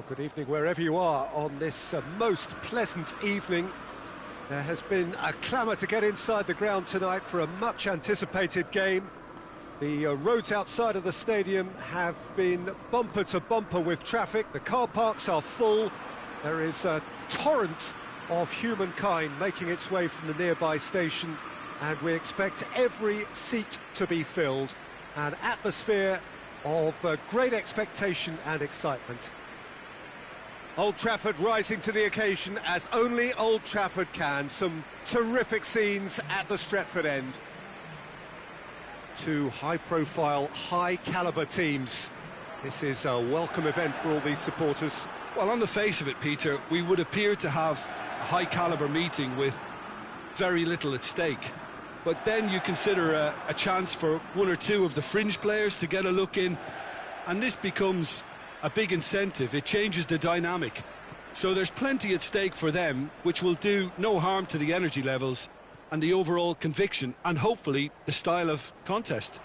Well, good evening wherever you are on this most pleasant evening. There has been a clamour to get inside the ground tonight for a much-anticipated game. The roads outside of the stadium have been bumper to bumper with traffic. The car parks are full. There is a torrent of humankind making its way from the nearby station, and we expect every seat to be filled. An atmosphere of great expectation and excitement. Old Trafford rising to the occasion as only Old Trafford can. Some terrific scenes at the Stretford end. Two high-profile, high-caliber teams. This is a welcome event for all these supporters. Well, on the face of it, Peter, we would appear to have a high-caliber meeting with very little at stake. But then you consider a chance for one or two of the fringe players to get a look in, and this becomes a big incentive. It changes the dynamic. So there's plenty at stake for them, which will do no harm to the energy levels and the overall conviction, and hopefully the style of contest.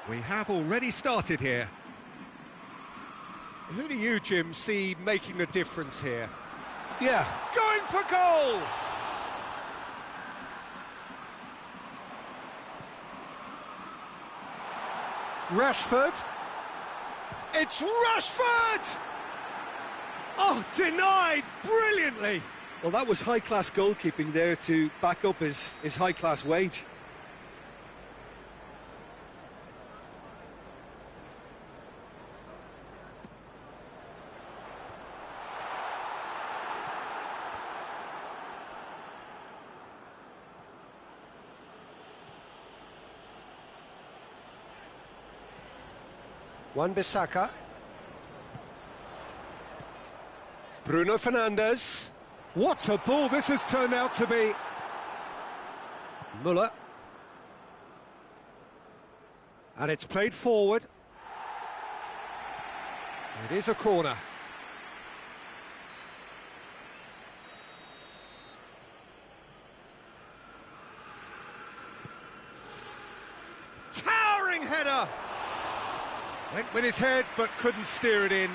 We have already started here. Who do you, Jim, see making the difference here? Yeah. Going for goal! Rashford. It's Rashford! Oh, denied brilliantly. Well, that was high-class goalkeeping there to back up his high-class wage. Wan-Bissaka. Bruno Fernandes. What a ball this has turned out to be. Müller. And it's played forward. It is a corner. Towering header! Went with his head, but couldn't steer it in.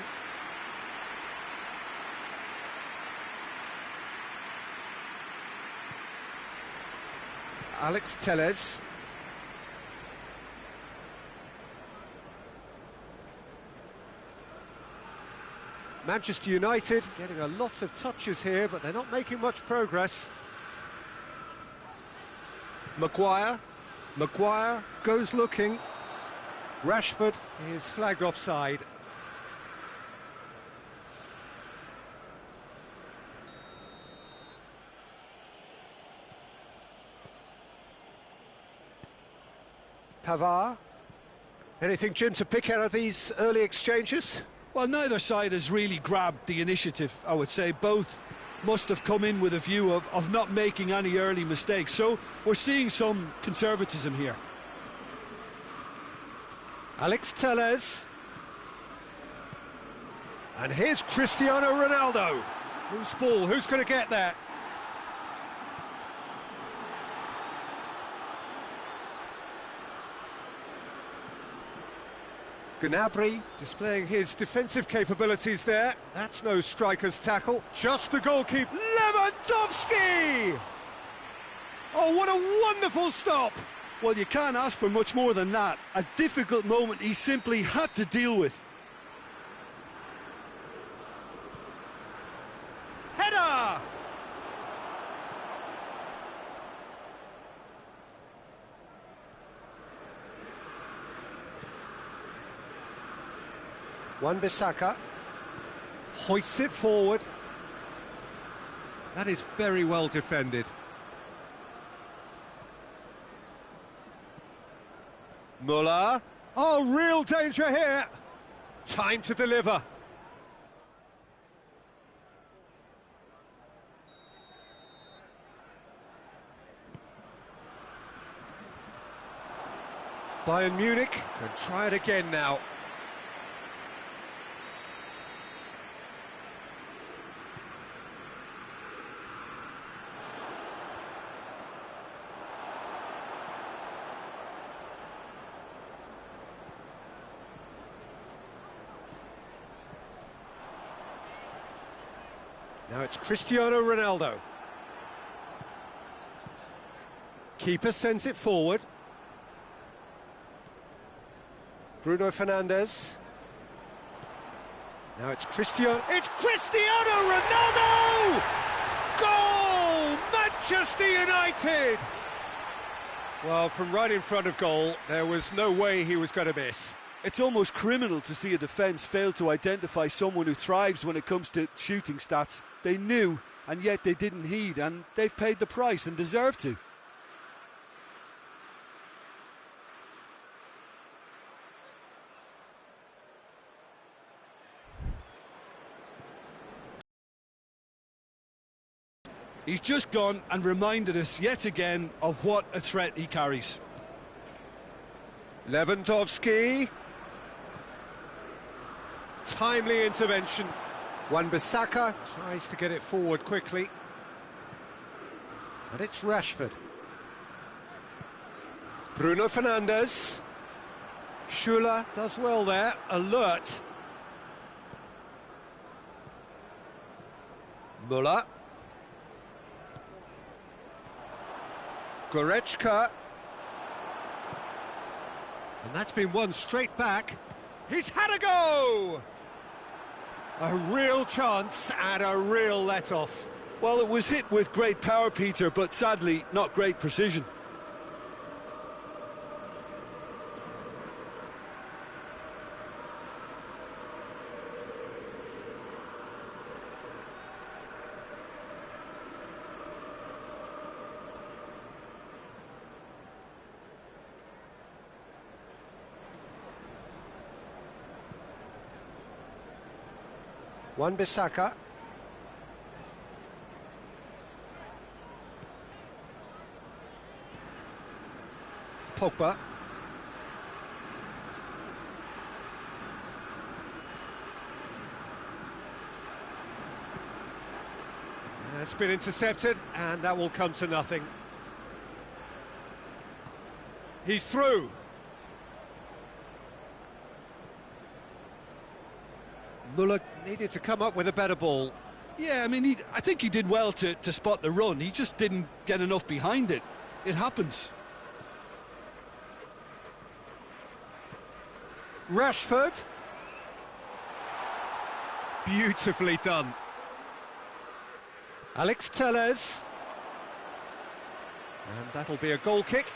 Alex Telles. Manchester United getting a lot of touches here, but they're not making much progress. Maguire. Maguire goes looking. Rashford is flagged offside. Pavard. Anything, Jim, to pick out of these early exchanges? Well, neither side has really grabbed the initiative, I would say. Both must have come in with a view of not making any early mistakes. So we're seeing some conservatism here. Alex Telles. And here's Cristiano Ronaldo. Whose ball? Who's going to get that? Gnabry displaying his defensive capabilities there. That's no striker's tackle. Just the goalkeeper. Lewandowski! Oh, what a wonderful stop! Well, you can't ask for much more than that. A difficult moment he simply had to deal with. Header! Wan-Bissaka hoists it forward. That is very well defended. Müller. Oh, real danger here. Time to deliver. Bayern Munich can try it again now. Now it's Cristiano Ronaldo. Keeper sends it forward. Bruno Fernandes. Now it's Cristiano Ronaldo! Goal! Manchester United! Well, from right in front of goal, there was no way he was going to miss. It's almost criminal to see a defence fail to identify someone who thrives when it comes to shooting stats. They knew, and yet they didn't heed, and they've paid the price and deserve to. He's just gone and reminded us yet again of what a threat he carries. Lewandowski. Timely intervention. Wan-Bissaka tries to get it forward quickly. And it's Rashford. Bruno Fernandes. Schüller does well there, alert. Müller. Goretzka. And that's been won straight back. He's had a go! A real chance and a real let-off. Well, it was hit with great power, Peter, but sadly not great precision. Wan-Bissaka. Pogba. It's been intercepted, and that will come to nothing. He's through. Müller needed to come up with a better ball. Yeah, I mean, I think he did well to spot the run. He just didn't get enough behind it. It happens. Rashford. Beautifully done. Alex Telles. And that'll be a goal kick.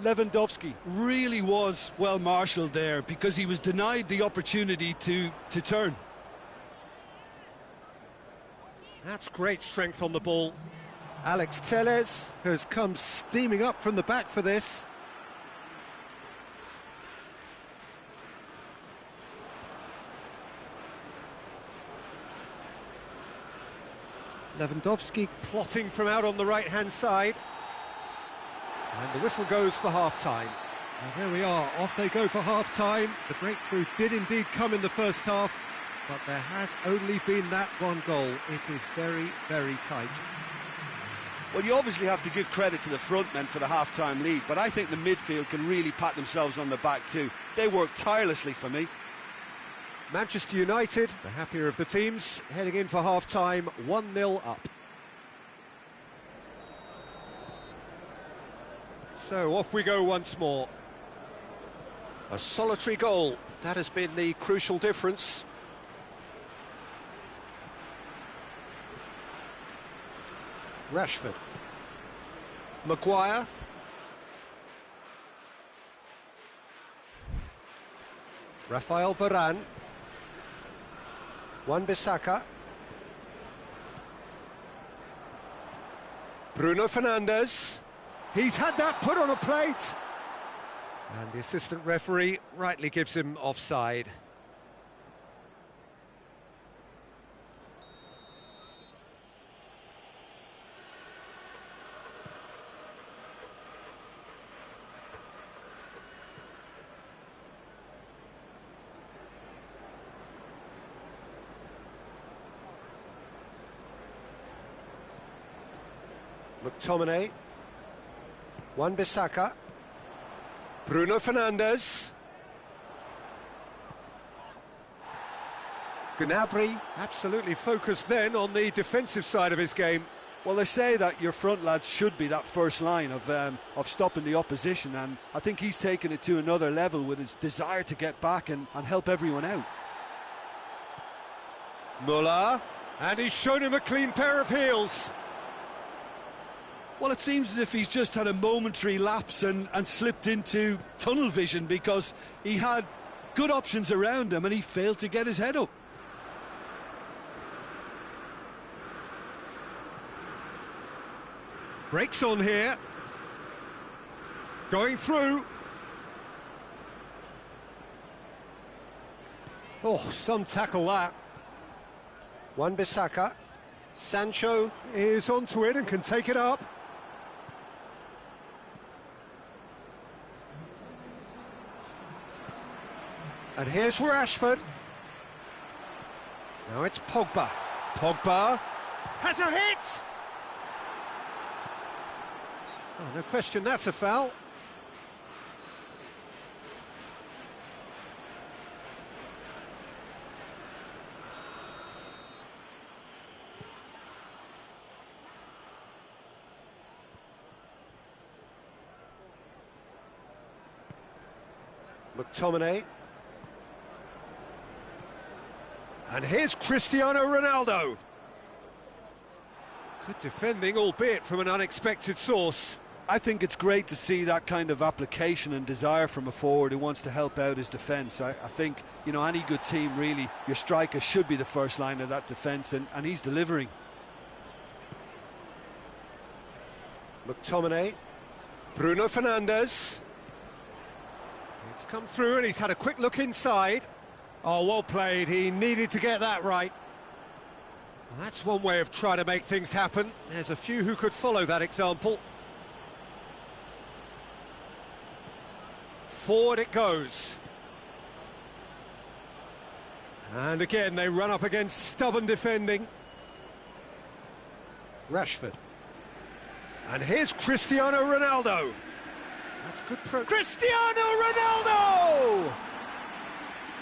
Lewandowski really was well marshalled there because he was denied the opportunity to turn. That's great strength on the ball. Alex Telles has come steaming up from the back for this. Lewandowski plotting from out on the right-hand side. And the whistle goes for half-time. And there we are, off they go for half-time. The breakthrough did indeed come in the first half, but there has only been that one goal. It is very, very tight. Well, you obviously have to give credit to the front men for the half-time lead, but I think the midfield can really pat themselves on the back too. They worked tirelessly for me. Manchester United, the happier of the teams, heading in for half-time, 1-0 up. So off we go once more. A solitary goal, that has been the crucial difference. Rashford. Maguire. Rafael Varane. Wan-Bissaka. Bruno Fernandes. He's had that put on a plate. And the assistant referee rightly gives him offside. McTominay. Wan-Bissaka. Bruno Fernandes. Gnabry absolutely focused then on the defensive side of his game. Well, they say that your front lads should be that first line of stopping the opposition, and I think he's taken it to another level with his desire to get back and help everyone out. Muller, and he's shown him a clean pair of heels. Well, it seems as if he's just had a momentary lapse and slipped into tunnel vision, because he had good options around him and he failed to get his head up. Breaks on here. Going through. Oh, some tackle that. Wan-Bissaka. Sancho is onto it and can take it up. And here's Rashford. Now it's Pogba. Pogba has a hit! Oh, no question, that's a foul. McTominay. And here's Cristiano Ronaldo. Good defending, albeit from an unexpected source. I think it's great to see that kind of application and desire from a forward who wants to help out his defence. I think, you know, any good team, really, your striker should be the first line of that defence, and he's delivering. McTominay. Bruno Fernandes. It's come through and he's had a quick look inside. Oh, well played. He needed to get that right. Well, that's one way of trying to make things happen. There's a few who could follow that example. Forward it goes. And again, they run up against stubborn defending. Rashford. And here's Cristiano Ronaldo. That's good Cristiano Ronaldo!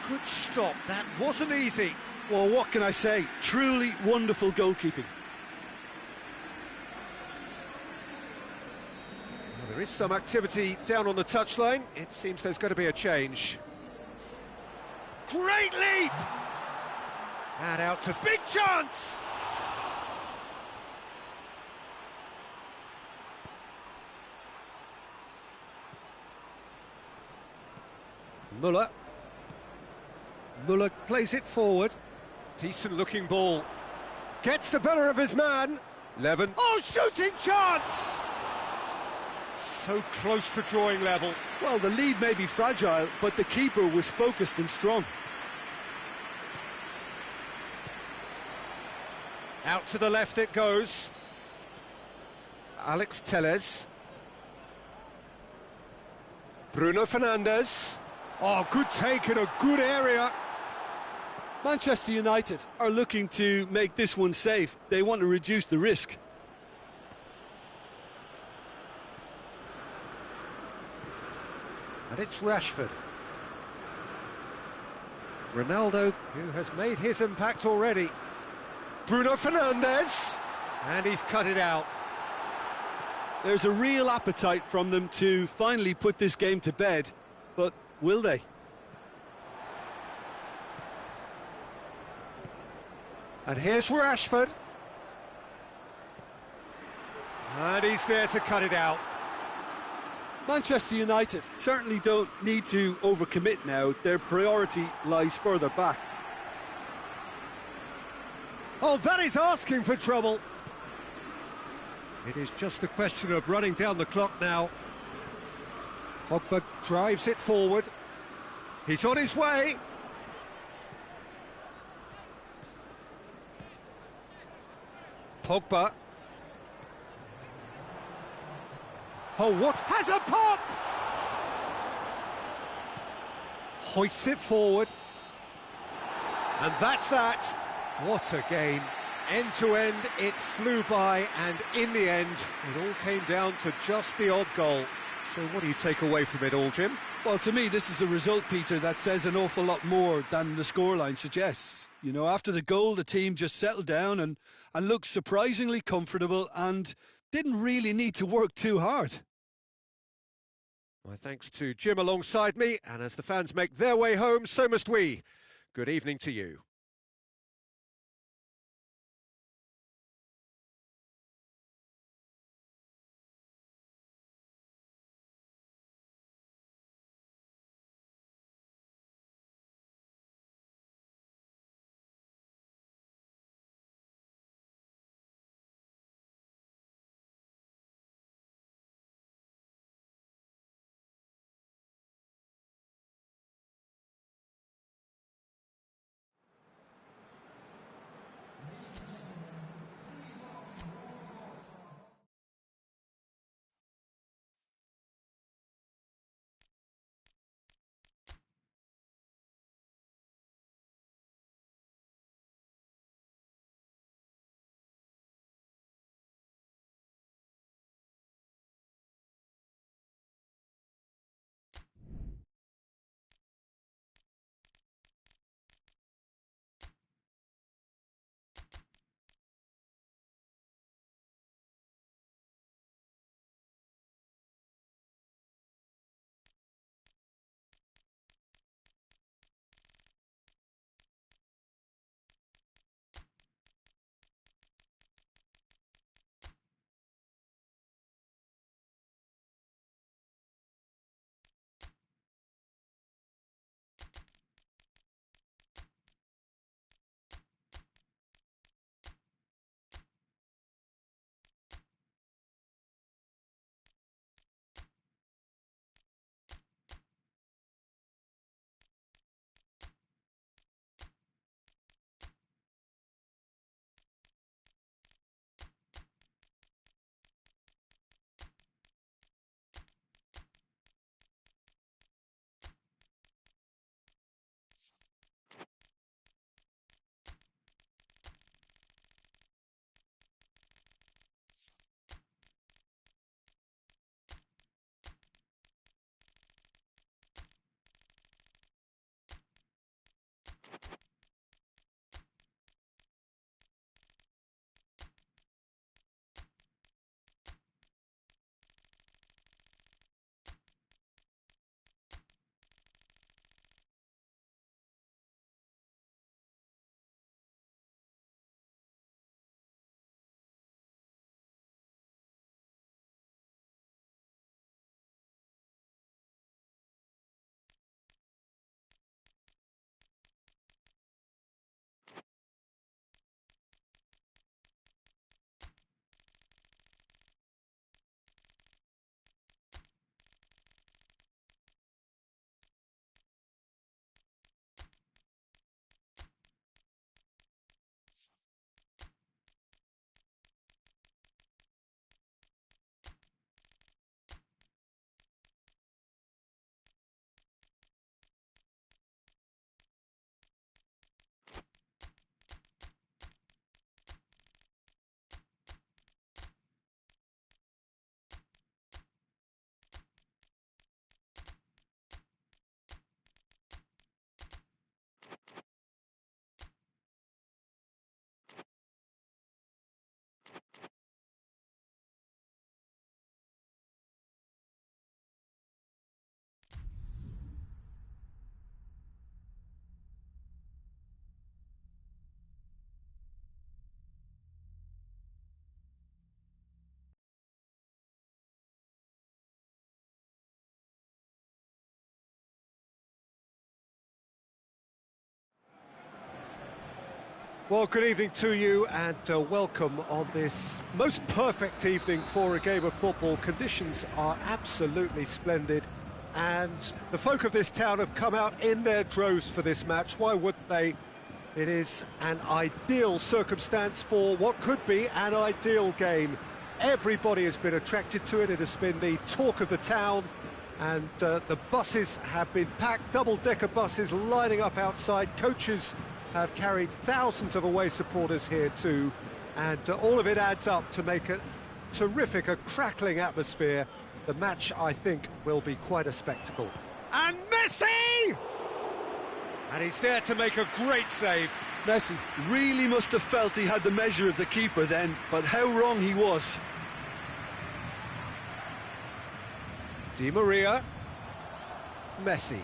Good stop, that wasn't easy. Well, what can I say? Truly wonderful goalkeeping. Well, there is some activity down on the touchline. It seems there's going to be a change. Great leap! And out to big chance! Muller. Muller plays it forward. Decent looking ball. Gets the better of his man. Levin. Oh, shooting chance! So close to drawing level. Well, the lead may be fragile, but the keeper was focused and strong. Out to the left it goes. Alex Telles. Bruno Fernandes. Oh, good take in a good area. Manchester United are looking to make this one safe. They want to reduce the risk. And it's Rashford. Ronaldo, who has made his impact already. Bruno Fernandes. And he's cut it out. There's a real appetite from them to finally put this game to bed, but will they? And here's Rashford. And he's there to cut it out. Manchester United certainly don't need to overcommit now. Their priority lies further back. Oh, that is asking for trouble. It is just a question of running down the clock now. Pogba drives it forward. He's on his way. Pogba. Oh, what? Has a pop! Hoists it forward. And that's that. What a game. End to end, it flew by, and in the end, it all came down to just the odd goal. So what do you take away from it all, Jim? Well, to me, this is a result, Peter, that says an awful lot more than the scoreline suggests. You know, after the goal, the team just settled down and looked surprisingly comfortable and didn't really need to work too hard. My thanks to Jim alongside me, and as the fans make their way home, so must we. Good evening to you. Well, good evening to you and welcome on this most perfect evening for a game of football. Conditions are absolutely splendid and the folk of this town have come out in their droves for this match. Why wouldn't they? It is an ideal circumstance for what could be an ideal game. Everybody has been attracted to it. It has been the talk of the town and the buses have been packed, double-decker buses lining up outside. Coaches have carried thousands of away supporters here too, and all of it adds up to make a terrific, a crackling atmosphere. The match, I think, will be quite a spectacle. And Messi! And he's there to make a great save. Messi really must have felt he had the measure of the keeper then, but how wrong he was. Di Maria. Messi.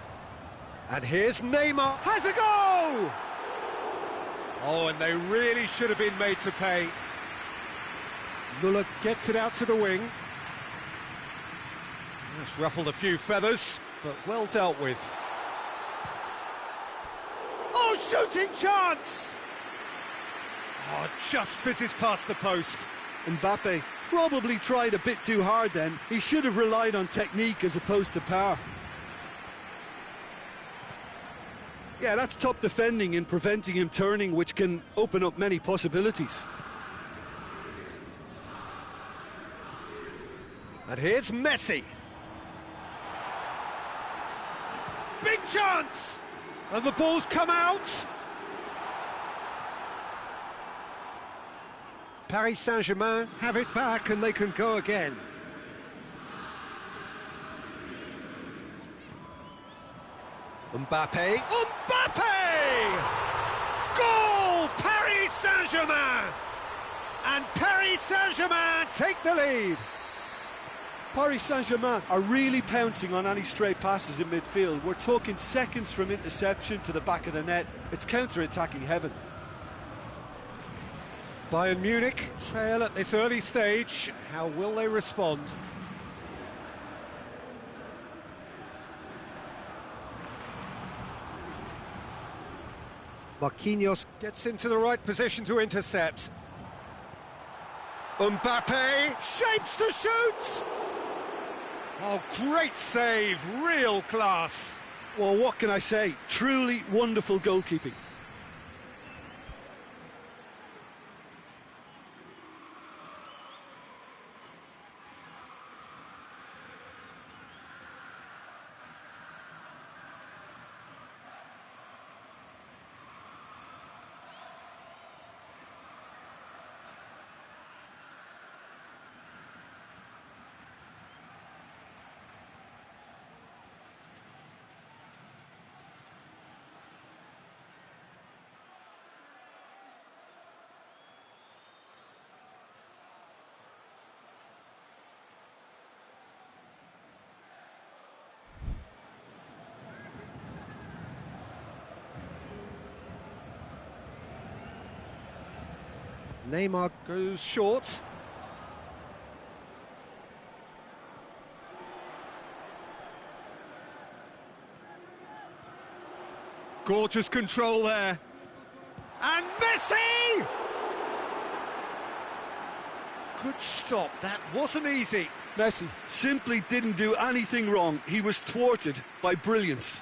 And here's Neymar. Has a go! Oh, and they really should have been made to pay. Muller gets it out to the wing. That's ruffled a few feathers, but well dealt with. Oh, shooting chance! Oh, just fizzes past the post. Mbappe probably tried a bit too hard then. He should have relied on technique as opposed to power. Yeah, that's top defending in preventing him turning, which can open up many possibilities. And here's Messi. Big chance! And the ball's come out. Paris Saint-Germain have it back and they can go again. Mbappe. Mbappe! Goal! Paris Saint-Germain! And Paris Saint-Germain take the lead. Paris Saint-Germain are really pouncing on any stray passes in midfield. We're talking seconds from interception to the back of the net. It's counter-attacking heaven. Bayern Munich trail at this early stage. How will they respond? Marquinhos gets into the right position to intercept. Mbappe shapes to shoot! Oh, great save, real class. Well, what can I say? Truly wonderful goalkeeping. Neymar goes short. Gorgeous control there. And Messi! Good stop, that wasn't easy. Messi simply didn't do anything wrong. He was thwarted by brilliance.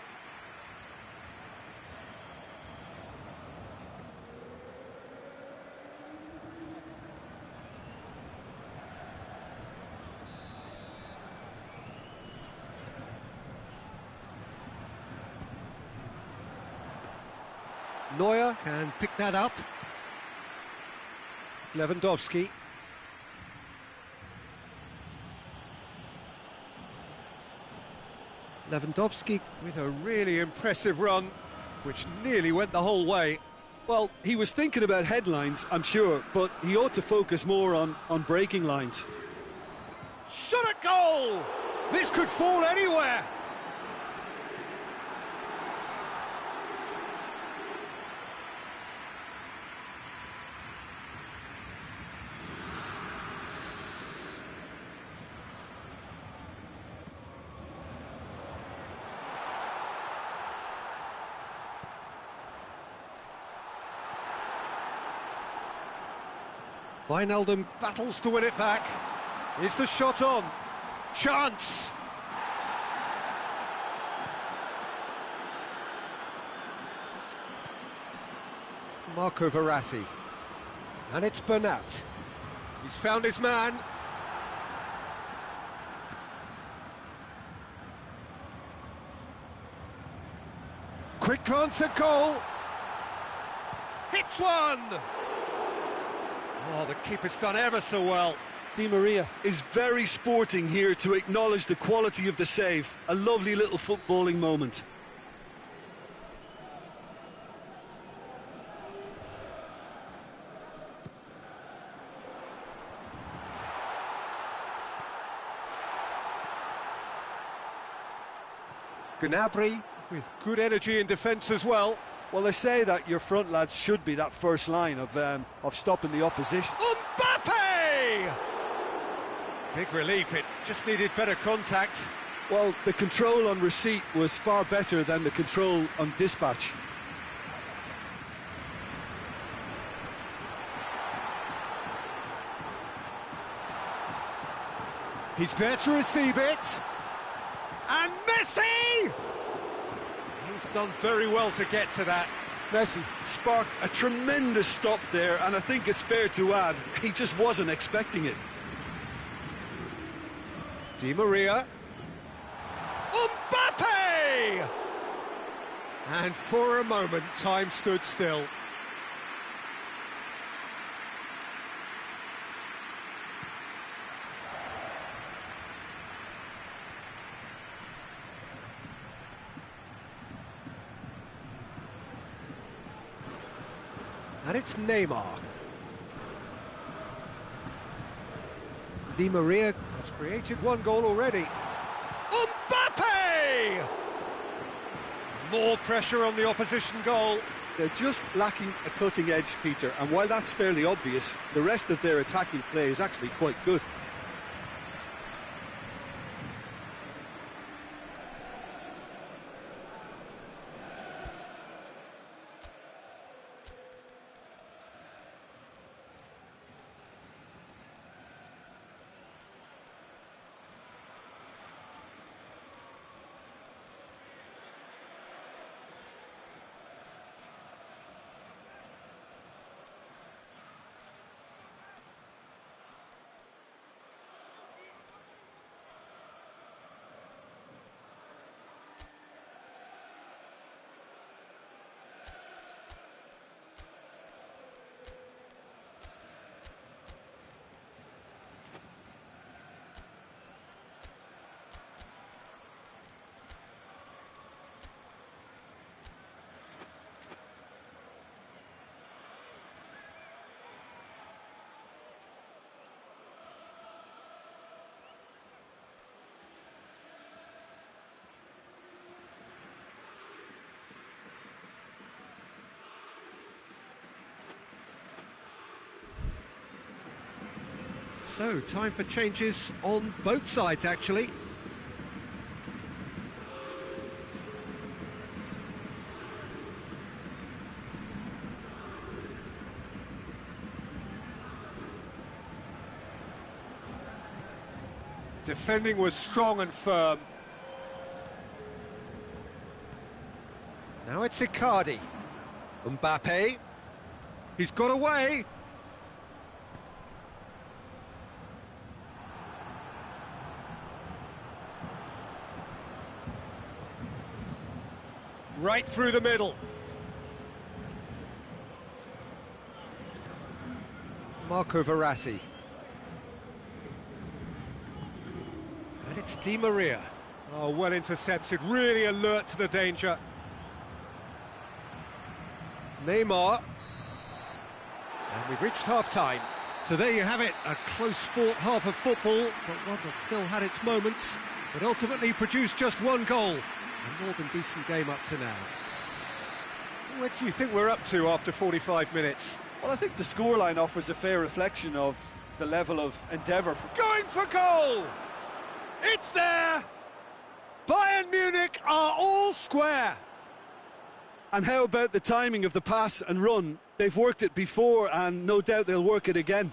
Neuer can pick that up. Lewandowski. Lewandowski with a really impressive run, which nearly went the whole way. Well, he was thinking about headlines, I'm sure, but he ought to focus more on breaking lines. Shot at goal! This could fall anywhere! Wijnaldum battles to win it back. Is the shot on? Chance! Marco Verratti. And it's Bernat. He's found his man. Quick glance at goal. Hits one! Oh, the keeper's done ever so well. Di Maria is very sporting here to acknowledge the quality of the save. A lovely little footballing moment. Gnabry with good energy in defence as well. Well, they say that your front lads should be that first line of stopping the opposition. Mbappe! Big relief, it just needed better contact. Well, the control on receipt was far better than the control on dispatch. He's there to receive it. And Messi! He's done very well to get to that. Messi sparked a tremendous stop there, and I think it's fair to add, he just wasn't expecting it. Di Maria. Mbappe! And for a moment, time stood still. And it's Neymar. Di Maria has created one goal already. Mbappe! More pressure on the opposition goal. They're just lacking a cutting edge, Peter, and while that's fairly obvious, the rest of their attacking play is actually quite good. So, time for changes on both sides, actually. Defending was strong and firm. Now it's Icardi. Mbappe. He's got away. Right through the middle. Marco Verratti. And it's Di Maria. Oh, well intercepted, really alert to the danger. Neymar. And we've reached half-time. So there you have it, a close-fought half of football, but one that still had its moments, but ultimately produced just one goal. A more than decent game up to now. What do you think we're up to after 45 minutes? Well, I think the scoreline offers a fair reflection of the level of endeavour. Going for goal! It's there! Bayern Munich are all square! And how about the timing of the pass and run? They've worked it before, and no doubt they'll work it again.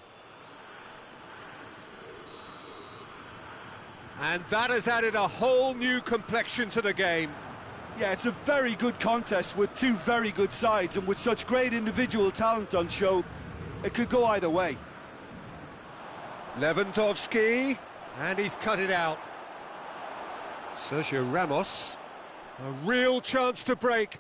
And that has added a whole new complexion to the game. Yeah, it's a very good contest with two very good sides, and with such great individual talent on show, it could go either way. Lewandowski, and he's cut it out. Sergio Ramos, a real chance to break.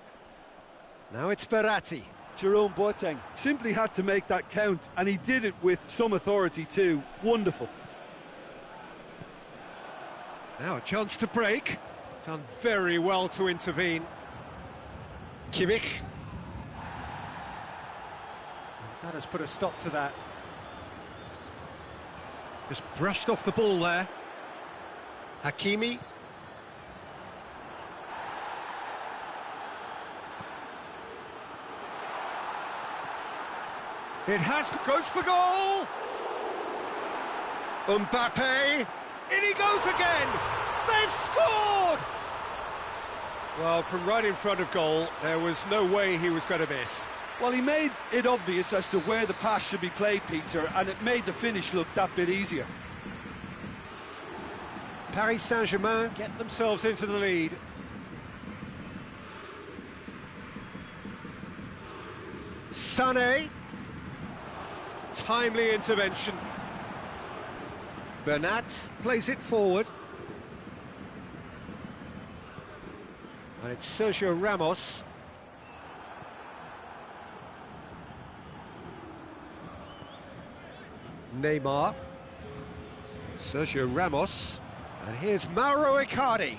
Now it's Verratti, Jerome Boateng simply had to make that count, and he did it with some authority too. Wonderful. Now a chance to break. Done very well to intervene. Kimmich. That has put a stop to that. Just brushed off the ball there. Hakimi. It goes for goal! Mbappe, in he goes again! They've scored! Well, from right in front of goal, there was no way he was going to miss. Well, he made it obvious as to where the pass should be played, Peter, and it made the finish look that bit easier. Paris Saint-Germain get themselves into the lead. Sané. Timely intervention. Bernat plays it forward. And it's Sergio Ramos. Neymar. Sergio Ramos. And here's Mauro Icardi.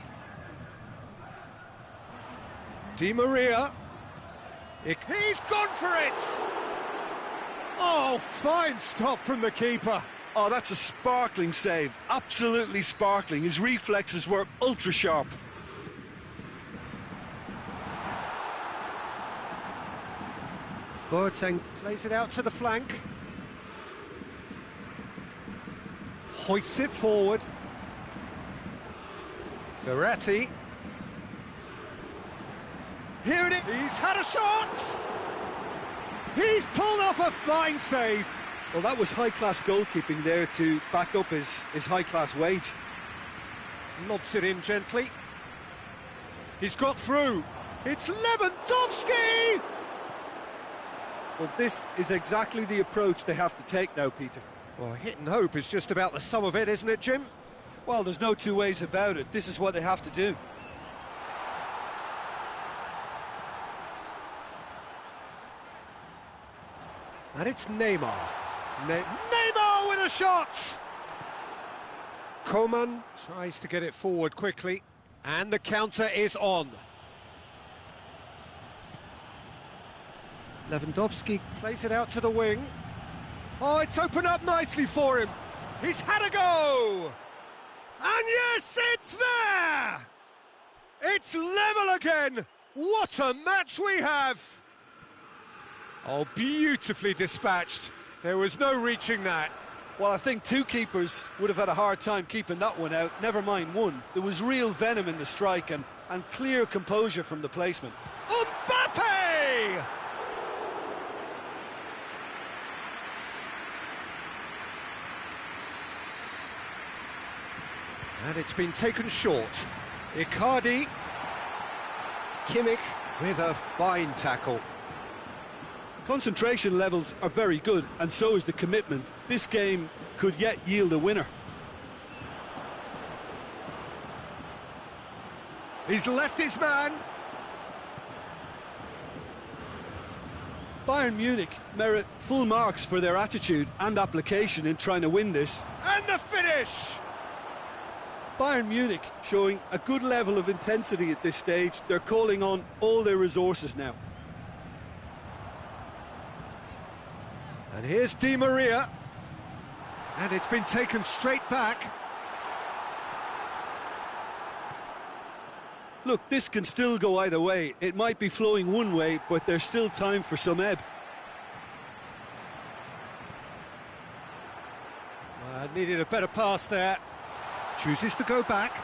Di Maria. He's gone for it! Oh, fine stop from the keeper. Oh, that's a sparkling save. Absolutely sparkling. His reflexes were ultra sharp. Boateng plays it out to the flank. Hoists it forward. Verratti. Here it is. He's had a shot. He's pulled off a fine save. Well, that was high-class goalkeeping there to back up his high-class wage. Lobs it in gently. He's got through. It's Lewandowski! Well, this is exactly the approach they have to take now, Peter. Well, hit and hope is just about the sum of it, isn't it, Jim? Well, there's no two ways about it. This is what they have to do. And it's Neymar. Neymar with a shot! Coman tries to get it forward quickly. And the counter is on. Lewandowski plays it out to the wing. Oh, it's opened up nicely for him. He's had a go! And yes, it's there! It's level again! What a match we have! Oh, beautifully dispatched. There was no reaching that. Well, I think two keepers would have had a hard time keeping that one out, never mind one. There was real venom in the strike and clear composure from the placement. Mbappe! And it's been taken short. Icardi. Kimmich with a fine tackle. Concentration levels are very good, and so is the commitment. This game could yet yield a winner. He's left his man. Bayern Munich merit full marks for their attitude and application in trying to win this. And the finish! Bayern Munich showing a good level of intensity at this stage. They're calling on all their resources now. And here's Di Maria. And it's been taken straight back. Look, this can still go either way. It might be flowing one way, but there's still time for some ebb. Needed a better pass there. Chooses to go back.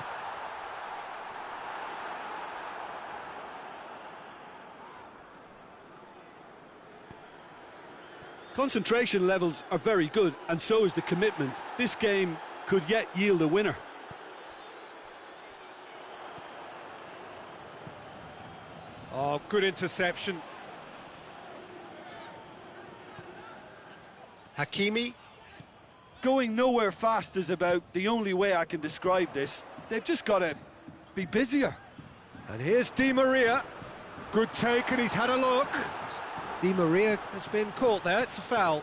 Concentration levels are very good, and so is the commitment. This game could yet yield a winner. Oh, good interception. Hakimi. Going nowhere fast is about the only way I can describe this. They've just got to be busier. And here's Di Maria. Good take, and he's had a look. Di Maria has been caught there, it's a foul.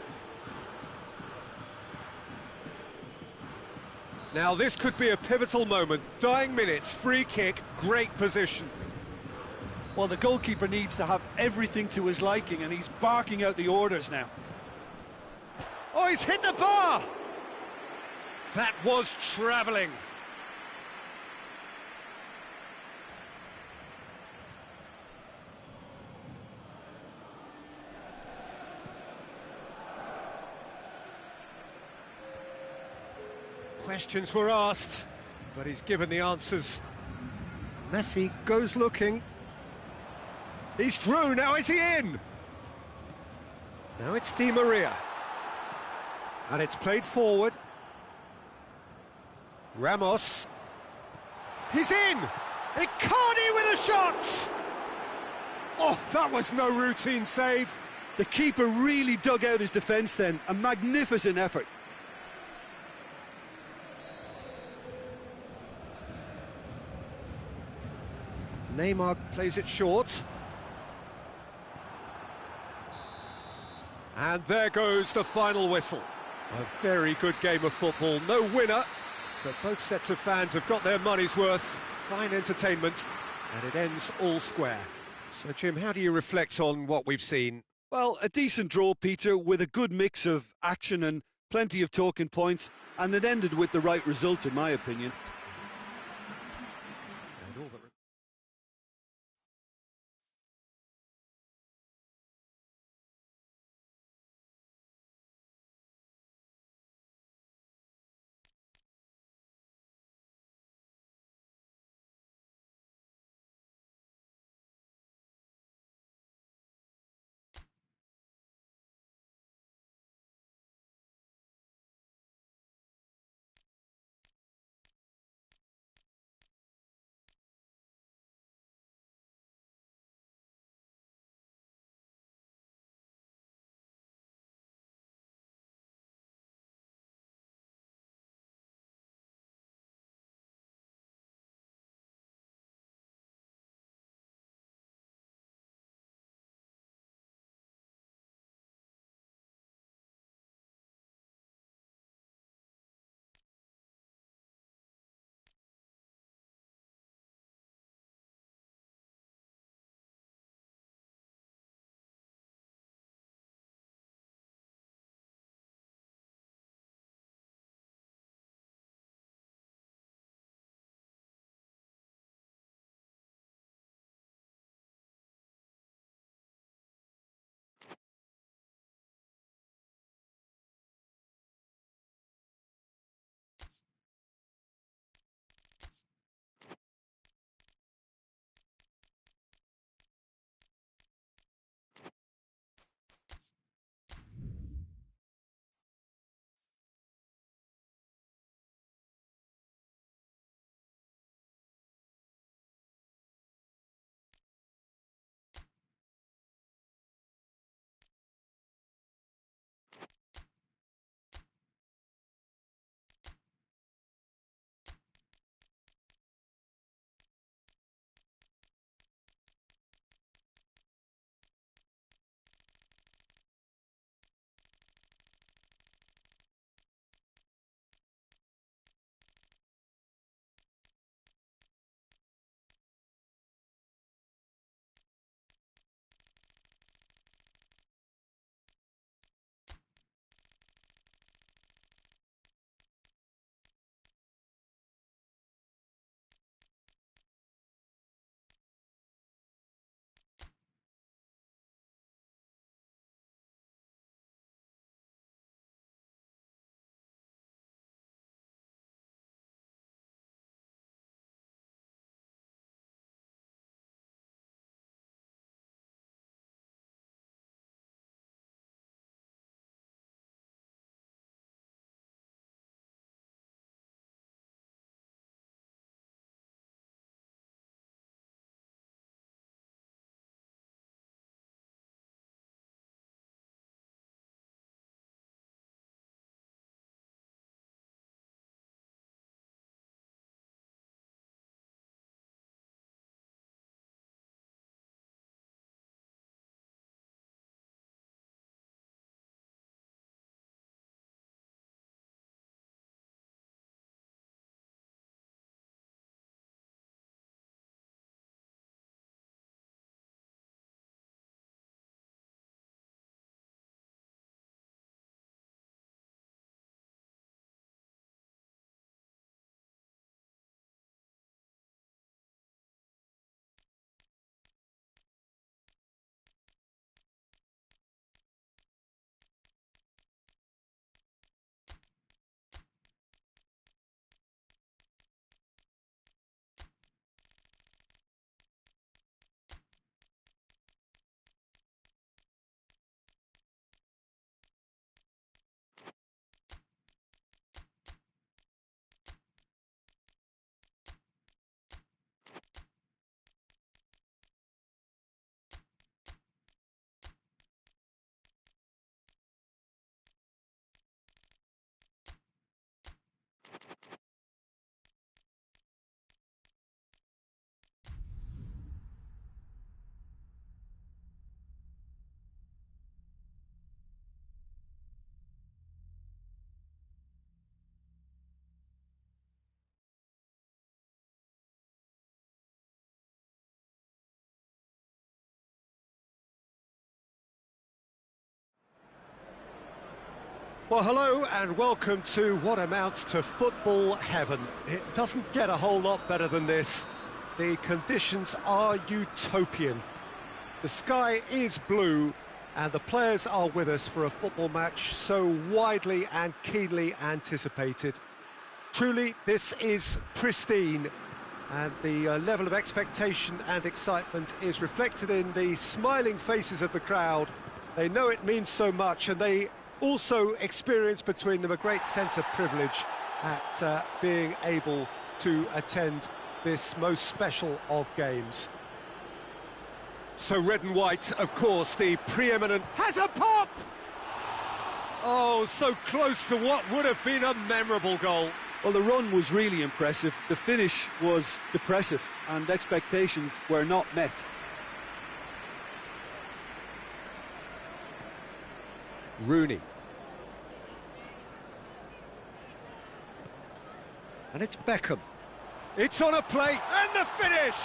Now this could be a pivotal moment. Dying minutes, free kick, great position. Well, the goalkeeper needs to have everything to his liking, and he's barking out the orders now. Oh, he's hit the bar! That was travelling. Questions were asked, but he's given the answers. Messi goes looking. He's through, now is he in? Now it's Di Maria. And it's played forward. Ramos. He's in! Icardi with a shot! Oh, that was no routine save. The keeper really dug out his defence then. A magnificent effort. Neymar plays it short. And there goes the final whistle. A very good game of football. No winner, but both sets of fans have got their money's worth. Fine entertainment, and it ends all square. So, Jim, how do you reflect on what we've seen? Well, a decent draw, Peter, with a good mix of action and plenty of talking points, and it ended with the right result, in my opinion. Well, hello and welcome to what amounts to football heaven. It doesn't get a whole lot better than this. The conditions are utopian. The sky is blue and the players are with us for a football match so widely and keenly anticipated. Truly, this is pristine, and the level of expectation and excitement is reflected in the smiling faces of the crowd. They know it means so much, and they also experience between them a great sense of privilege at being able to attend this most special of games. So red and white, of course, the preeminent has a pop! Oh, so close to what would have been a memorable goal. Well, the run was really impressive, the finish was depressive, and expectations were not met. Rooney. And it's Beckham. It's on a plate, and the finish!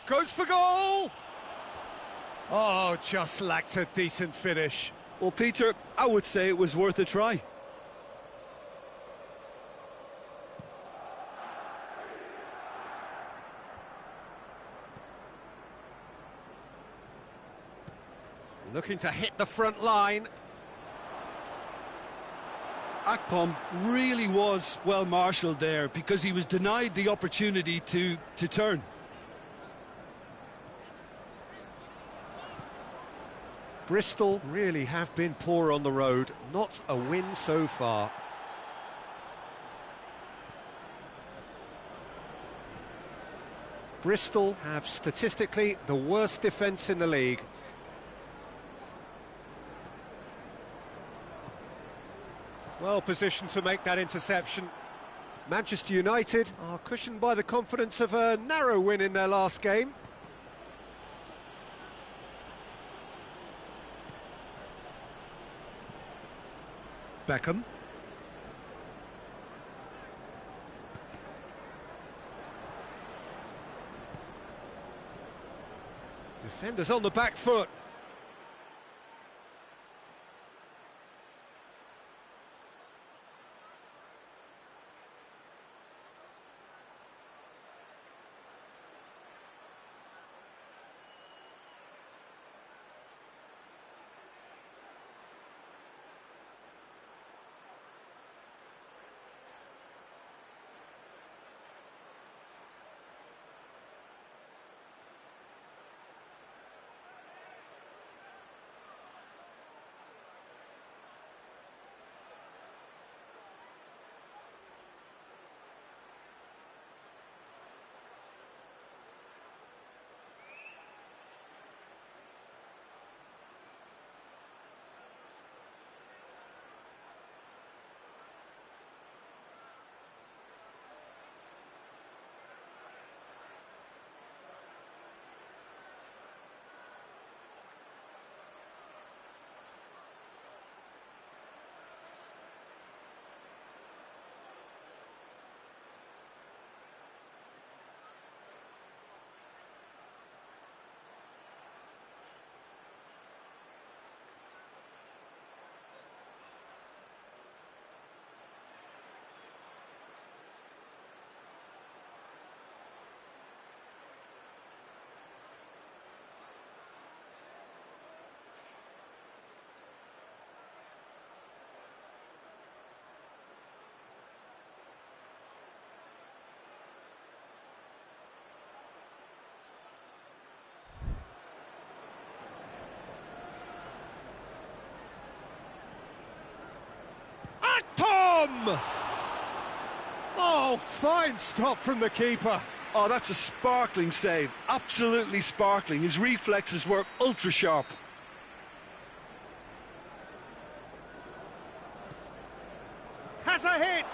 Goes for goal! Oh, just lacked a decent finish. Well, Peter, I would say it was worth a try. Looking to hit the front line. Akpom really was well marshalled there because he was denied the opportunity to turn. Bristol really have been poor on the road, not a win so far. Bristol have statistically the worst defence in the league. Well positioned to make that interception. Manchester United are cushioned by the confidence of a narrow win in their last game. Beckham. Defenders on the back foot. Tom! Oh, fine stop from the keeper. Oh, that's a sparkling save, absolutely sparkling. His reflexes were ultra sharp. Has a hit!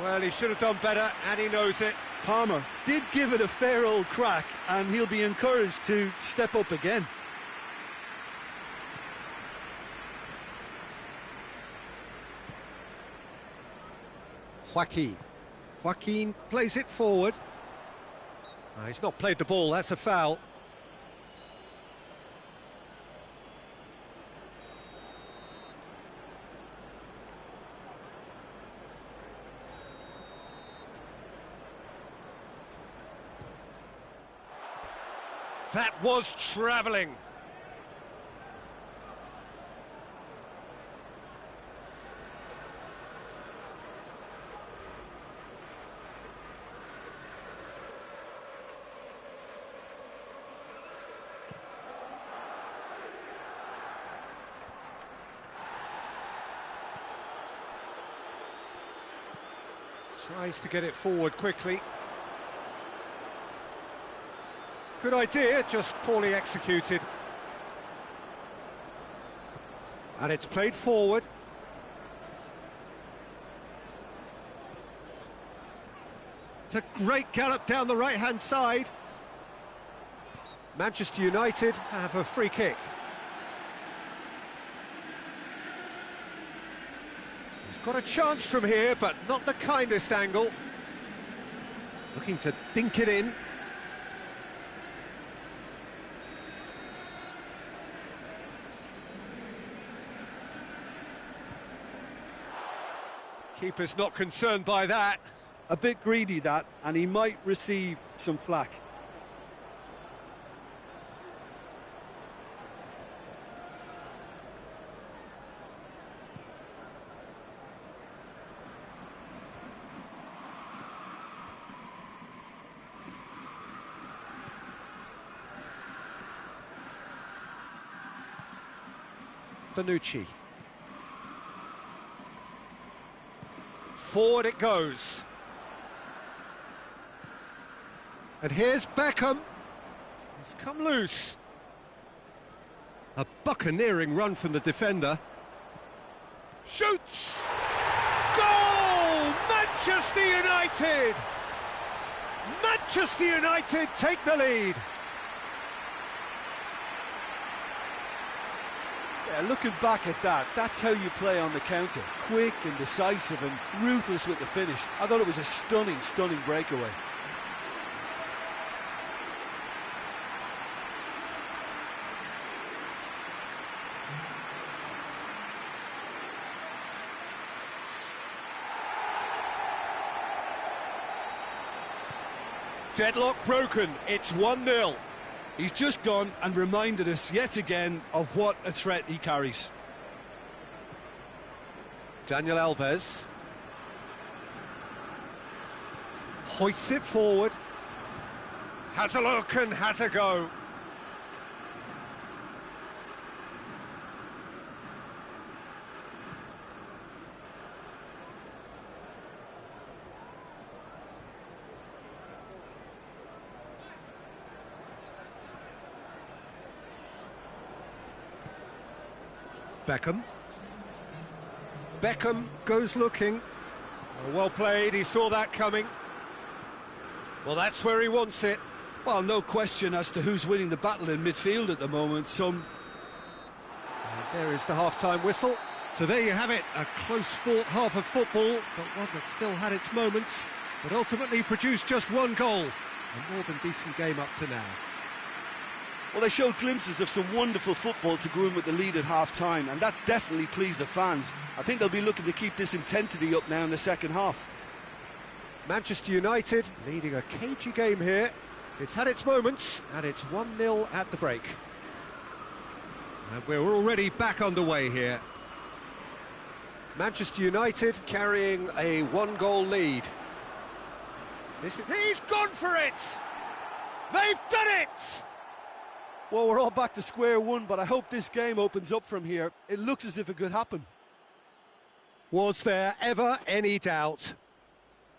Well, he should have done better, and he knows it. Palmer did give it a fair old crack, and he'll be encouraged to step up again. Joaquin plays it forward. He's not played the ball, that's a foul. That was travelling. Tries to get it forward quickly. Good idea, just poorly executed. And it's played forward. It's a great gallop down the right-hand side. Manchester United have a free kick. He's got a chance from here, but not the kindest angle. Looking to dink it in. Keeper's not concerned by that. A bit greedy, that, and he might receive some flack. Bonucci. Forward it goes. And here's Beckham. He's come loose. A buccaneering run from the defender. Shoots! Goal! Manchester United! Manchester United take the lead. Yeah, looking back at that, that's how you play on the counter. Quick and decisive and ruthless with the finish. I thought it was a stunning, stunning breakaway. Deadlock broken, it's 1-0. He's just gone and reminded us yet again of what a threat he carries. Daniel Alves. Hoists it forward. Has a look and has a go. Beckham. Beckham goes looking. Oh, well played, he saw that coming. Well, that's where he wants it. Well, no question as to who's winning the battle in midfield at the moment. And there is the half-time whistle. So there you have it, a close-fought half of football, but one that still had its moments, but ultimately produced just one goal. A more than decent game up to now. Well, they showed glimpses of some wonderful football to go in with the lead at half-time, and that's definitely pleased the fans. I think they'll be looking to keep this intensity up now in the second half. Manchester United leading a cagey game here. It's had its moments, and it's 1-0 at the break. And we're already back underway here. Manchester United carrying a one-goal lead. He's gone for it! They've done it! Well, we're all back to square one, but I hope this game opens up from here. It looks as if it could happen. Was there ever any doubt?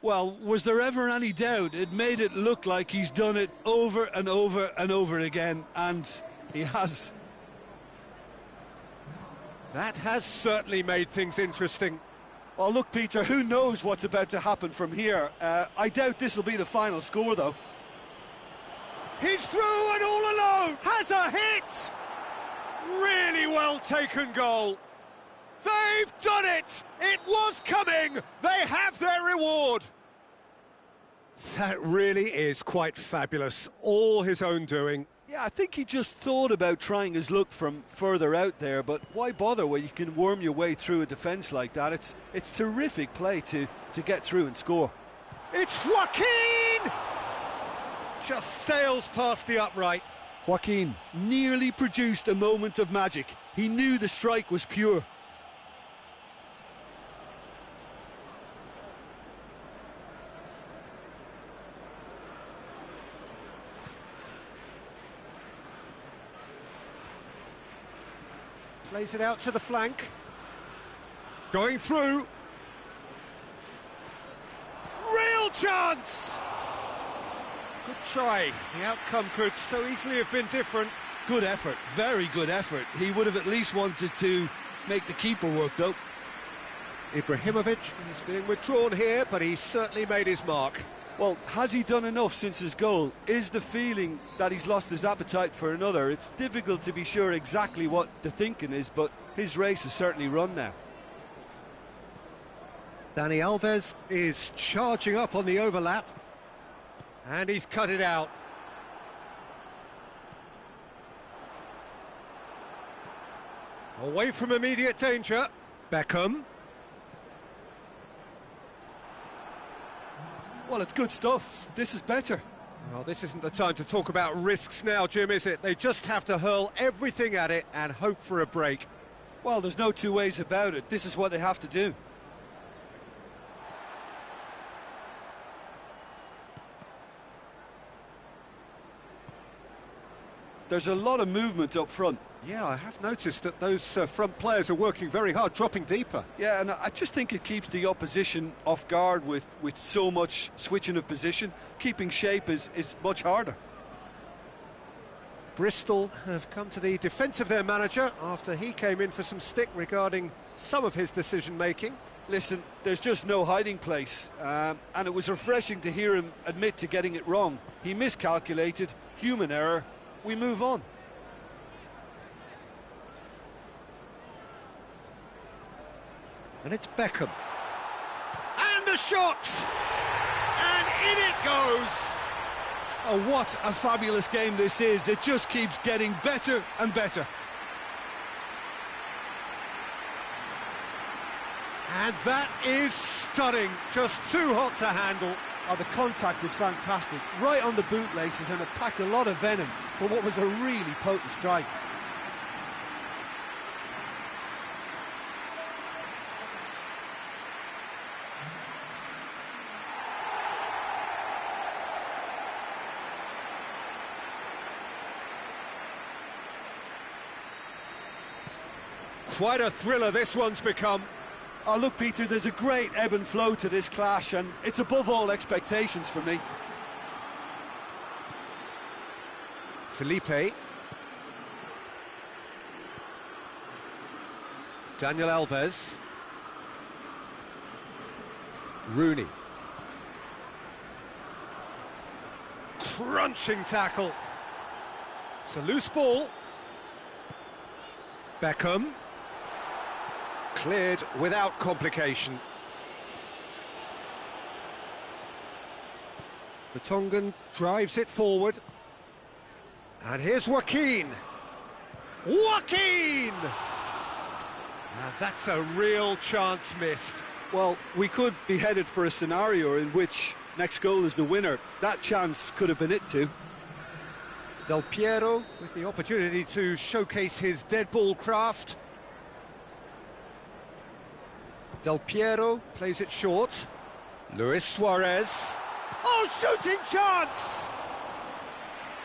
Well, was there ever any doubt? It made it look like he's done it over and over and over again, and he has. That has certainly made things interesting. Well, look, Peter, who knows what's about to happen from here? I doubt this will be the final score, though. He's through and all alone! Has a hit! Really well taken goal. They've done it! It was coming! They have their reward! That really is quite fabulous. All his own doing. Yeah, I think he just thought about trying his luck from further out there, but why bother when you can worm your way through a defence like that? It's terrific play to get through and score. It's Joaquin! Just sails past the upright. Joaquin nearly produced a moment of magic. He knew the strike was pure. Plays it out to the flank. Going through. Real chance! Good try. The outcome could so easily have been different. Good effort, very good effort. He would have at least wanted to make the keeper work, though. Ibrahimovic is being withdrawn here, but he certainly made his mark. Well, has he done enough since his goal? Is the feeling that he's lost his appetite for another? It's difficult to be sure exactly what the thinking is, but his race is certainly run now. Dani Alves is charging up on the overlap. And he's cut it out. Away from immediate danger. Beckham. Well, it's good stuff. This is better. Well, this isn't the time to talk about risks now, Jim, is it? They just have to hurl everything at it and hope for a break. Well, there's no two ways about it. This is what they have to do. There's a lot of movement up front. Yeah, I have noticed that those front players are working very hard, dropping deeper. Yeah, and I just think it keeps the opposition off guard with so much switching of position. Keeping shape is much harder. Bristol have come to the defence of their manager after he came in for some stick regarding some of his decision-making. Listen, there's just no hiding place, and it was refreshing to hear him admit to getting it wrong. He miscalculated, human error. We move on. And it's Beckham. And a shot! And in it goes! Oh, what a fabulous game this is. It just keeps getting better and better. And that is stunning. Just too hot to handle. Oh, the contact was fantastic. Right on the bootlaces, and it packed a lot of venom for what was a really potent strike. Quite a thriller this one's become. Oh, look, Peter, there's a great ebb and flow to this clash, and it's above all expectations for me. Felipe. Daniel Alves. Rooney. Crunching tackle. It's a loose ball. Beckham. Cleared without complication. The Tongan drives it forward. And here's Joaquin. Joaquin! Now that's a real chance missed. Well, we could be headed for a scenario in which next goal is the winner. That chance could have been it too. Del Piero with the opportunity to showcase his dead ball craft. Del Piero plays it short. Luis Suarez. Oh, shooting chance!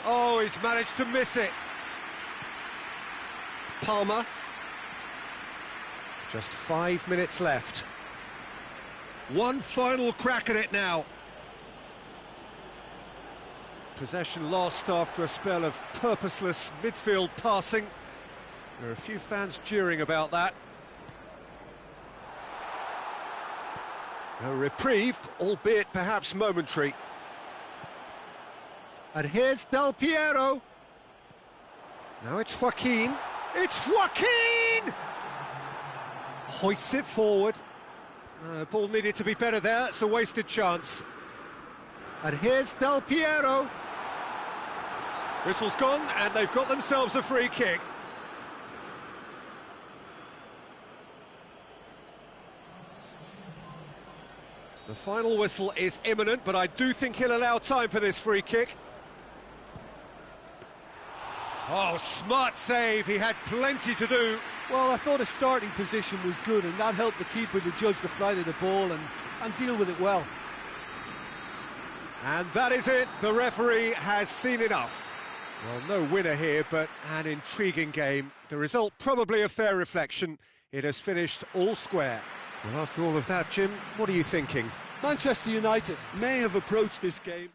Oh, he's managed to miss it. Palmer. Just 5 minutes left. One final crack at it now. Possession lost after a spell of purposeless midfield passing. There are a few fans jeering about that. A reprieve, albeit perhaps momentary. And here's Del Piero. Now it's Joaquin. It's Joaquin! Hoists it forward. The ball needed to be better there. It's a wasted chance. And here's Del Piero. Whistle's gone, and they've got themselves a free kick. The final whistle is imminent, but I do think he'll allow time for this free kick. Oh, smart save, he had plenty to do. Well, I thought his starting position was good, and that helped the keeper to judge the flight of the ball and deal with it well. And that is it, the referee has seen enough. Well, no winner here, but an intriguing game. The result probably a fair reflection. It has finished all square. Well, after all of that, Jim, what are you thinking? Manchester United may have approached this game.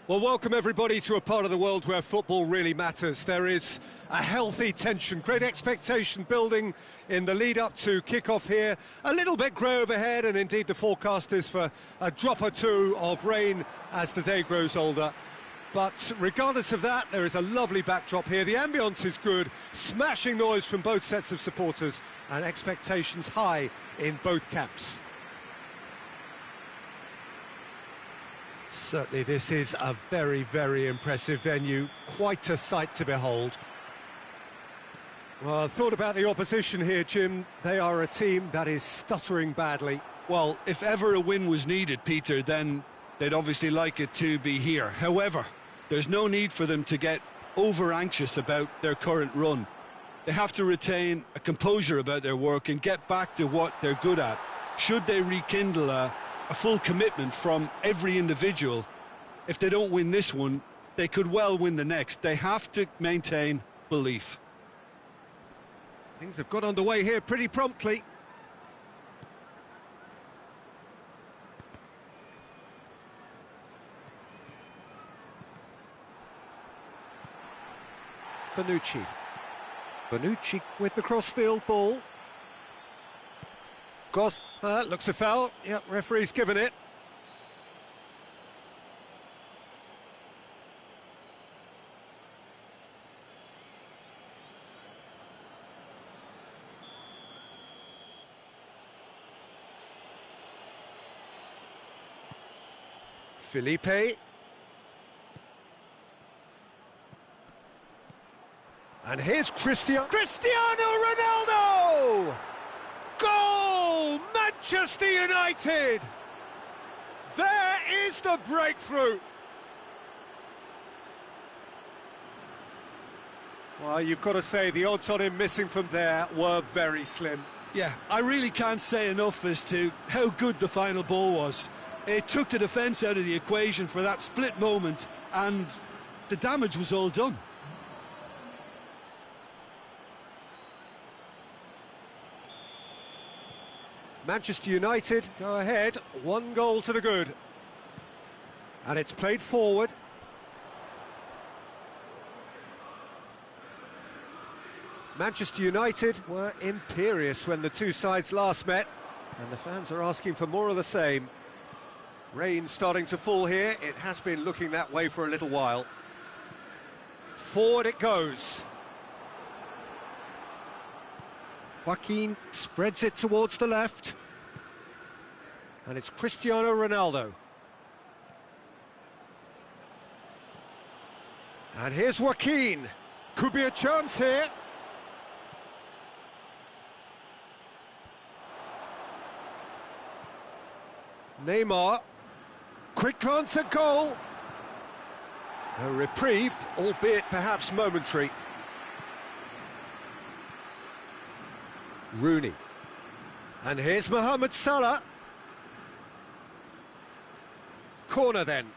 Well, welcome everybody to a part of the world where football really matters. There is a healthy tension, great expectation building in the lead up to kick-off here. A little bit grey overhead, and indeed the forecast is for a drop or two of rain as the day grows older. But regardless of that, there is a lovely backdrop here. The ambience is good, smashing noise from both sets of supporters, and expectations high in both camps. Certainly this is a very, very impressive venue, quite a sight to behold. Well, I thought about the opposition here, Jim. They are a team that is stuttering badly. Well, if ever a win was needed, Peter, then they'd obviously like it to be here. However, there's no need for them to get over-anxious about their current run. They have to retain a composure about their work and get back to what they're good at. Should they rekindle a full commitment from every individual, if they don't win this one, they could well win the next. They have to maintain belief. Things have got underway here pretty promptly. Bonucci. Bonucci with the crossfield ball. Looks a foul. Yep, referee's given it. Felipe. And here's Cristiano Ronaldo! Goal! Manchester United! There is the breakthrough! Well, you've got to say the odds on him missing from there were very slim. Yeah, I really can't say enough as to how good the final ball was. It took the defence out of the equation for that split moment, and the damage was all done. Manchester United go ahead, 1 goal to the good. And it's played forward. Manchester United were imperious when the two sides last met, and the fans are asking for more of the same. Rain starting to fall here. It has been looking that way for a little while. Forward it goes. Joaquin spreads it towards the left. And it's Cristiano Ronaldo. And here's Joaquin. Could be a chance here. Neymar. Quick glance at goal. A reprieve, albeit perhaps momentary. Rooney. And here's Mohamed Salah. Corner then.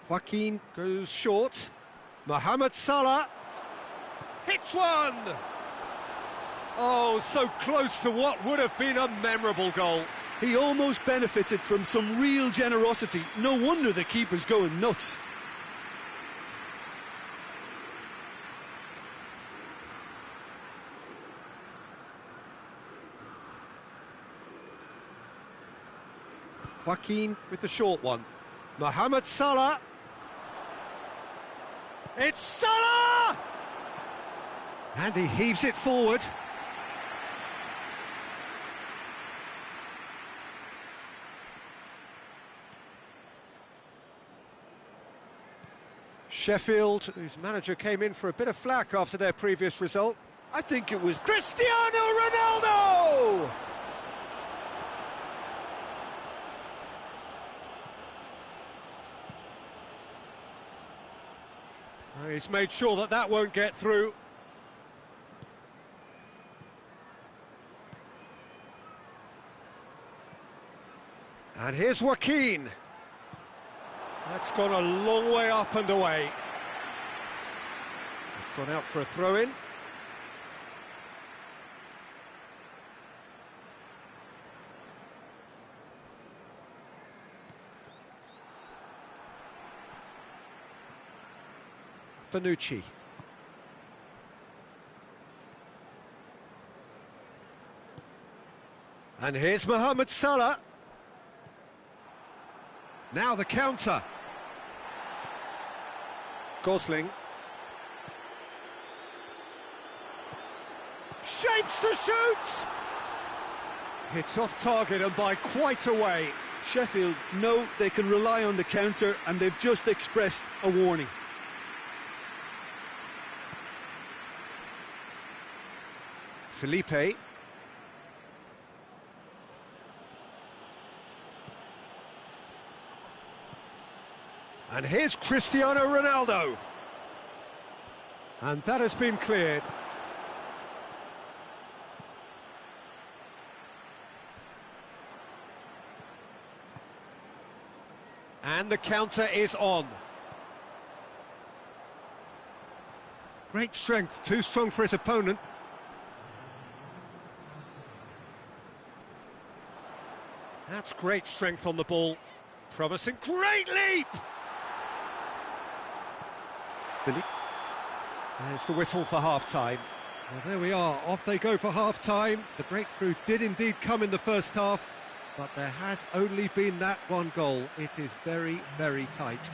Joaquin goes short. Mohamed Salah hits one! Oh, so close to what would have been a memorable goal. He almost benefited from some real generosity. No wonder the keeper's going nuts. Joaquin with the short one. Mohamed Salah. It's Salah! And he heaves it forward. Sheffield, whose manager came in for a bit of flack after their previous result. I think it was Cristiano Ronaldo! He's made sure that that won't get through. And here's Joaquin. That's gone a long way up and away. It's gone out for a throw-in. Bonucci. And here's Mohamed Salah. Now the counter. Gosling. Shapes to shoot! It's off target and by quite a way. Sheffield know they can rely on the counter, and they've just expressed a warning. Felipe. And here's Cristiano Ronaldo. And that has been cleared. And the counter is on. Great strength, too strong for his opponent. That's great strength on the ball. Promising, great leap! There's the whistle for half-time. Well, there we are, off they go for half-time. The breakthrough did indeed come in the first half, but there has only been that one goal. It is very, very tight.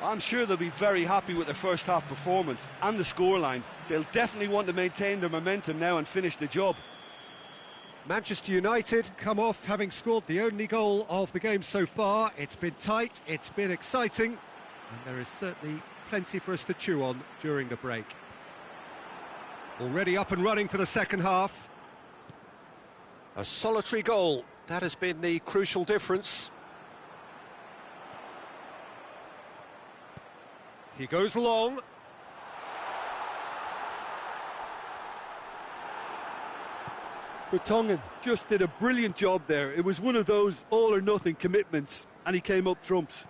I'm sure they'll be very happy with their first half performance and the scoreline. They'll definitely want to maintain their momentum now and finish the job. Manchester United come off having scored the only goal of the game so far. It's been tight, it's been exciting, and there is certainly plenty for us to chew on during the break. Already up and running for the second half. A solitary goal, that has been the crucial difference. He goes long. Vertonghen just did a brilliant job there. It was one of those all-or-nothing commitments, and he came up trumps.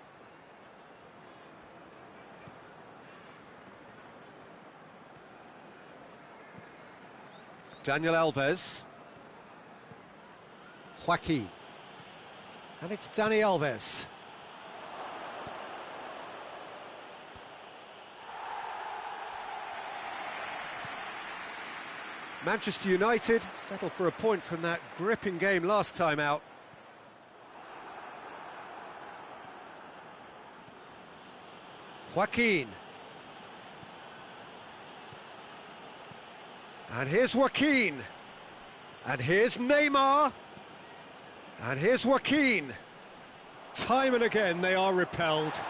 Daniel Alves. Joaquin. And it's Dani Alves. Manchester United settled for a point from that gripping game last time out. Joaquin. And here's Joaquin. And here's Neymar. And here's Joaquin. Time and again they are repelled.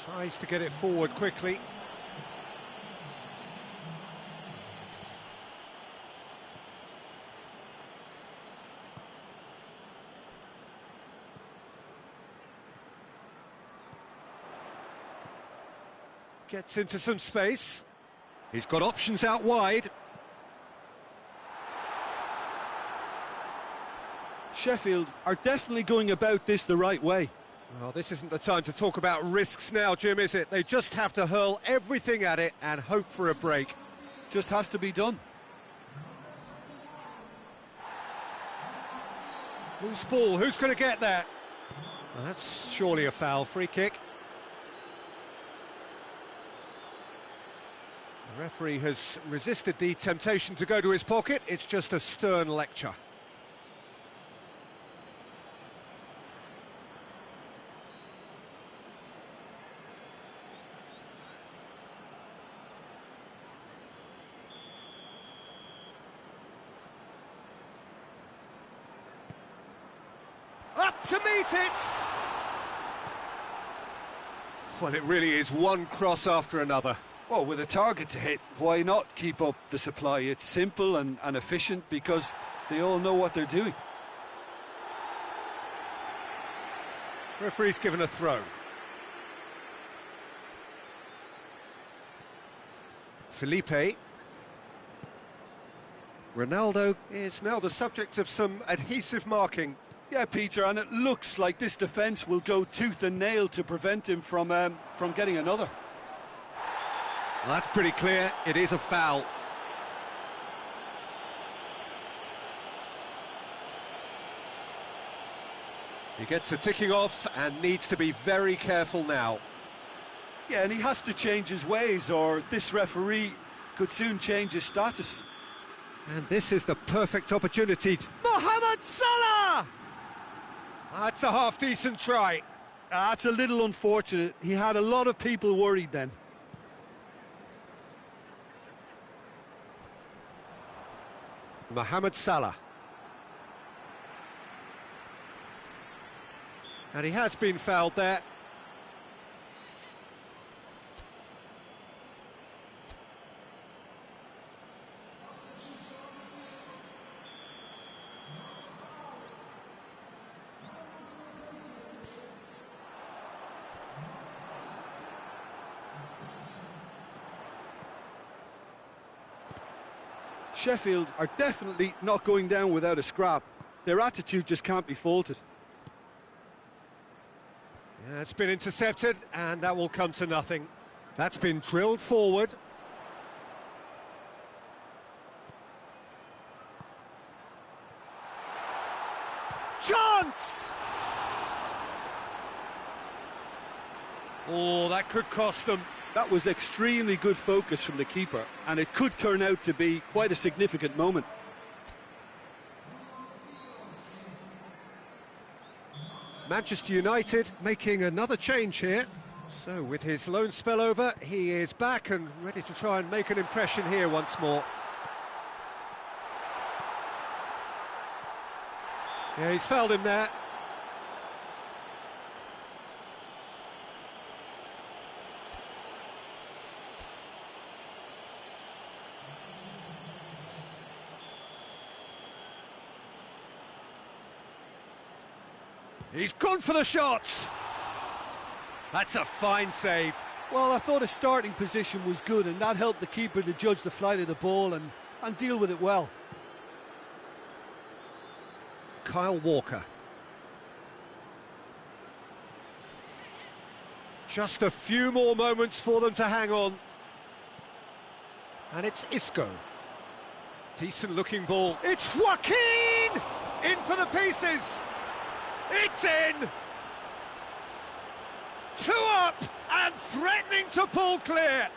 Tries to get it forward quickly. Gets into some space. He's got options out wide. Sheffield are definitely going about this the right way. Well, this isn't the time to talk about risks now, Jim, is it? They just have to hurl everything at it and hope for a break. Just has to be done. Loose ball, who's going to get that? Well, that's surely a foul, free kick. The referee has resisted the temptation to go to his pocket. It's just a stern lecture. Up to meet it! Well, it really is one cross after another. Well, with a target to hit, why not keep up the supply? It's simple and efficient because they all know what they're doing. Referee's given a throw. Felipe. Ronaldo is now the subject of some adhesive marking. Yeah, Peter, and it looks like this defence will go tooth and nail to prevent him from getting another. Well, that's pretty clear. It is a foul. He gets a ticking off and needs to be very careful now. Yeah, and he has to change his ways, or this referee could soon change his status. And this is the perfect opportunity. Mohamed Salah! That's a half-decent try. That's a little unfortunate. He had a lot of people worried then. Mohamed Salah. And he has been fouled there. Sheffield are definitely not going down without a scrap. Their attitude just can't be faulted. Yeah, it's been intercepted, and that will come to nothing. That's been drilled forward. Chance! Oh, that could cost them. That was extremely good focus from the keeper, and it could turn out to be quite a significant moment. Manchester United making another change here. So with his loan spell over, he is back and ready to try and make an impression here once more. Yeah, he's fouled him there. He's gone for the shot. That's a fine save. Well, I thought his starting position was good, and that helped the keeper to judge the flight of the ball and deal with it well. Kyle Walker. Just a few more moments for them to hang on. And it's Isco. Decent looking ball. It's Joaquin! In for the pieces! It's in! 2 up and threatening to pull clear.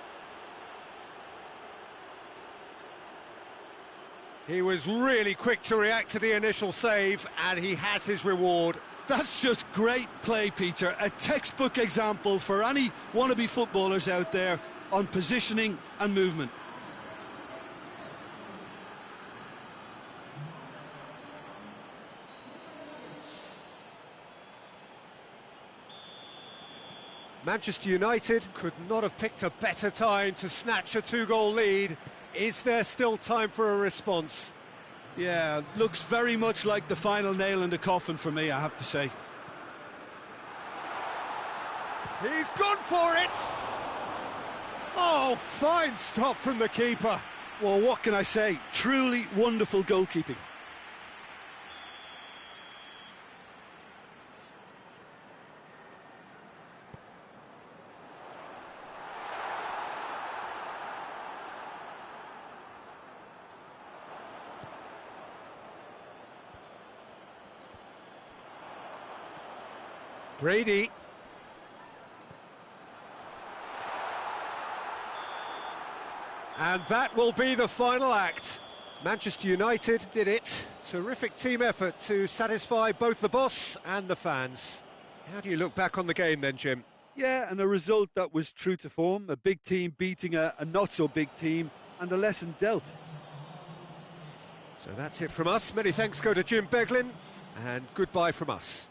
He was really quick to react to the initial save, and he has his reward. That's just great play, Peter. A textbook example for any wannabe footballers out there on positioning and movement. Manchester United could not have picked a better time to snatch a 2-goal lead. Is there still time for a response? Yeah, looks very much like the final nail in the coffin for me, I have to say. He's gone for it! Oh, fine stop from the keeper. Well, what can I say? Truly wonderful goalkeeping. Brady. And that will be the final act. Manchester United did it. Terrific team effort to satisfy both the boss and the fans. How do you look back on the game then, Jim? Yeah, and a result that was true to form. A big team beating a not-so-big team, and a lesson dealt. So that's it from us. Many thanks go to Jim Beglin, and goodbye from us.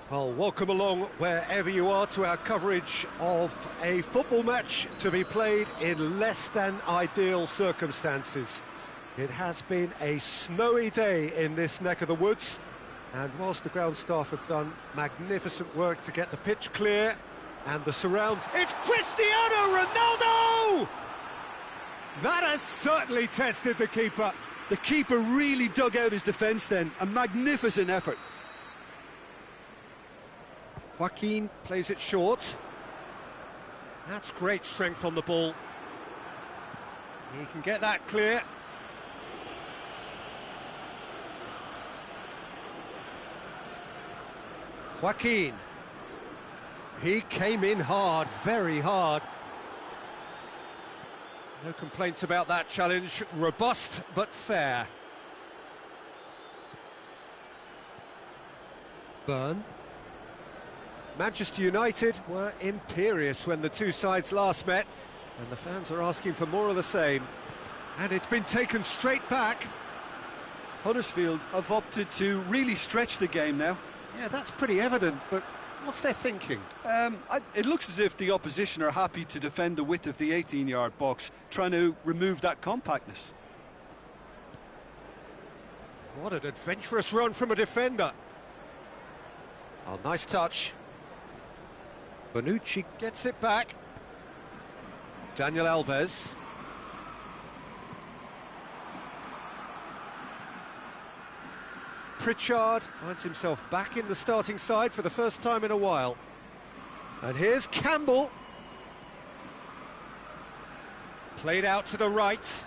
Well, welcome along wherever you are to our coverage of a football match to be played in less than ideal circumstances. It has been a snowy day in this neck of the woods, and whilst the ground staff have done magnificent work to get the pitch clear and the surrounds, it's Cristiano Ronaldo! That has certainly tested the keeper. The keeper really dug out his defence then, a magnificent effort. Joaquin plays it short. That's great strength on the ball. He can get that clear. Joaquin. He came in hard, very hard. No complaints about that challenge. Robust but fair. Burn. Manchester United were imperious when the two sides last met, and the fans are asking for more of the same. And it's been taken straight back. Huddersfield have opted to really stretch the game now. Yeah, that's pretty evident, but what's their thinking? It looks as if the opposition are happy to defend the width of the 18-yard box, trying to remove that compactness. What an adventurous run from a defender. Oh, nice touch. Bonucci gets it back. Daniel Alves. Pritchard finds himself back in the starting side for the first time in a while. And here's Campbell. Played out to the right.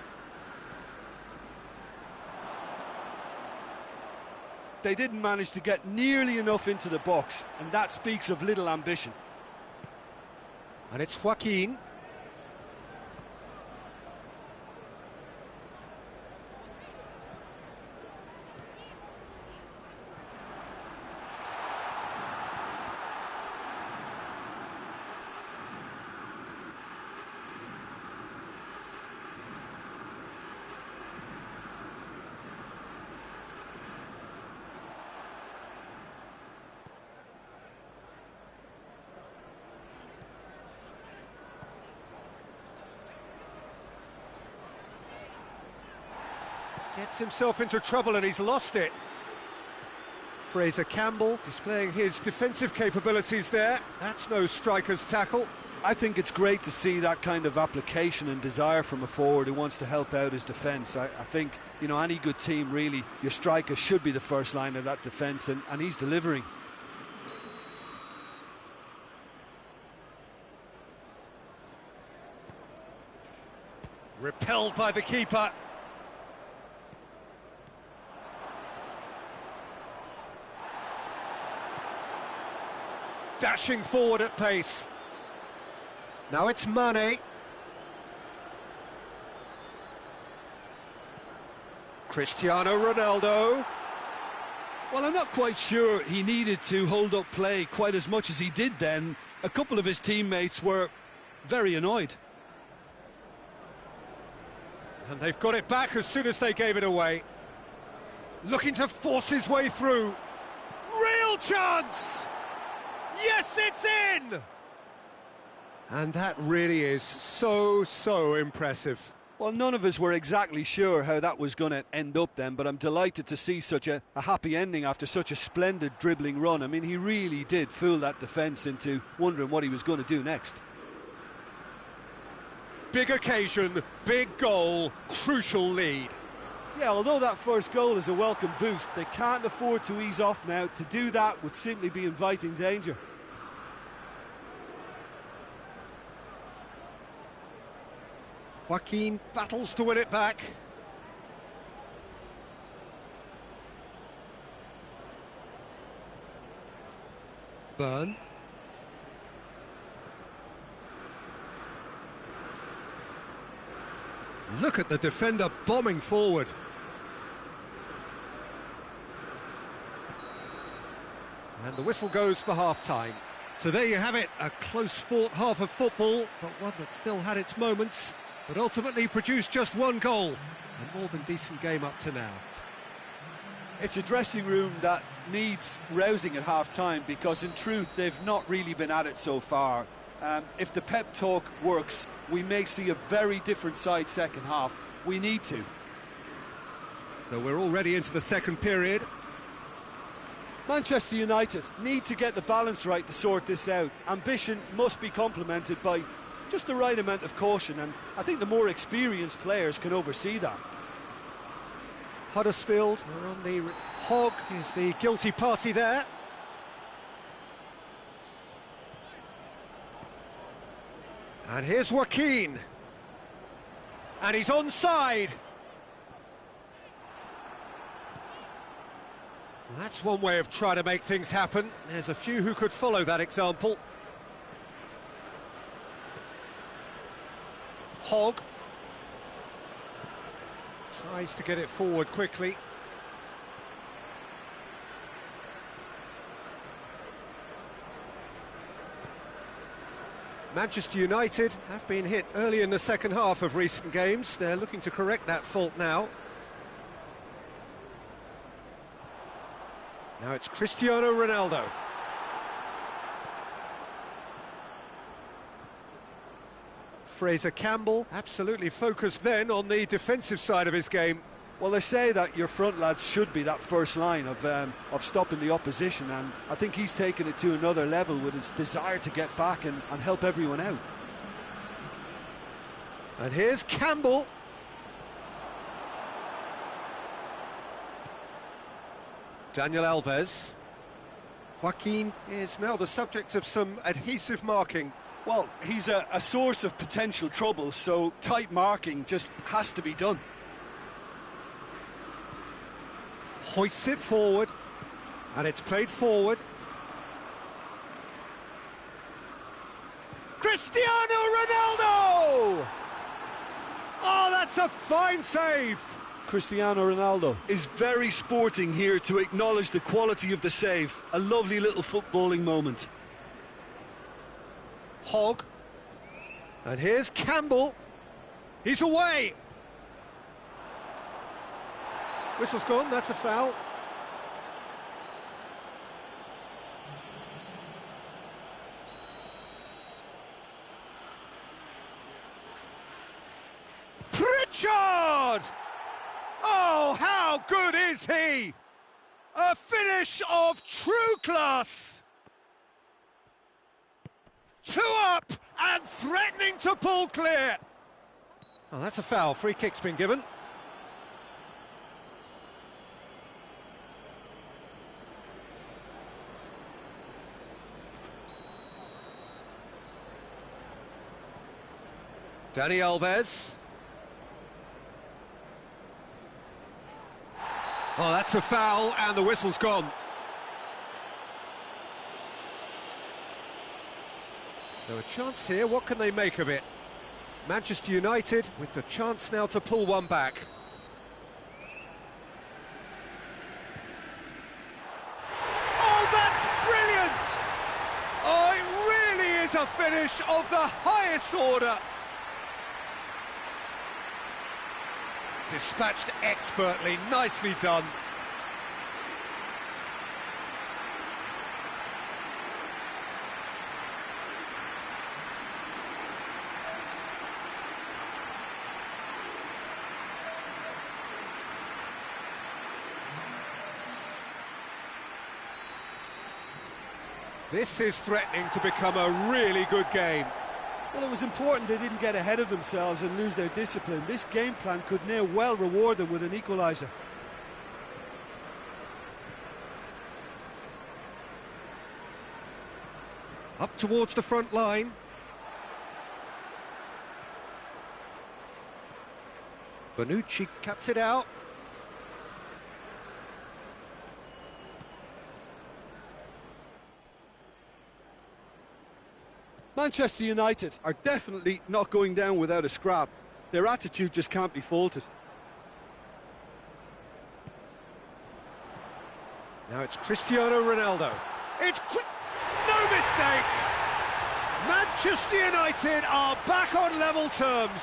They didn't manage to get nearly enough into the box, and that speaks of little ambition. And it's Joaquin. Gets himself into trouble and he's lost it. Fraser Campbell displaying his defensive capabilities there. That's no striker's tackle. I think it's great to see that kind of application and desire from a forward who wants to help out his defence. I think, you know, any good team, really, your striker should be the first line of that defence, and he's delivering. Repelled by the keeper. Dashing forward at pace. Now it's Mane. Cristiano Ronaldo. Well, I'm not quite sure he needed to hold up play quite as much as he did then. A couple of his teammates were very annoyed. And they've got it back as soon as they gave it away. Looking to force his way through. Real chance! Yes, it's in! And that really is so impressive. Well, none of us were exactly sure how that was going to end up then, but I'm delighted to see such a happy ending after such a splendid dribbling run. I mean, he really did fool that defence into wondering what he was going to do next. Big occasion, big goal, crucial lead. Yeah, although that first goal is a welcome boost, they can't afford to ease off now. To do that would simply be inviting danger. Joaquin battles to win it back. Burn. Look at the defender bombing forward. And the whistle goes for half-time. So there you have it, a close-fought half of football, but one that still had its moments, but ultimately produced just one goal. A more than decent game up to now. It's a dressing room that needs rousing at half-time, because in truth they've not really been at it so far. If the pep talk works, we may see a very different side second half. We need to. So we're already into the second period. Manchester United need to get the balance right to sort this out. Ambition must be complemented by just the right amount of caution, and I think the more experienced players can oversee that. Huddersfield are on the... Hogg is the guilty party there. And here's Joaquin. And he's onside. Well, that's one way of trying to make things happen. There's a few who could follow that example. Hogg tries to get it forward quickly. Manchester United have been hit early in the second half of recent games. They're looking to correct that fault now. Now it's Cristiano Ronaldo. Fraser Campbell absolutely focused then on the defensive side of his game. Well, they say that your front lads should be that first line of stopping the opposition, and I think he's taken it to another level with his desire to get back and help everyone out. And here's Campbell. Daniel Alves. Joaquin is now the subject of some adhesive marking. Well, he's a source of potential trouble, so tight marking just has to be done. Hoists it forward, and it's played forward. Cristiano Ronaldo! Oh, that's a fine save! Cristiano Ronaldo is very sporting here to acknowledge the quality of the save. A lovely little footballing moment. Hogg. And here's Campbell. He's away! Whistle's gone, that's a foul. Pritchard! Oh, how good is he? A finish of true class. 2 up and threatening to pull clear. Oh, that's a foul. Free kick's been given. Dani Alves. Oh, that's a foul, and the whistle's gone. So a chance here, what can they make of it? Manchester United with the chance now to pull one back. Oh, that's brilliant! Oh, it really is a finish of the highest order. Dispatched expertly, nicely done. This is threatening to become a really good game. Well, it was important they didn't get ahead of themselves and lose their discipline. This game plan could near well reward them with an equaliser. Up towards the front line. Bonucci cuts it out. Manchester United are definitely not going down without a scrap. Their attitude just can't be faulted. Now it's Cristiano Ronaldo. No mistake! Manchester United are back on level terms.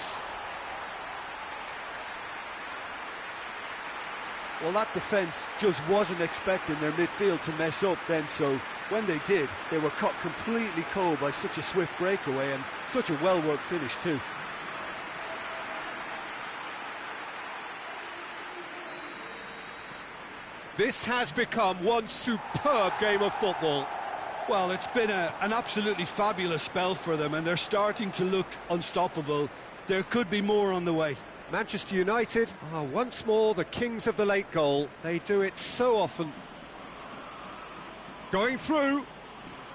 Well, that defence just wasn't expecting their midfield to mess up then, so when they did, they were caught completely cold by such a swift breakaway and such a well-worked finish too. This has become one superb game of football. Well, it's been an absolutely fabulous spell for them, and they're starting to look unstoppable. There could be more on the way. Manchester United are once more the kings of the late goal. They do it so often. Going through.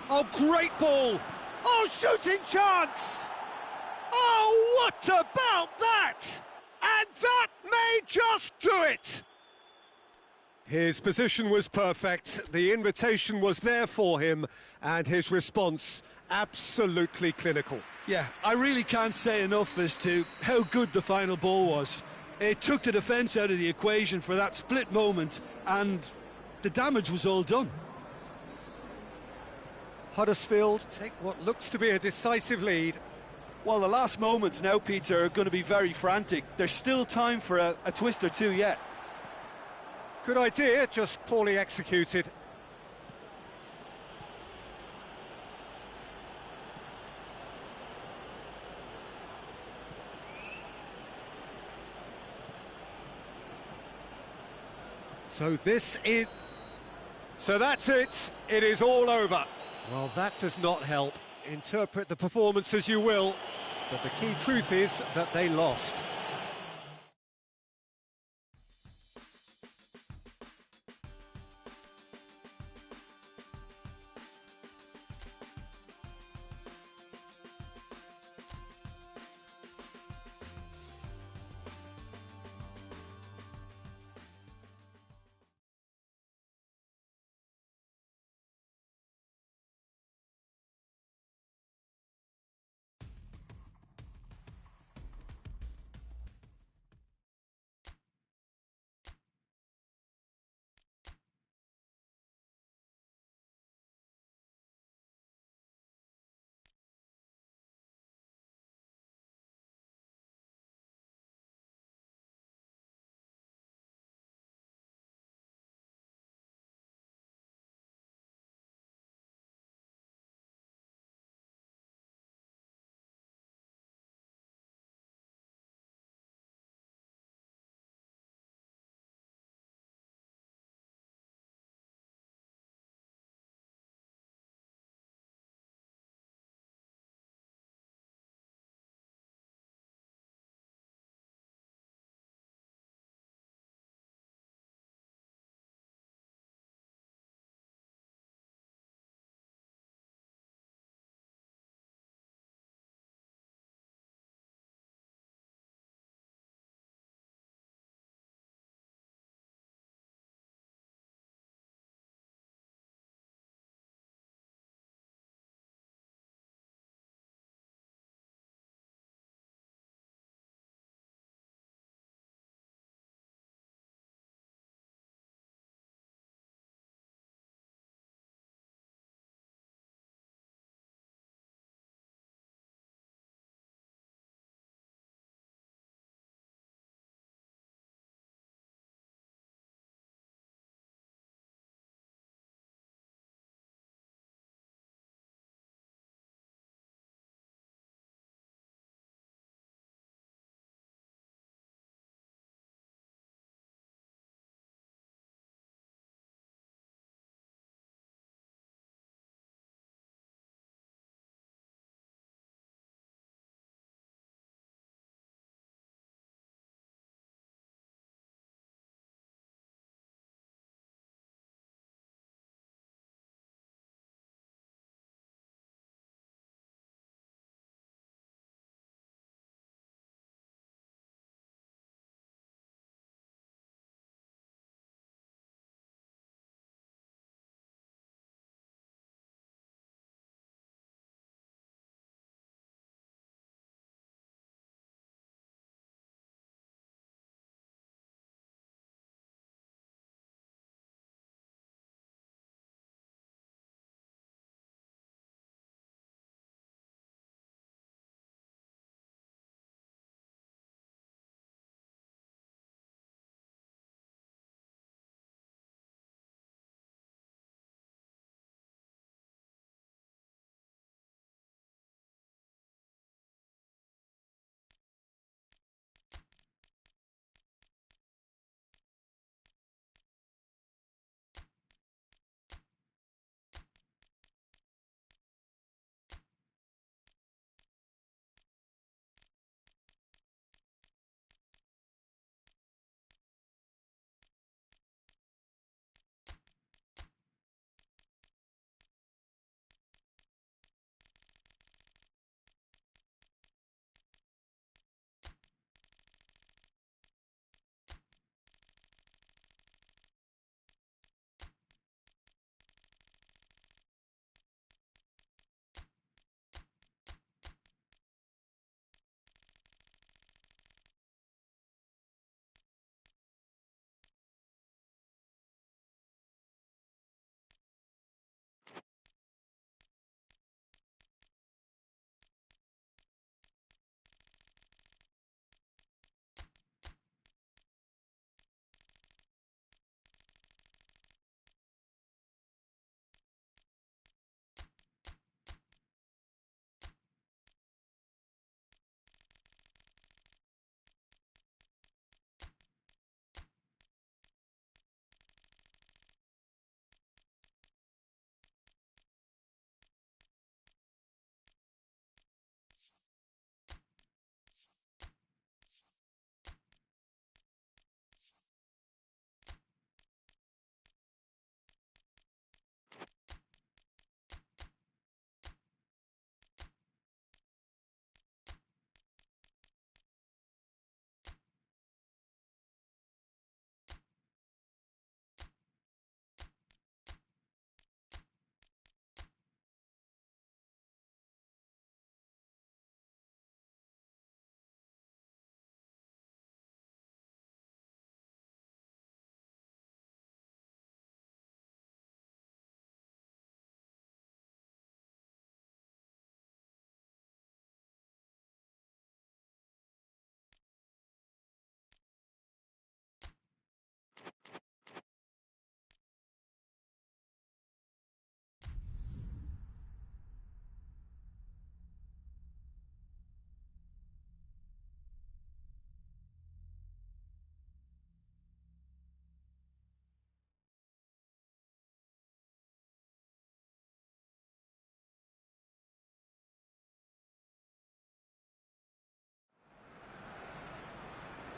Oh, great ball. Oh, shooting chance. Oh, what about that? And that may just do it. His position was perfect, the invitation was there for him, and his response absolutely clinical. Yeah, I really can't say enough as to how good the final ball was. It took the defence out of the equation for that split moment, and the damage was all done. Huddersfield take what looks to be a decisive lead. Well, the last moments now, Peter, are going to be very frantic. There's still time for a twist or two yet. Good idea, just poorly executed. So that's it. It is all over. Well, that does not help. Interpret the performance as you will, but the key truth is that they lost.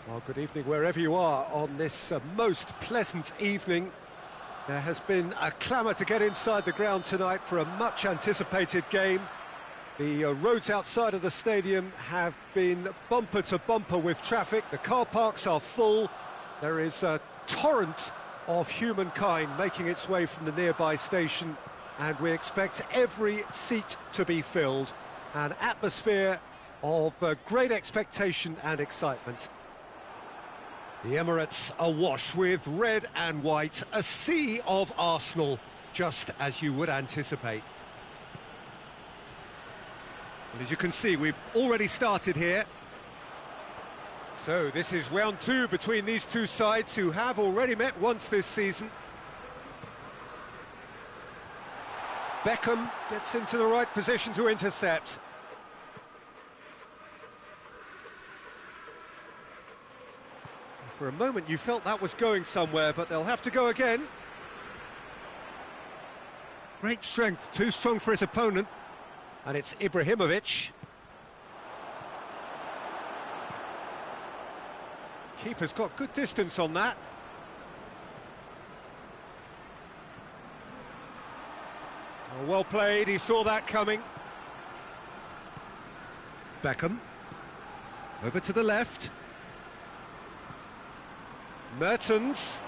Well, good evening wherever you are on this most pleasant evening. There has been a clamour to get inside the ground tonight for a much-anticipated game. The roads outside of the stadium have been bumper to bumper with traffic. The car parks are full. There is a torrent of humankind making its way from the nearby station, and we expect every seat to be filled. An atmosphere of great expectation and excitement. The Emirates awash with red and white, a sea of Arsenal, just as you would anticipate. And as you can see, we've already started here. So this is round two between these two sides who have already met once this season. Beckham gets into the right position to intercept. For a moment you felt that was going somewhere, but they'll have to go again. Great strength, too strong for his opponent. And it's Ibrahimovic. Keeper's got good distance on that. Oh, well played, he saw that coming. Beckham. Over to the left. Mertens.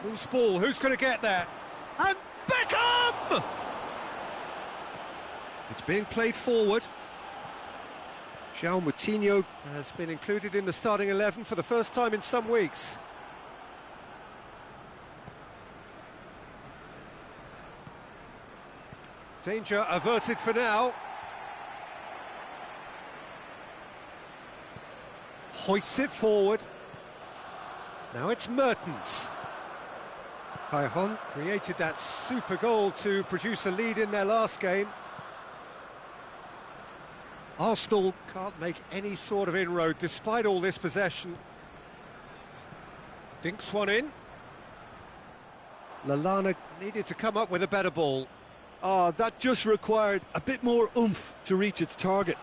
Loose ball, who's going to get there? And Beckham! It's being played forward. João Moutinho has been included in the starting 11 for the first time in some weeks. Danger averted for now. Hoists it forward. Now it's Mertens. Cajon created that super goal to produce a lead in their last game. Arsenal can't make any sort of inroad despite all this possession. Dinks one in. Lallana needed to come up with a better ball. Oh, that just required a bit more oomph to reach its target.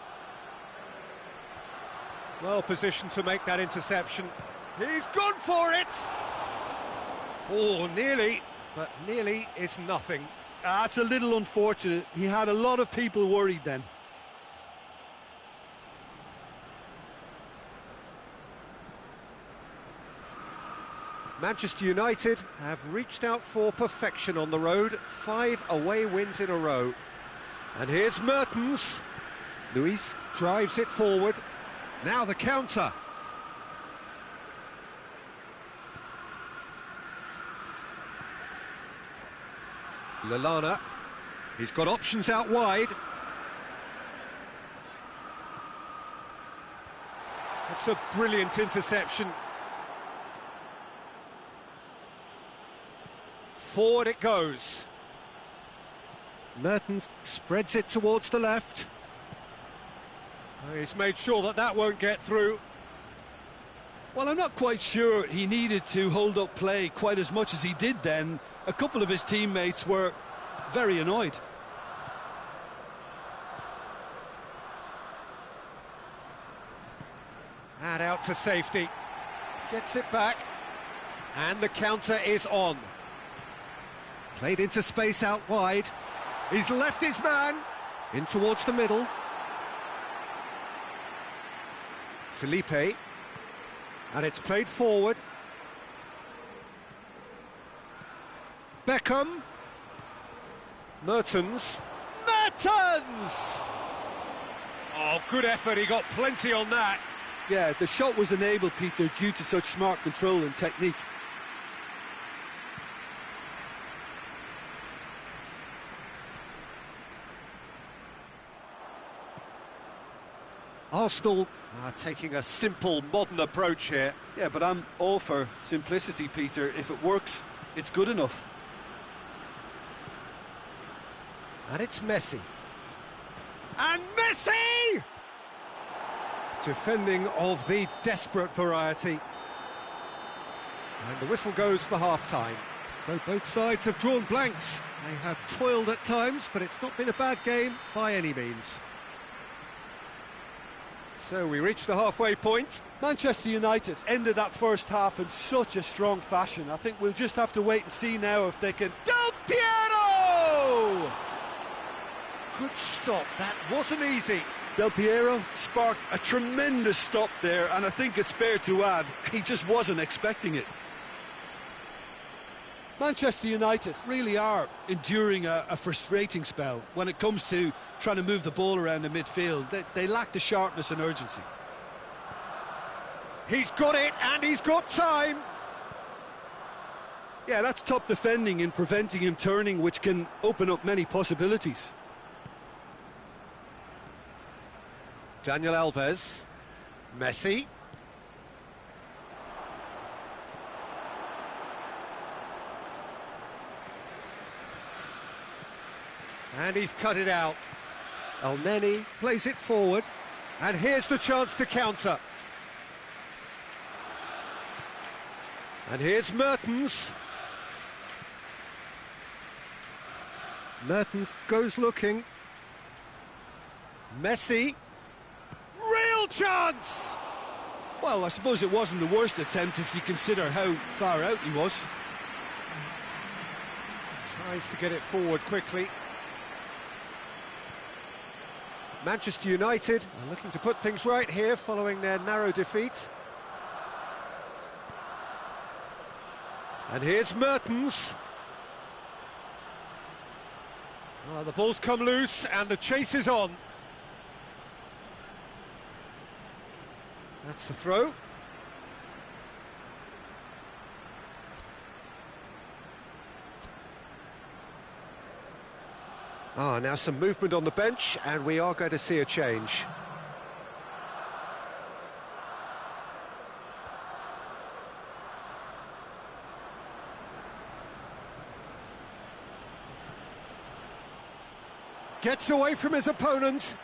Well positioned to make that interception. He's gone for it! Oh, nearly, but nearly is nothing. That's a little unfortunate. He had a lot of people worried then. Manchester United have reached out for perfection on the road. 5 away wins in a row. And here's Mertens. Luis drives it forward. Now the counter. Lallana. He's got options out wide. That's a brilliant interception. Forward it goes. Mertens spreads it towards the left. He's made sure that that won't get through. Well, I'm not quite sure he needed to hold up play quite as much as he did then. A couple of his teammates were very annoyed. And out to safety. Gets it back. And the counter is on. Played into space out wide. He's left his man. In towards the middle. Felipe. And it's played forward. Beckham. Mertens. Mertens! Oh, good effort, he got plenty on that. Yeah, the shot was enabled, Peter, due to such smart control and technique. Arsenal are taking a simple, modern approach here. Yeah, but I'm all for simplicity, Peter. If it works, it's good enough. And it's Messi. And Messi! Defending of the desperate variety. And the whistle goes for half-time. So both sides have drawn blanks. They have toiled at times, but it's not been a bad game by any means. So we reach the halfway point. Manchester United ended that first half in such a strong fashion. I think we'll just have to wait and see now if they can... Del Piero! Good stop, that wasn't easy. Del Piero sparked a tremendous stop there, and I think it's fair to add, he just wasn't expecting it. Manchester United really are enduring a frustrating spell when it comes to trying to move the ball around the midfield. They lack the sharpness and urgency. He's got it, and he's got time. Yeah, that's top defending in preventing him turning, which can open up many possibilities. Daniel Alves. Messi. And he's cut it out. El Neni plays it forward. And here's the chance to counter. And here's Mertens. Mertens goes looking. Messi. Real chance! Well, I suppose it wasn't the worst attempt if you consider how far out he was. Tries to get it forward quickly. Manchester United are looking to put things right here following their narrow defeat. And here's Mertens. Oh, the ball's come loose and the chase is on. That's the throw. Now some movement on the bench, and we are going to see a change. Gets away from his opponent,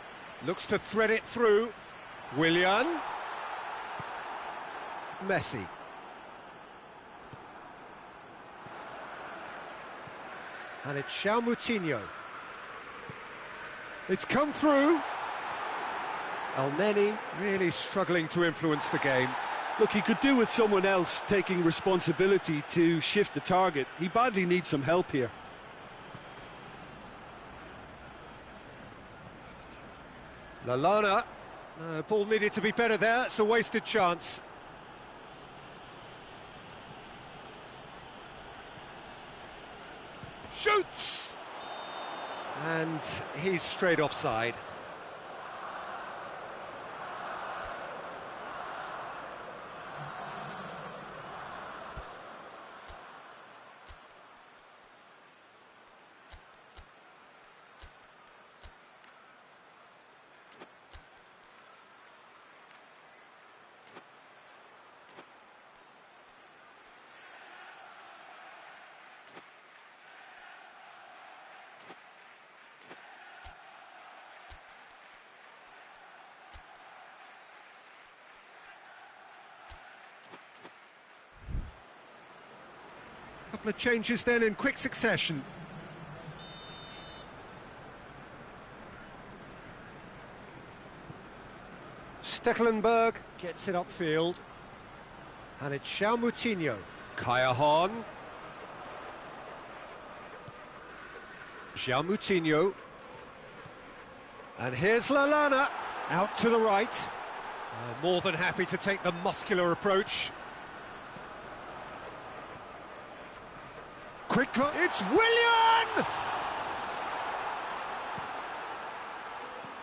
looks to thread it through. Willian. Messi. And it's Moutinho. It's come through. El Neni really struggling to influence the game. Look, he could do with someone else taking responsibility to shift the target. He badly needs some help here. Lallana. Ball needed to be better there. It's a wasted chance. Shoots! And he's straight offside. Couple of changes then in quick succession. Stekelenburg gets it upfield. And it's Moutinho. Kaya-Han. Moutinho. And here's Lallana. Out to the right. More than happy to take the muscular approach. Quickly, it's Willian!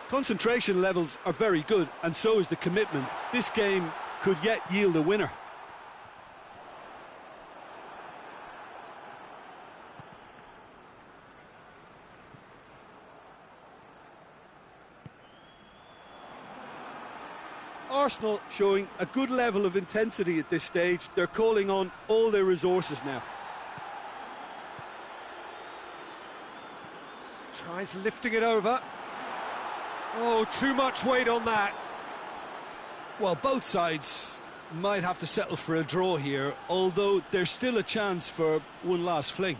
Concentration levels are very good, and so is the commitment. This game could yet yield a winner. Arsenal showing a good level of intensity at this stage. They're calling on all their resources now. Tries lifting it over. Oh, too much weight on that. Well, both sides might have to settle for a draw here, although there's still a chance for one last fling.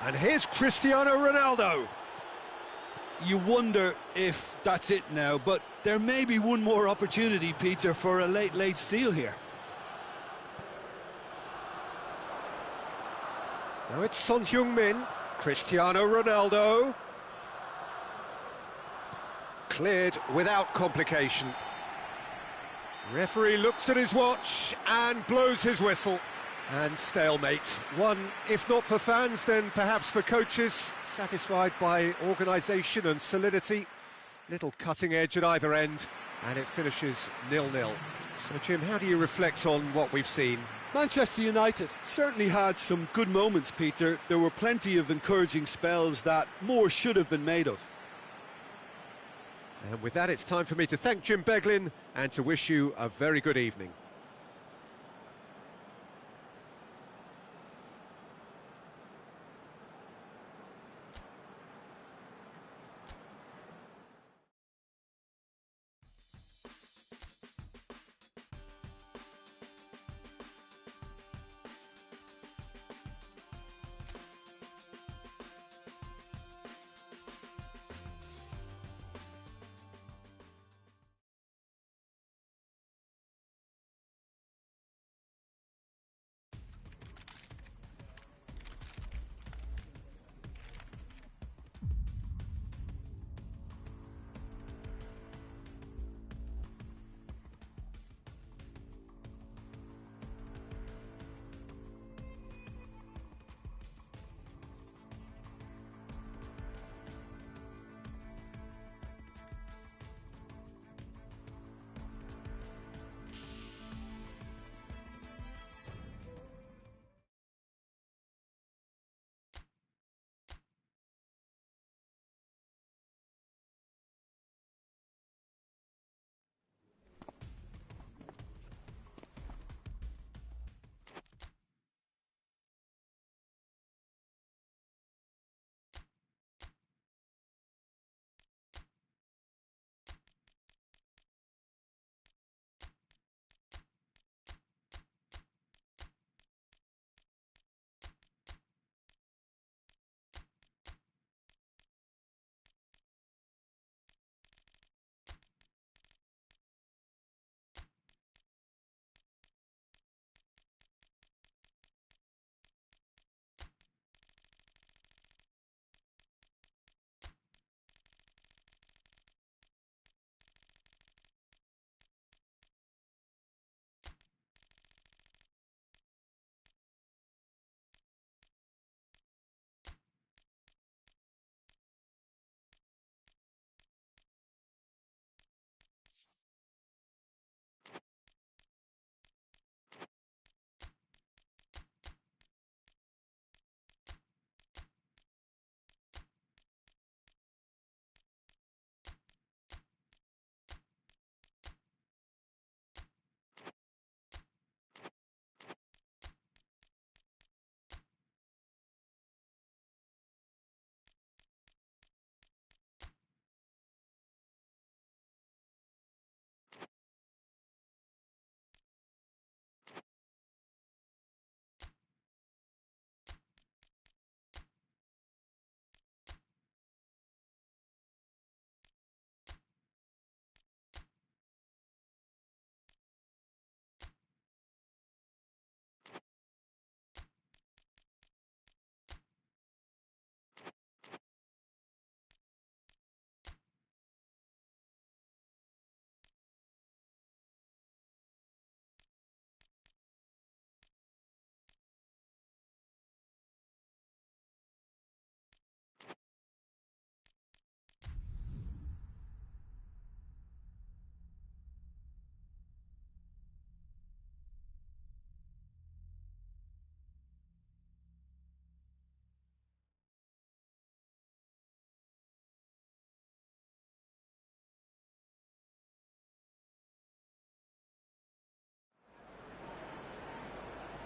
And here's Cristiano Ronaldo. you wonder if that's it now, but there may be one more opportunity, Peter, for a late steal here. Now it's Son Heung-min, Cristiano Ronaldo. Cleared without complication. Referee looks at his watch and blows his whistle. And stalemate. One, if not for fans, then perhaps for coaches, satisfied by organisation and solidity. Little cutting edge at either end, and it finishes 0-0. So, Jim, how do you reflect on what we've seen? Manchester United certainly had some good moments, Peter. There were plenty of encouraging spells that more should have been made of. And with that, it's time for me to thank Jim Beglin and to wish you a very good evening.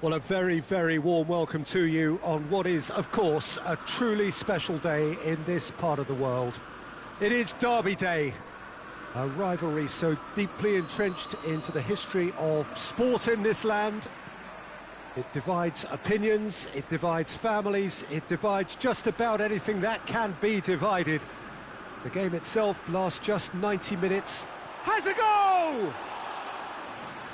Well, a very, very warm welcome to you on what is, of course, a truly special day in this part of the world. It is Derby Day, a rivalry so deeply entrenched into the history of sport in this land. It divides opinions, it divides families, it divides just about anything that can be divided. The game itself lasts just 90 minutes. Has a go!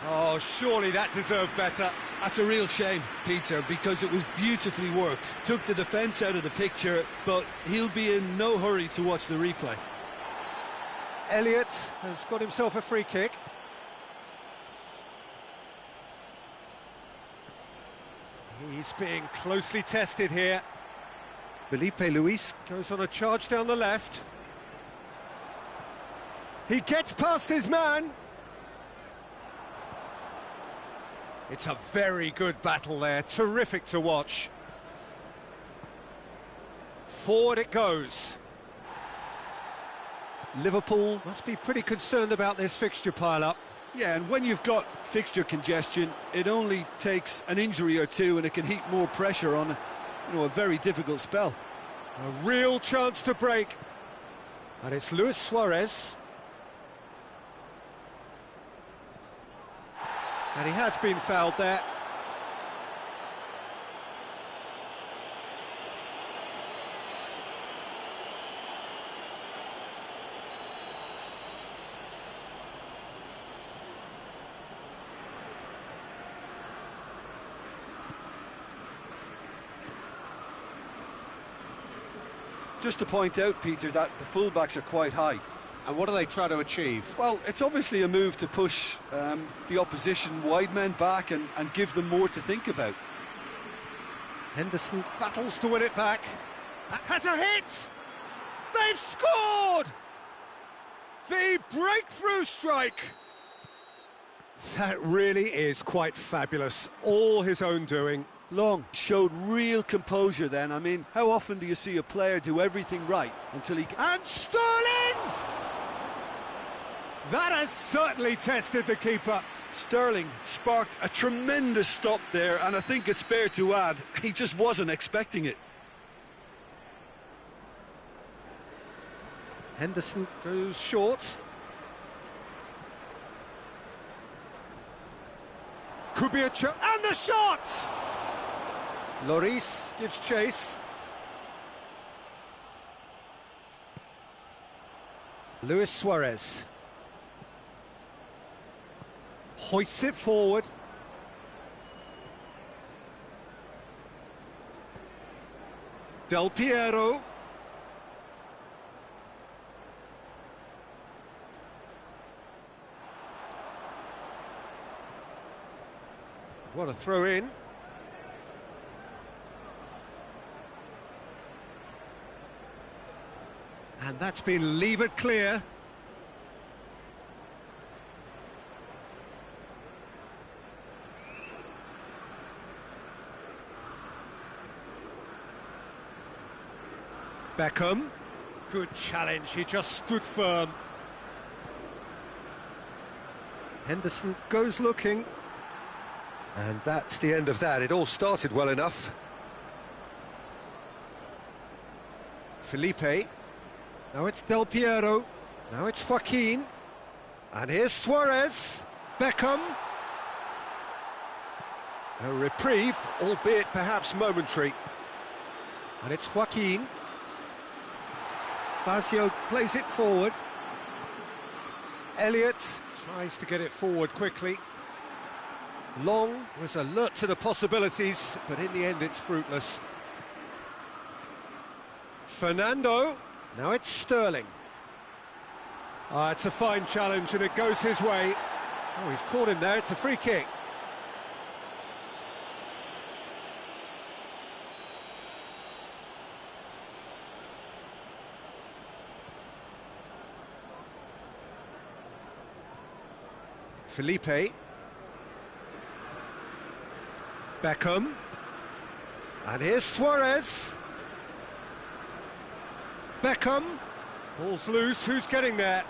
Oh, surely that deserved better. That's a real shame, Peter, because it was beautifully worked. Took the defence out of the picture, but he'll be in no hurry to watch the replay. Elliott has got himself a free kick. He's being closely tested here. Felipe Luis goes on a charge down the left. He gets past his man. It's a very good battle there, terrific to watch. Forward it goes. Liverpool must be pretty concerned about this fixture pile-up. Yeah, and when you've got fixture congestion, it only takes an injury or two and it can heap more pressure on a very difficult spell. A real chance to break. And it's Luis Suarez. And he has been fouled there. Just to point out, Peter, that the fullbacks are quite high. And what do they try to achieve? Well, it's obviously a move to push the opposition wide men back and give them more to think about. Henderson battles to win it back. Has a hit! They've scored! The breakthrough strike! That really is quite fabulous. All his own doing. Long showed real composure then. I mean, how often do you see a player do everything right until he... And Sterling! That has certainly tested the keeper. Sterling sparked a tremendous stop there, and I think it's fair to add, he just wasn't expecting it. Henderson goes short. Could be a chance. And the shot! Lloris gives chase. Luis Suarez hoists it forward. Del Piero. What a throw in. And that's been levered clear. Beckham. Good challenge, he just stood firm. Henderson goes looking. And that's the end of that. It all started well enough. Felipe. Now it's Del Piero. Now it's Joaquin. And here's Suarez. Beckham. A reprieve, albeit perhaps momentary. And it's Joaquin. Fazio plays it forward. Elliott tries to get it forward quickly. Long was alert to the possibilities, but in the end it's fruitless. Fernando. Now it's Sterling. It's a fine challenge and it goes his way. Oh, he's caught him there, it's a free kick. Felipe. Beckham. And here's Suarez. Beckham. Ball's loose, who's getting there?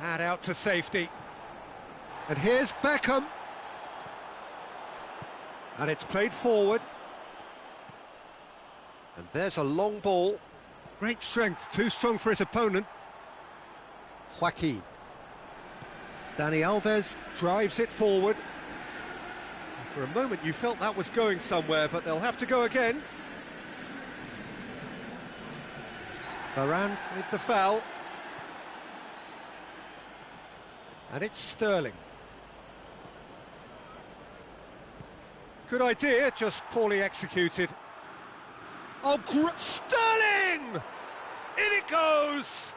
And out to safety. And here's Beckham. And it's played forward. And there's a long ball. Great strength, too strong for his opponent. Joaquin. Dani Alves drives it forward. For a moment you felt that was going somewhere, but they'll have to go again. Varane with the foul. And it's Sterling. Good idea, just poorly executed. Oh, Sterling! In it goes!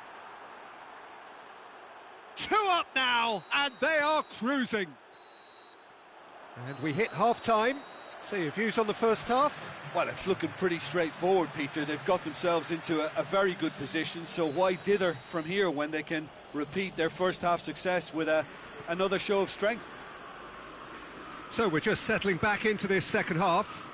2 up now, and they are cruising. And we hit half-time. So your views on the first half? Well, it's looking pretty straightforward, Peter. They've got themselves into a very good position, so why dither from here when they can repeat their first half success with another show of strength? So we're just settling back into this second half.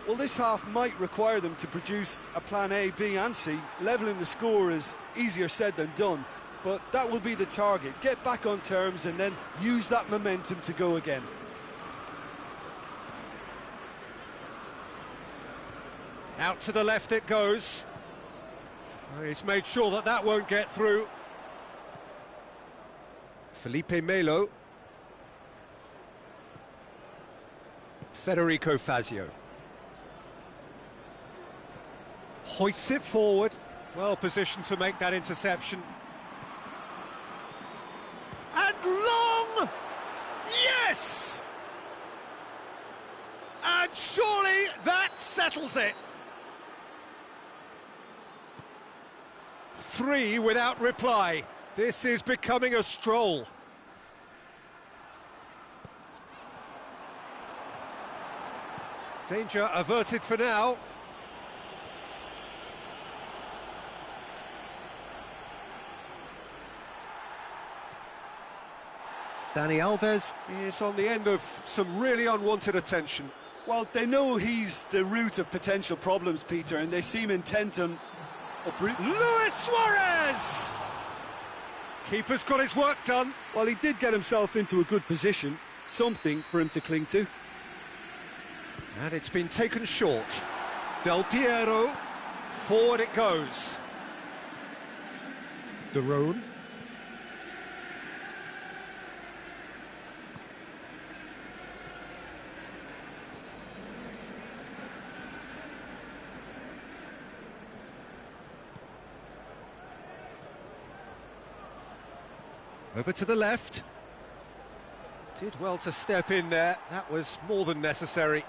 Well, this half might require them to produce a plan A, B and C. Levelling the score is easier said than done, but that will be the target. Get back on terms and then use that momentum to go again. Out to the left it goes. He's made sure that that won't get through. Felipe Melo. Federico Fazio. Hoists it forward. Well positioned to make that interception. And long! Yes! And surely that settles it. 3 without reply. This is becoming a stroll. Danger averted for now. Dani Alves is on the end of some really unwanted attention. Well, they know he's the root of potential problems, Peter, and they seem intent on Luis Suarez! Keeper's got his work done. Well, he did get himself into a good position, something for him to cling to. And it's been taken short. Del Piero, forward it goes. De Roon. Over to the left. Did well to step in there. That was more than necessary.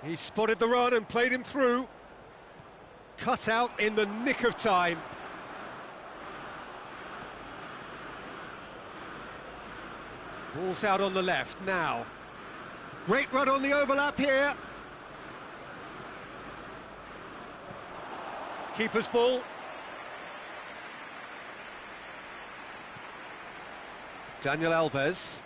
He spotted the run and played him through. Cut out in the nick of time. Ball's out on the left now. Great run on the overlap here. Keeper's ball. Daniel Alves.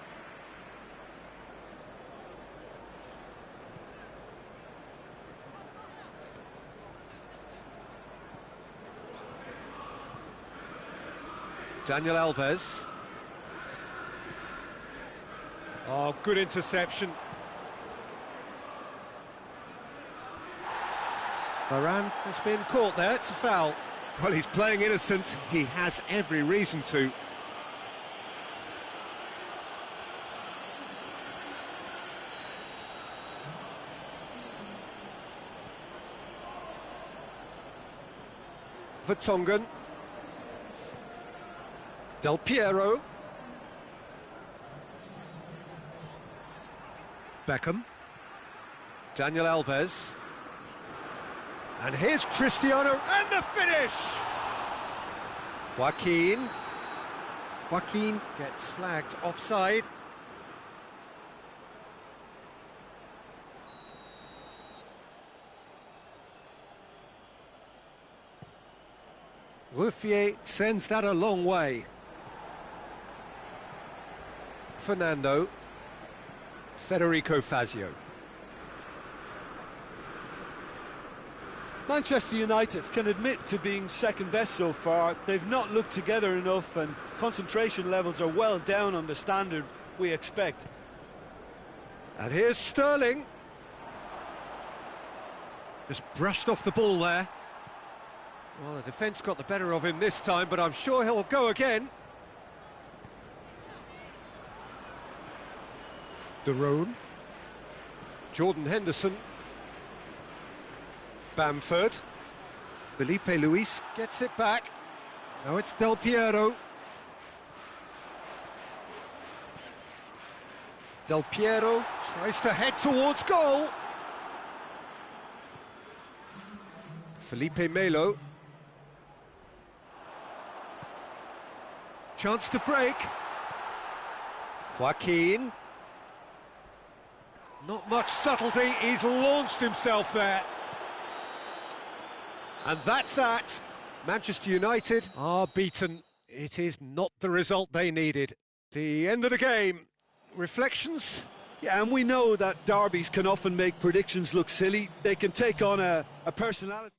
Daniel Alves. Oh, good interception. Varane has been caught there, it's a foul. Well, he's playing innocent, he has every reason to. Vertonghen. Del Piero. Beckham. Daniel Alves. And here's Cristiano, and the finish! Joaquin. Joaquin gets flagged offside. Ruffier sends that a long way. Fernando. Federico Fazio. Manchester United can admit to being second best so far. They've not looked together enough and concentration levels are well down on the standard we expect. And here's Sterling. Just brushed off the ball there. Well, the defence got the better of him this time, but I'm sure he'll go again. De Roon. Jordan Henderson. Bamford. Felipe Luis gets it back. Now it's Del Piero. Del Piero tries to head towards goal. Felipe Melo. Chance to break. Joaquin. Not much subtlety, he's launched himself there. And that's that. Manchester United are beaten. It is not the result they needed. The end of the game. Reflections? Yeah, and we know that derbies can often make predictions look silly. They can take on a personality.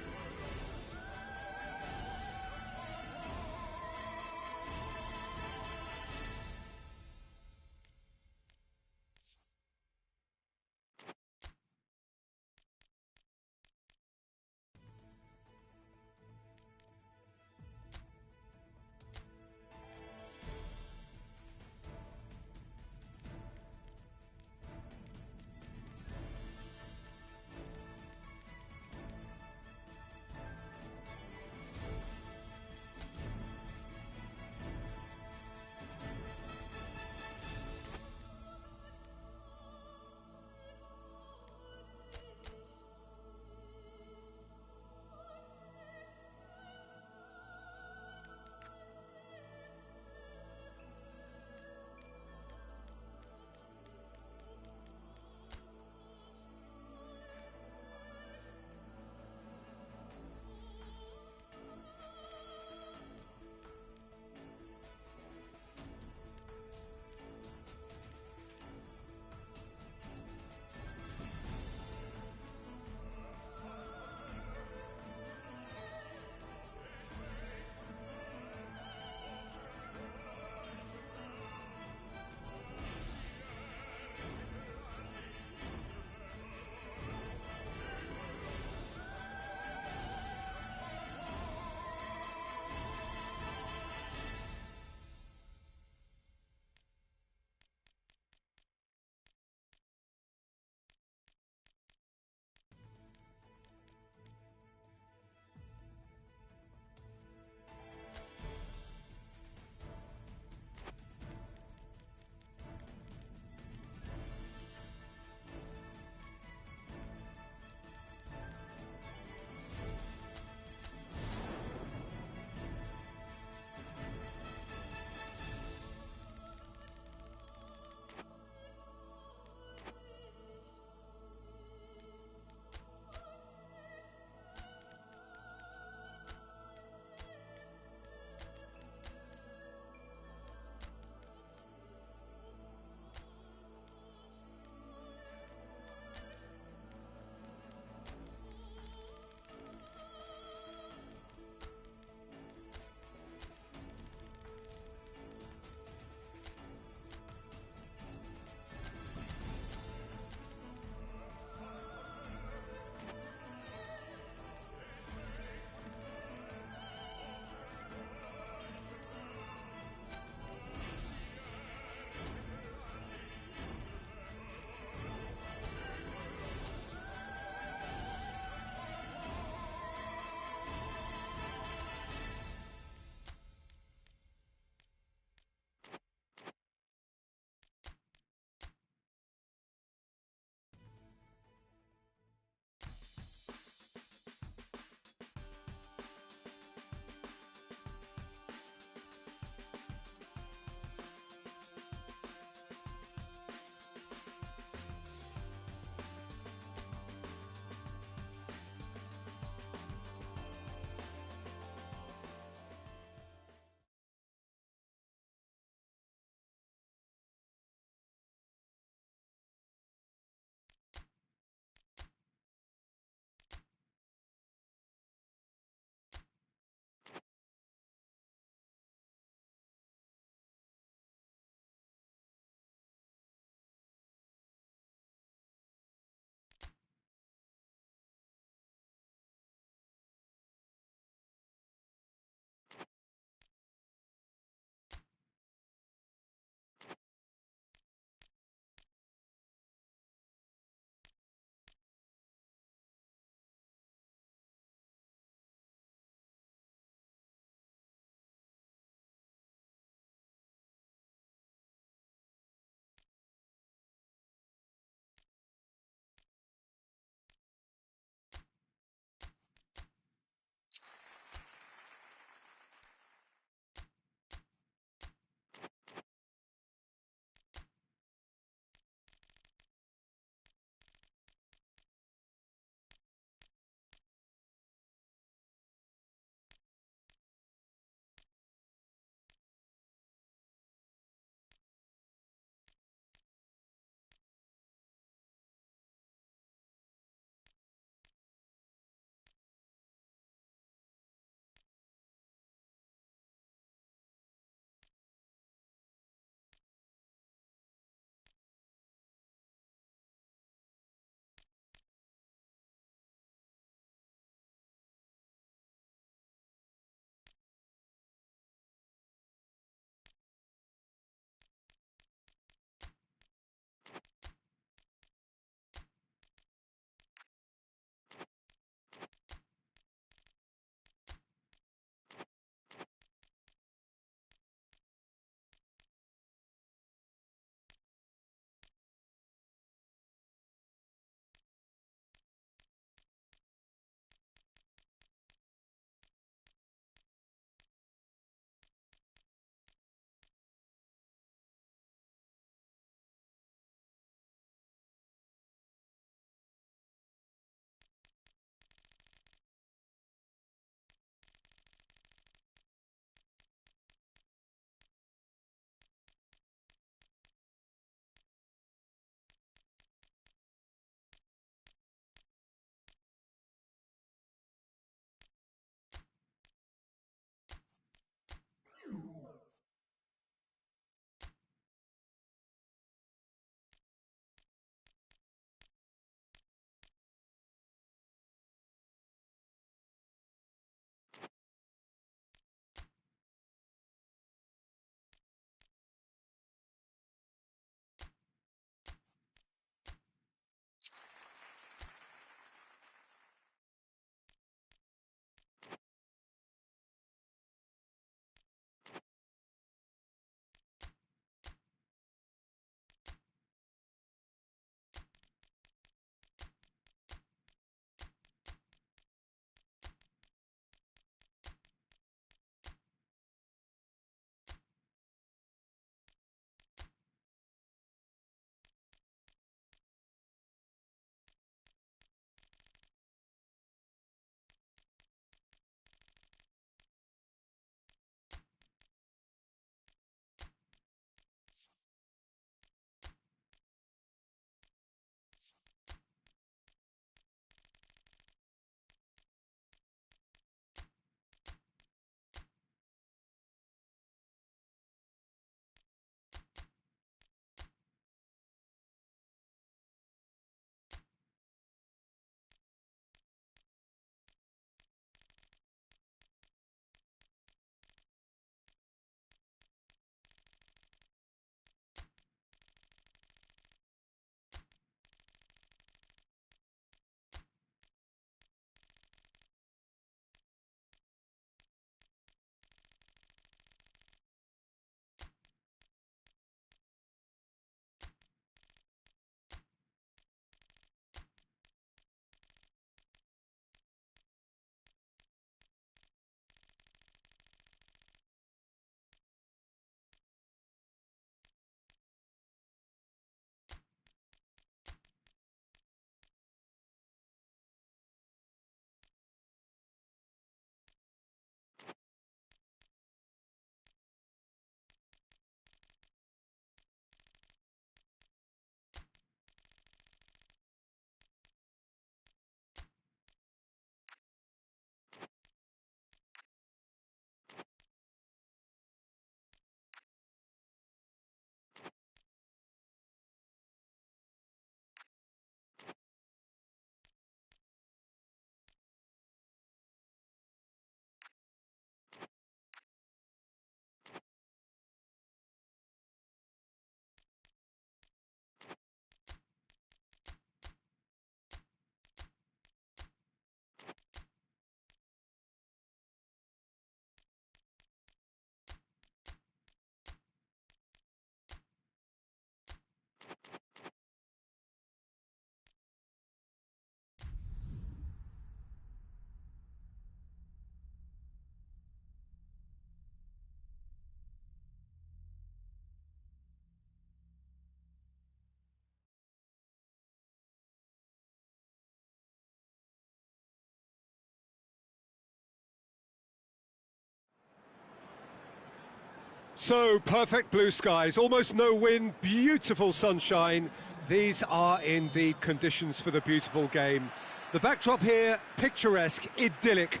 So, perfect blue skies, almost no wind, beautiful sunshine. These are indeed conditions for the beautiful game. The backdrop here, picturesque, idyllic.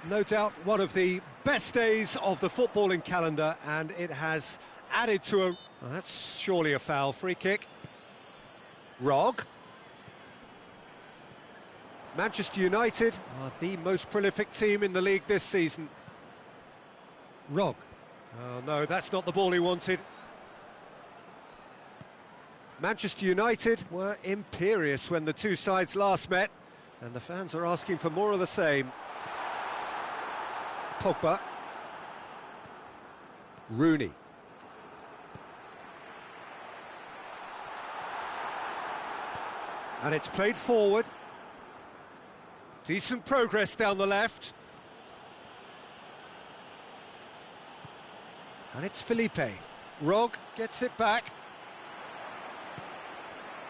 No doubt one of the best days of the footballing calendar, and it has added to a... Well, that's surely a foul. Free kick. Rog. Manchester United are the most prolific team in the league this season. Rog. Oh no, that's not the ball he wanted. Manchester United were imperious when the two sides last met, and the fans are asking for more of the same. Pogba. Rooney. And it's played forward. Decent progress down the left. And it's Felipe. Rog gets it back.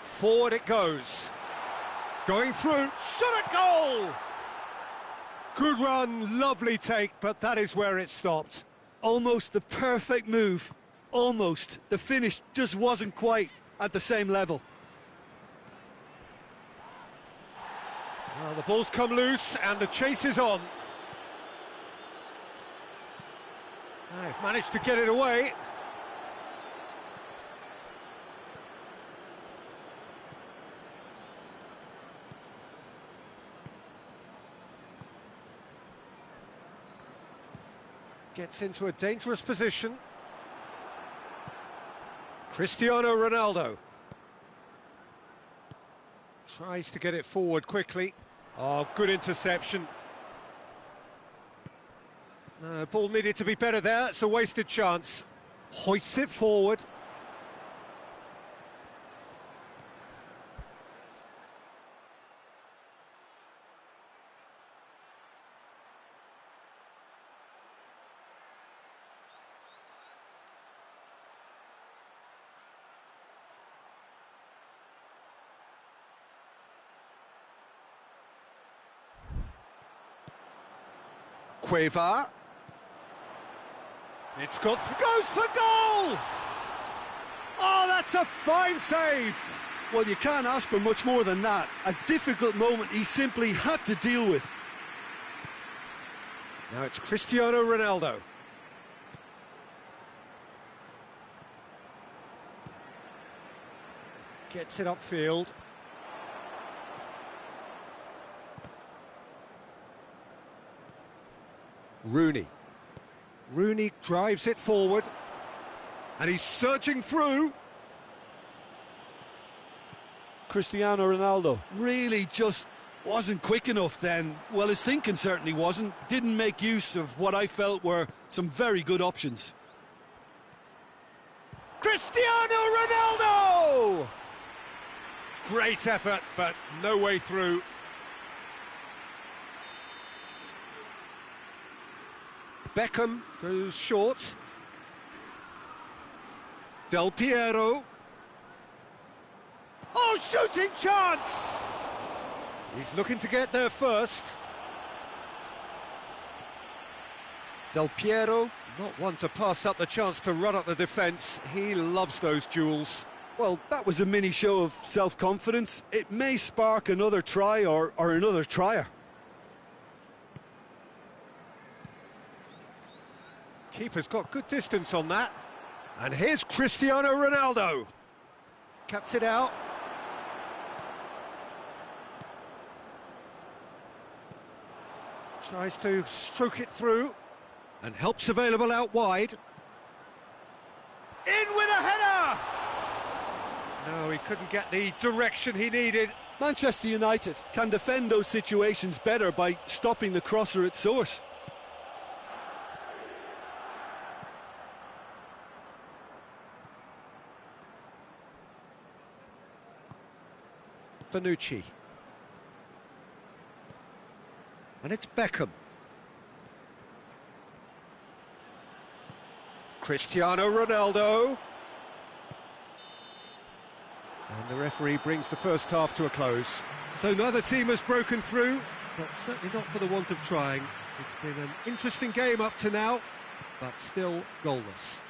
Forward it goes. Going through. Shot at goal! Good run, lovely take, but that is where it stopped. Almost the perfect move. Almost. The finish just wasn't quite at the same level. Well, the ball's come loose and the chase is on. They've managed to get it away. Gets into a dangerous position. Cristiano Ronaldo. Tries to get it forward quickly. Oh, good interception. No, ball needed to be better there. It's a wasted chance. Hoists it forward. Cueva. It's got... Goes for goal! Oh, that's a fine save! Well, you can't ask for much more than that. A difficult moment he simply had to deal with. Now it's Cristiano Ronaldo. Gets it upfield. Rooney. Rooney drives it forward. And he's surging through. Cristiano Ronaldo really just wasn't quick enough then. Well, his thinking certainly wasn't. Didn't make use of what I felt were some very good options. Cristiano Ronaldo! Great effort, but no way through. Beckham goes short. Del Piero. Oh, shooting chance! He's looking to get there first. Del Piero, not one to pass up the chance to run up the defence. He loves those duels. Well, that was a mini show of self-confidence. It may spark another try or another trier. Keeper's got good distance on that. And here's Cristiano Ronaldo. Cuts it out. Tries to stroke it through. And help's available out wide. In with a header! No, he couldn't get the direction he needed. Manchester United can defend those situations better by stopping the crosser at source. Bonucci. And it's Beckham. Cristiano Ronaldo. And the referee brings the first half to a close. So neither team has broken through, but certainly not for the want of trying. It's been an interesting game up to now, but still goalless.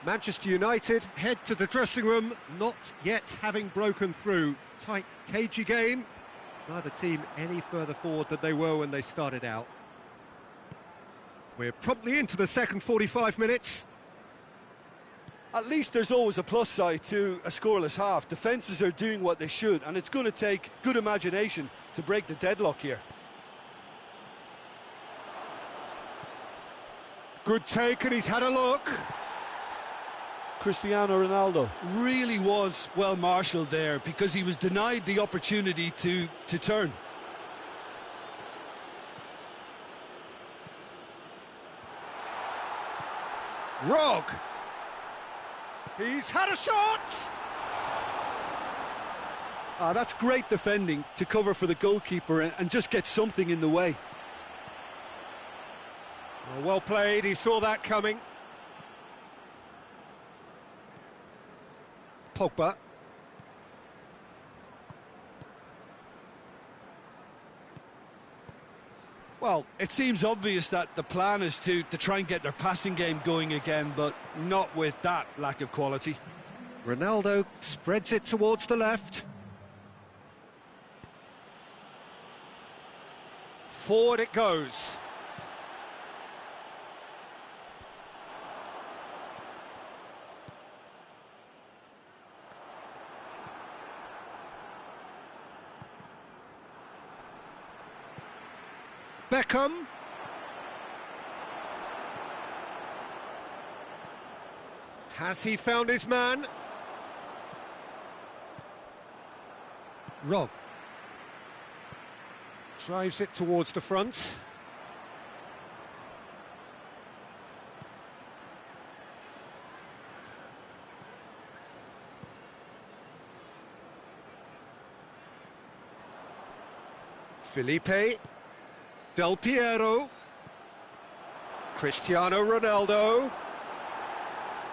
Manchester United head to the dressing room, not yet having broken through. Tight, cagey game. Neither team any further forward than they were when they started out. We're promptly into the second 45 minutes. At least there's always a plus side to a scoreless half. Defences are doing what they should, and it's going to take good imagination to break the deadlock here. Good take, and he's had a look. Cristiano Ronaldo. Really was well marshalled there, because he was denied the opportunity to turn. Rog. He's had a shot! That's great defending to cover for the goalkeeper and just get something in the way. Well played, he saw that coming. Pogba. Well, it seems obvious that the plan is to try and get their passing game going again, but not with that lack of quality. Ronaldo spreads it towards the left. Forward it goes. Beckham. Has he found his man? Rob. Drives it towards the front. Felipe. Del Piero. Cristiano Ronaldo.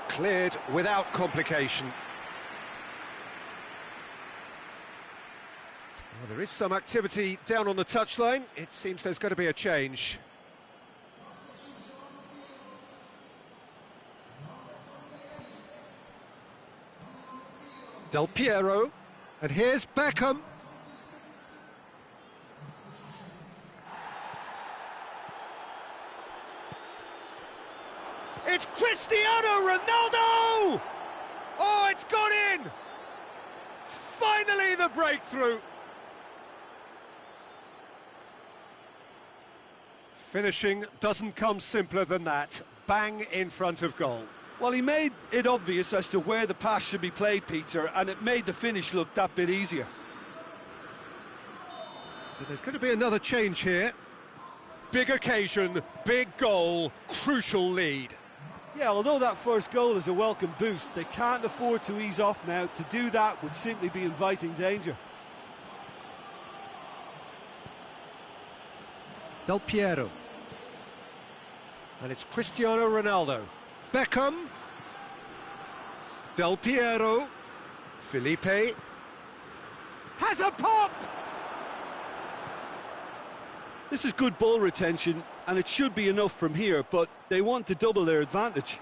Cleared without complication. Well, there is some activity down on the touchline. It seems there's going to be a change. Del Piero. And here's Beckham. It's Cristiano Ronaldo! Oh, it's gone in! Finally the breakthrough! Finishing doesn't come simpler than that. Bang in front of goal. Well, he made it obvious as to where the pass should be played, Peter, and it made the finish look that bit easier. So there's going to be another change here. Big occasion, big goal, crucial lead. Yeah, although that first goal is a welcome boost, they can't afford to ease off now. To do that would simply be inviting danger. Del Piero. And it's Cristiano Ronaldo. Beckham. Del Piero. Felipe. Has a pop! This is good ball retention, and it should be enough from here, but they want to double their advantage.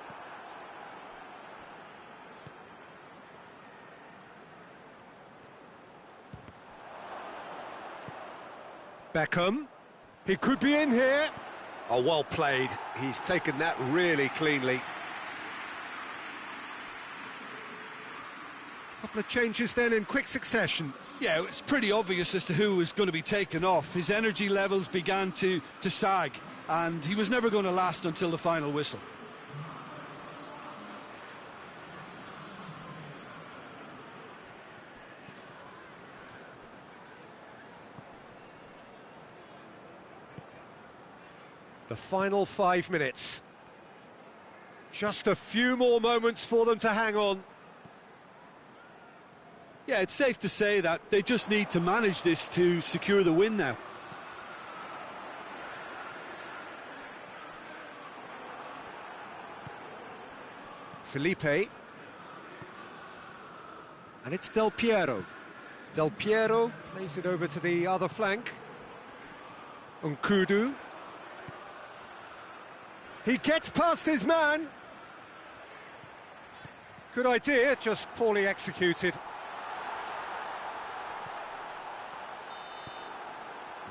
Beckham. He could be in here. Oh, well played. He's taken that really cleanly. Couple of changes then in quick succession. Yeah, it's pretty obvious as to who was going to be taken off. His energy levels began to sag, and he was never going to last until the final whistle. The final 5 minutes. Just a few more moments for them to hang on. Yeah, it's safe to say that they just need to manage this to secure the win now. Felipe. And it's Del Piero. Del Piero plays it over to the other flank. Nkudu. He gets past his man. Good idea, just poorly executed.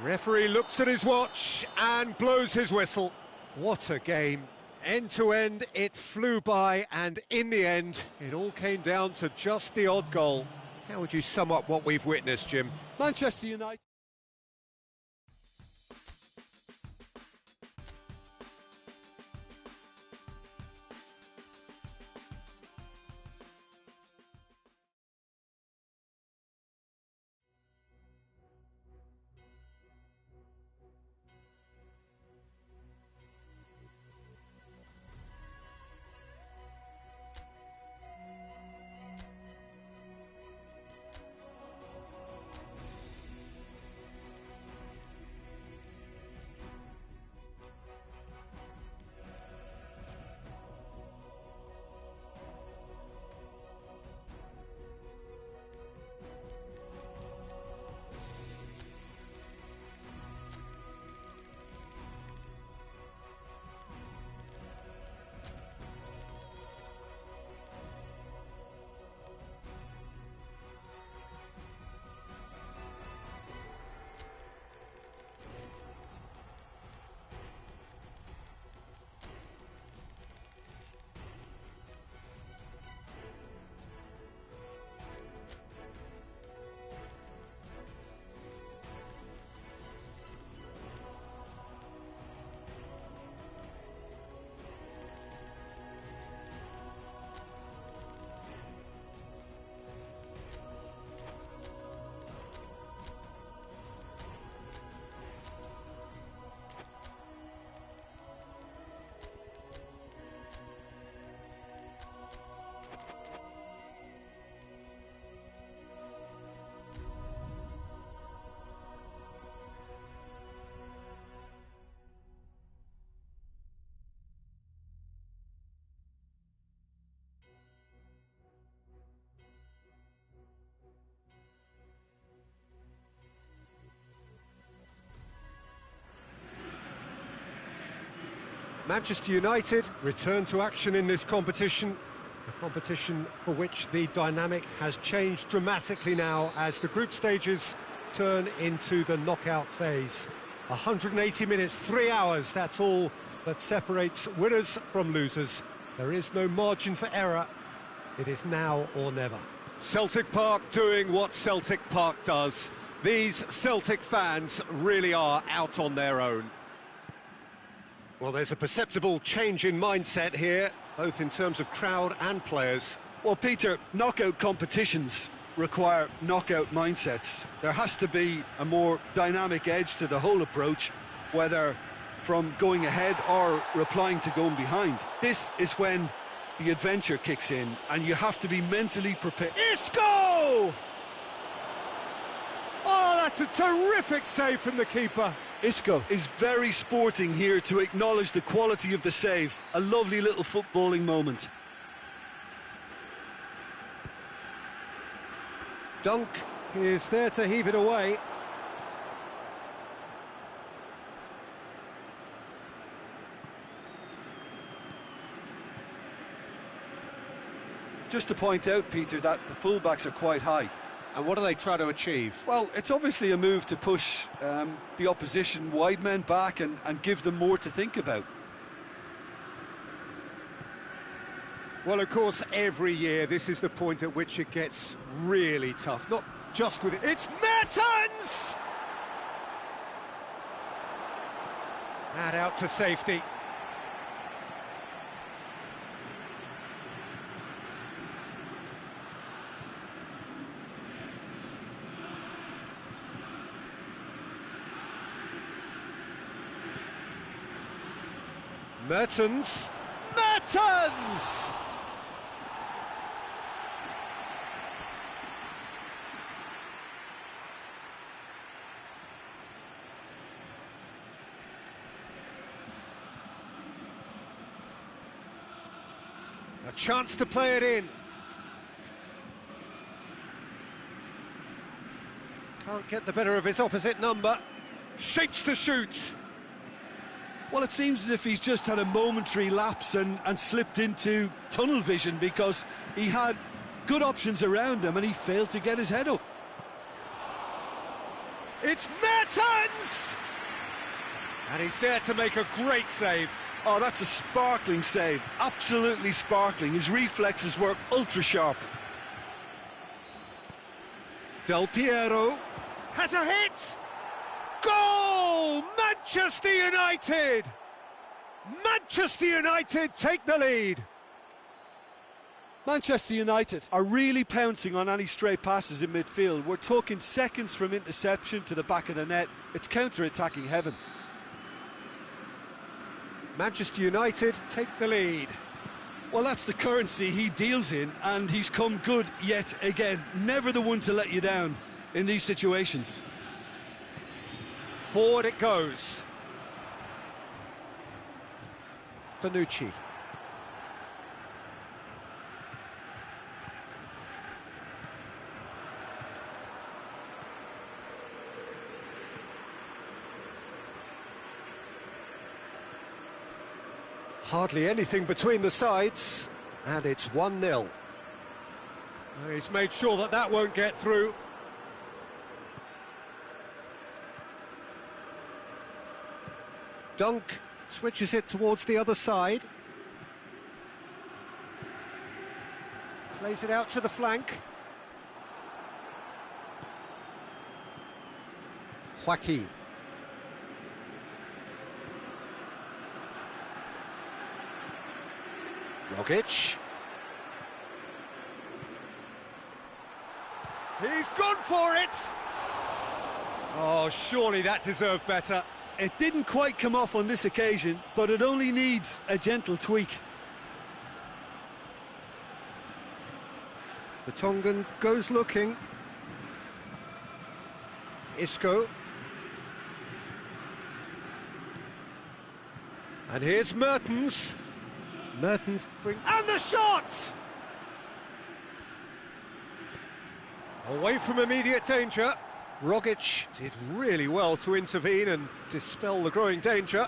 Referee looks at his watch and blows his whistle. What a game. End to end, it flew by, and in the end, it all came down to just the odd goal. How would you sum up what we've witnessed, Jim? Manchester United. Manchester United return to action in this competition, a competition for which the dynamic has changed dramatically now as the group stages turn into the knockout phase. 180 minutes, 3 hours, that's all that separates winners from losers. There is no margin for error. It is now or never. Celtic Park doing what Celtic Park does. These Celtic fans really are out on their own. Well, there's a perceptible change in mindset here, both in terms of crowd and players. Well, Peter, knockout competitions require knockout mindsets. There has to be a more dynamic edge to the whole approach, whether from going ahead or replying to going behind. This is when the adventure kicks in, and you have to be mentally prepared. Isco! Oh, that's a terrific save from the keeper. Isco is very sporting here to acknowledge the quality of the save. A lovely little footballing moment. Dunk is there to heave it away. Just to point out, Peter, that the fullbacks are quite high. And what do they try to achieve? Well, it's obviously a move to push the opposition wide men back and give them more to think about. Well, of course, every year this is the point at which it gets really tough. Not just with it. It's Mertens! And out to safety. Mertens! A chance to play it in. Can't get the better of his opposite number. Shapes to shoot. Well, it seems as if he's just had a momentary lapse and slipped into tunnel vision, because he had good options around him and he failed to get his head up. It's Mertens! And he's there to make a great save. Oh, that's a sparkling save, absolutely sparkling. His reflexes were ultra sharp. Del Piero has a hit! Goal! Manchester United! Manchester United take the lead. Manchester United are really pouncing on any stray passes in midfield. We're talking seconds from interception to the back of the net. It's counter-attacking heaven. Manchester United take the lead. Well, that's the currency he deals in, and he's come good yet again. Never the one to let you down in these situations. Forward it goes. Bonucci. Hardly anything between the sides, and it's 1-0. He's made sure that that won't get through. Dunk switches it towards the other side. Plays it out to the flank. Joaquin. Rogic. He's gone for it! Oh, surely that deserved better. It didn't quite come off on this occasion, but it only needs a gentle tweak. The Tongan goes looking. Isco. And here's Mertens. Mertens and the shot! Away from immediate danger. Rogic did really well to intervene and dispel the growing danger.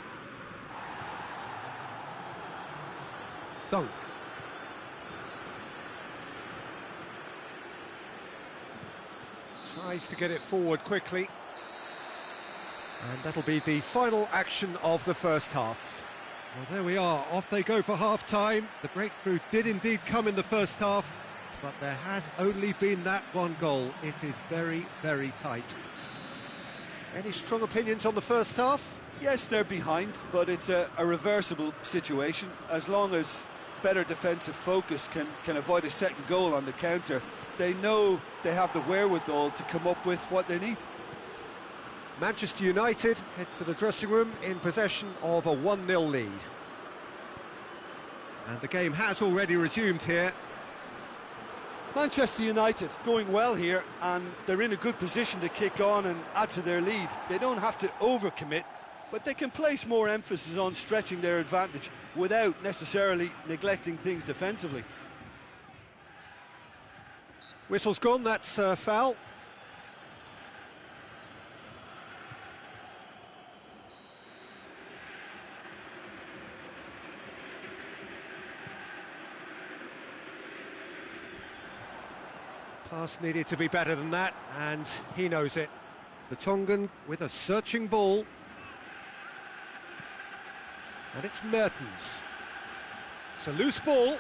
Dunk. Tries to get it forward quickly. And that'll be the final action of the first half. Well, there we are, off they go for half-time. The breakthrough did indeed come in the first half, but there has only been that one goal. It is very, very tight. Any strong opinions on the first half? Yes, they're behind, but it's a reversible situation. As long as better defensive focus can avoid a second goal on the counter, they know they have the wherewithal to come up with what they need. Manchester United head for the dressing room in possession of a 1-0 lead. And the game has already resumed here. Manchester United going well here, and they're in a good position to kick on and add to their lead. They don't have to overcommit, but they can place more emphasis on stretching their advantage without necessarily neglecting things defensively. Whistle's gone, that's a foul. Pass needed to be better than that, and he knows it. The Tongan with a searching ball. And it's Mertens. It's a loose ball.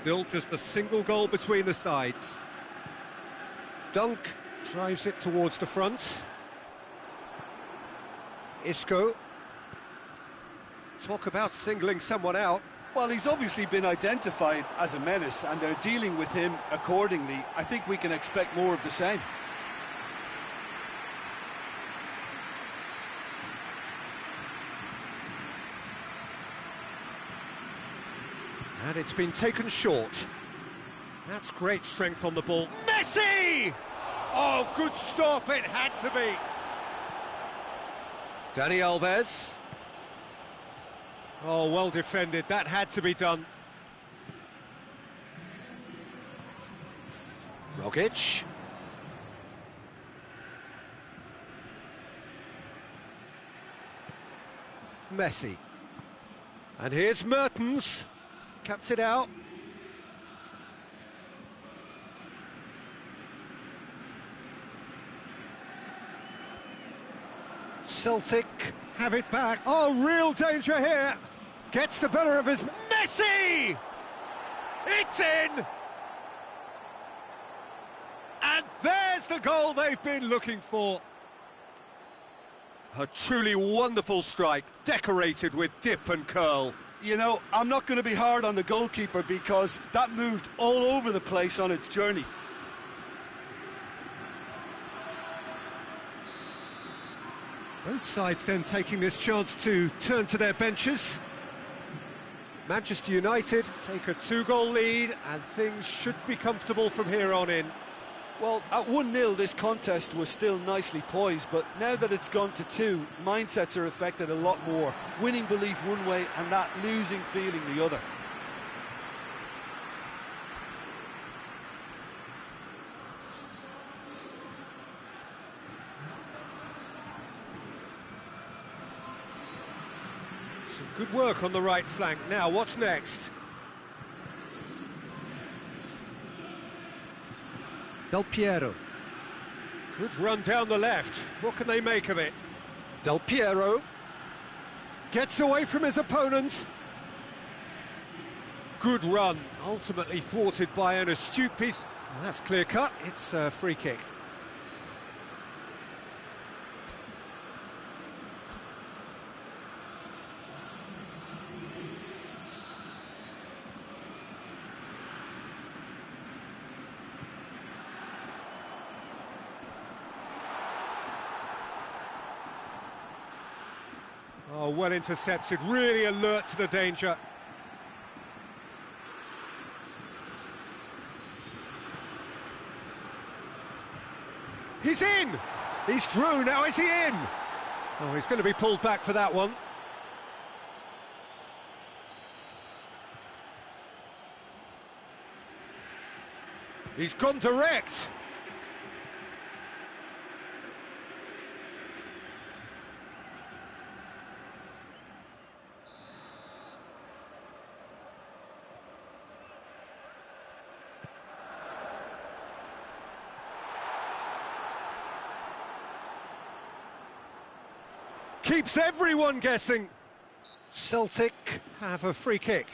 Still just a single goal between the sides. Dunk drives it towards the front. Isco. Talk about singling someone out. Well, he's obviously been identified as a menace, and they're dealing with him accordingly. I think we can expect more of the same. And it's been taken short. That's great strength on the ball. Messi! Oh, good stop, it had to be. Dani Alves. Oh, well defended, that had to be done. Rogic. Messi. And here's Mertens. Cuts it out. Celtic have it back. Oh, real danger here. Gets the better of his Messi! It's in! And there's the goal they've been looking for. A truly wonderful strike, decorated with dip and curl. You know, I'm not going to be hard on the goalkeeper because that moved all over the place on its journey. Both sides then taking this chance to turn to their benches. Manchester United take a 2-goal lead and things should be comfortable from here on in. Well, at 1-0 this contest was still nicely poised, but now that it's gone to 2, mindsets are affected a lot more. Winning belief one way and that losing feeling the other. Some good work on the right flank. Now, what's next? Del Piero. Good run down the left. What can they make of it? Del Piero gets away from his opponents. Good run, ultimately thwarted by an astute piece. Well, that's clear cut. It's a free kick. Oh, well intercepted, really alert to the danger. He's in! He's through, now is he in? Oh, he's going to be pulled back for that one. He's gone direct. Keeps everyone guessing. Celtic have a free kick.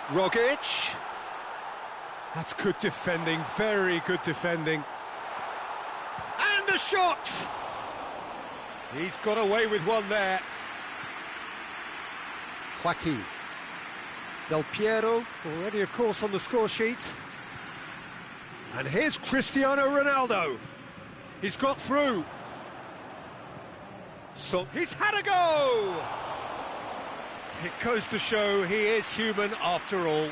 Rogic. That's good defending, very good defending. And a shot! He's got away with one there. Joaquin. Del Piero, already of course on the score sheet. And here's Cristiano Ronaldo. He's got through. So he's had a go! It goes to show he is human after all.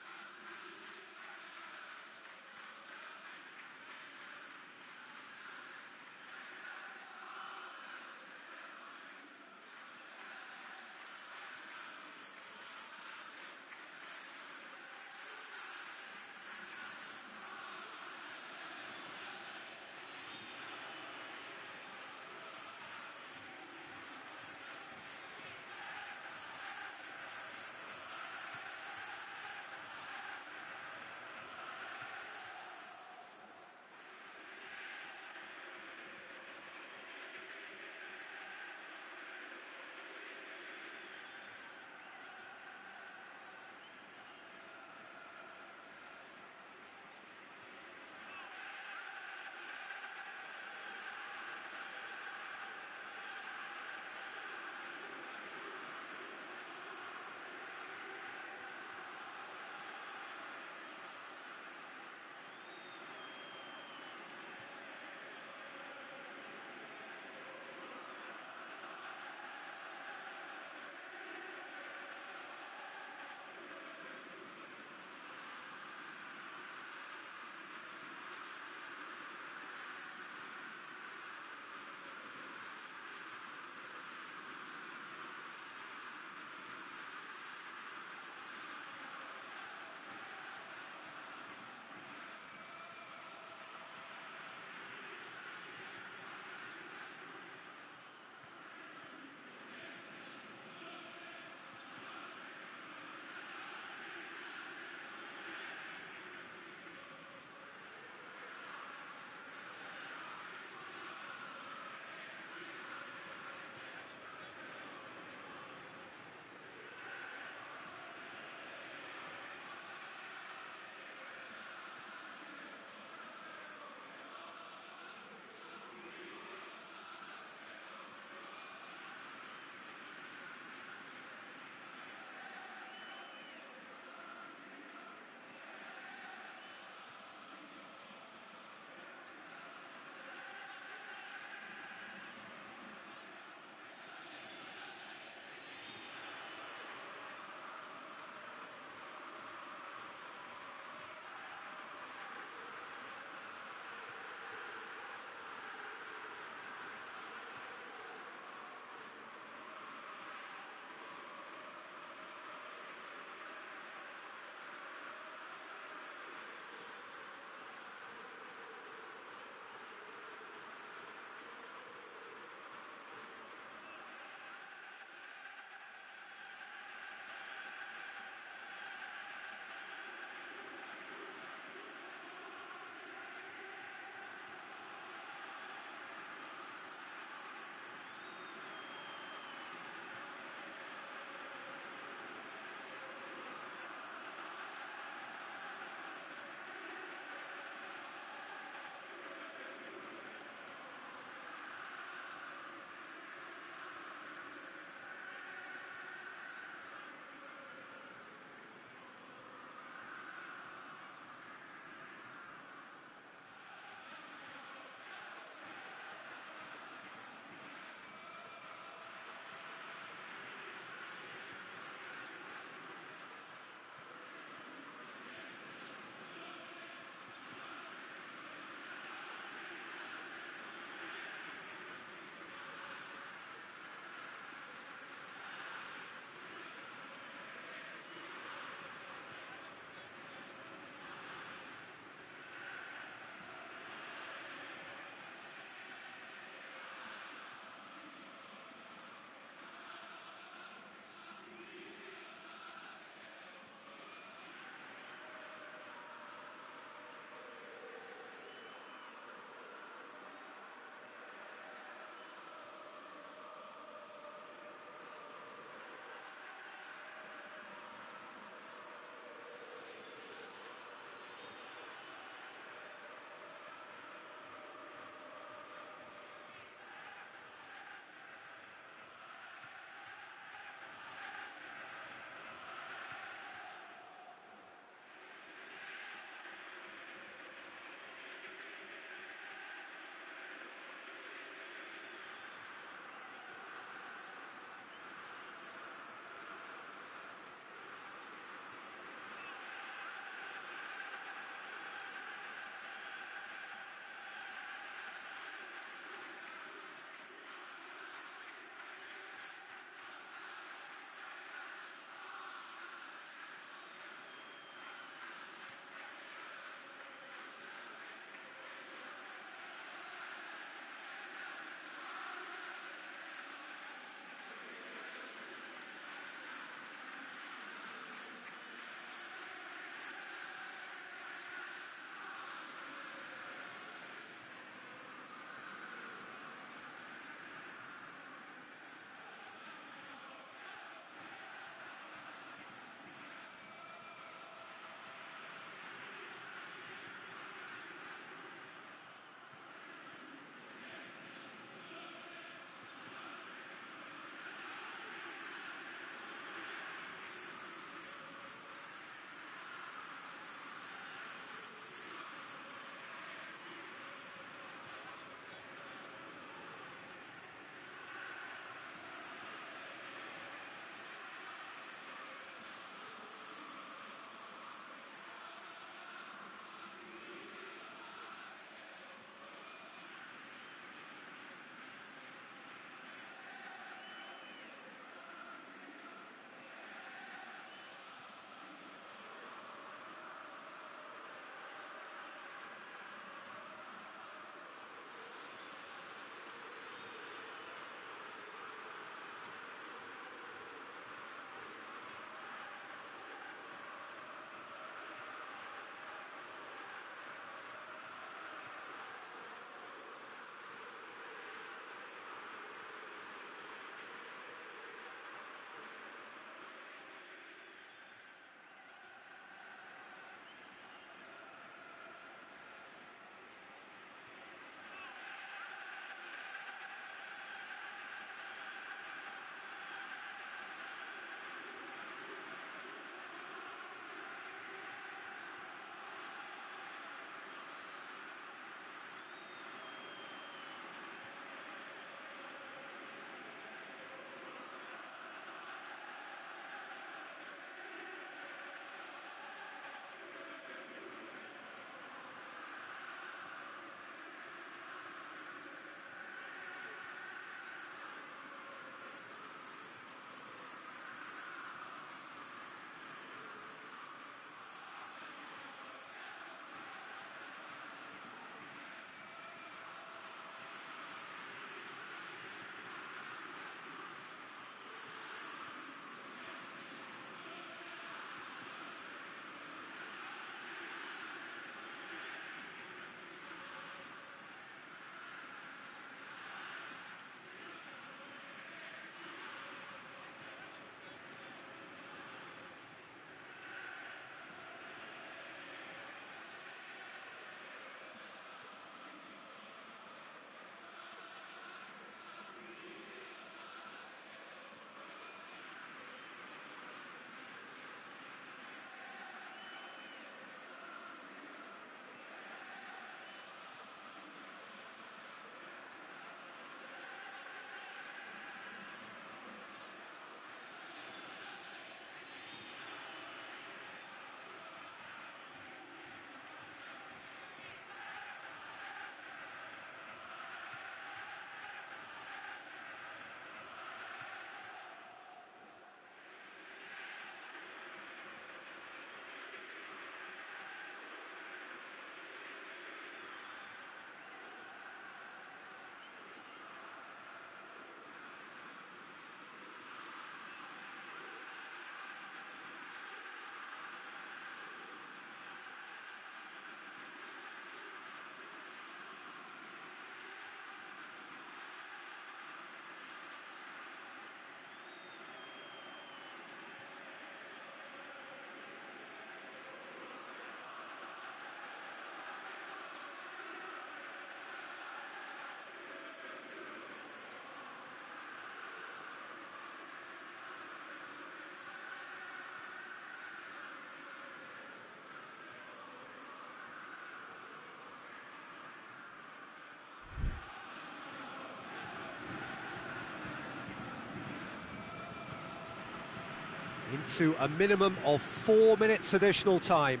into a minimum of 4 minutes additional time.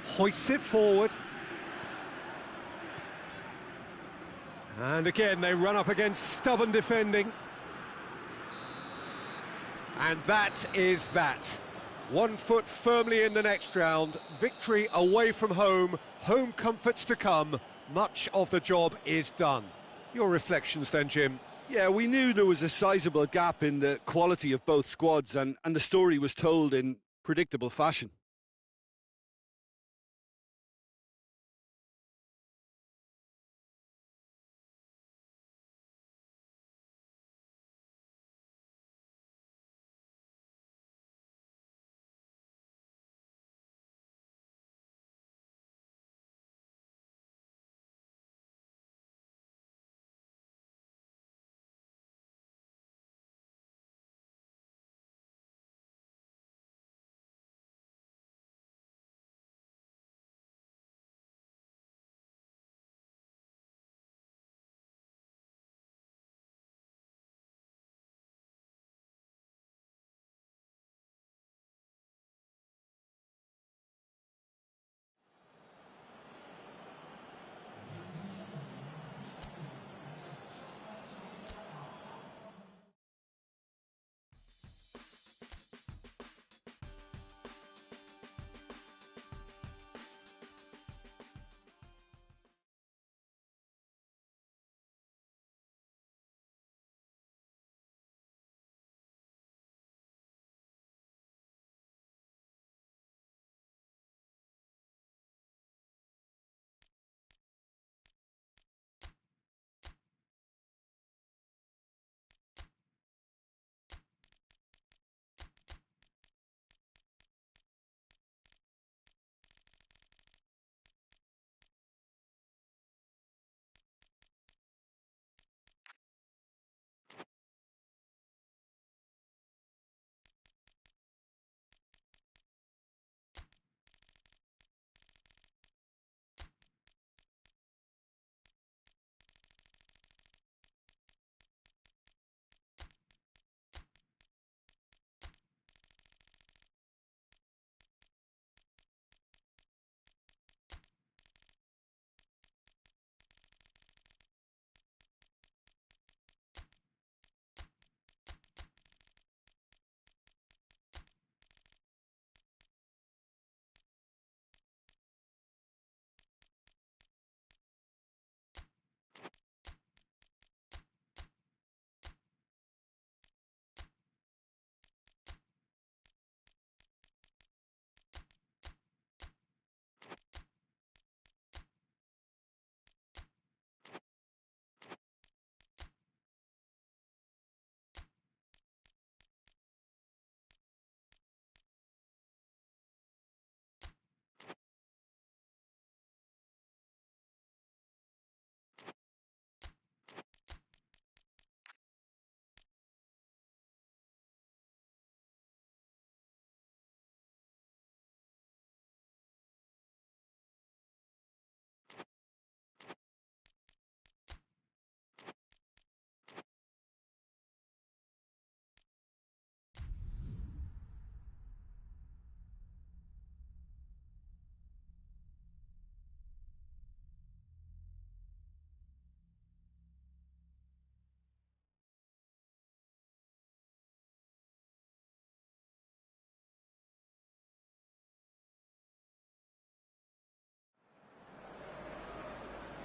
Hoists it forward. And again, they run up against stubborn defending. And that is that. 1 foot firmly in the next round. Victory away from home. Home comforts to come. Much of the job is done. Your reflections then, Jim? Yeah, we knew there was a sizable gap in the quality of both squads, and the story was told in predictable fashion.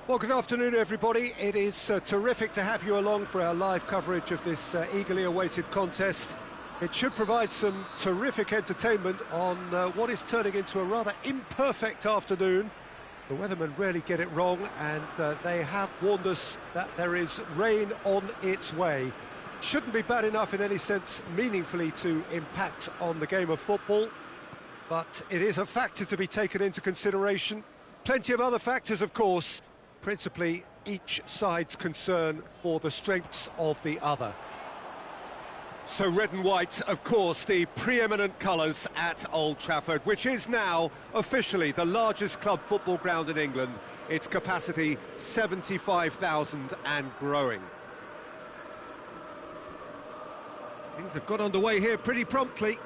Well, good afternoon, everybody. It is terrific to have you along for our live coverage of this eagerly awaited contest. It should provide some terrific entertainment on what is turning into a rather imperfect afternoon. The weathermen rarely get it wrong, and they have warned us that there is rain on its way. Shouldn't be bad enough in any sense meaningfully to impact on the game of football, but it is a factor to be taken into consideration. Plenty of other factors, of course, principally each side's concern for the strengths of the other. So red and white, of course, the preeminent colours at Old Trafford, which is now officially the largest club football ground in England. Its capacity 75,000 and growing. Things have got underway here pretty promptly.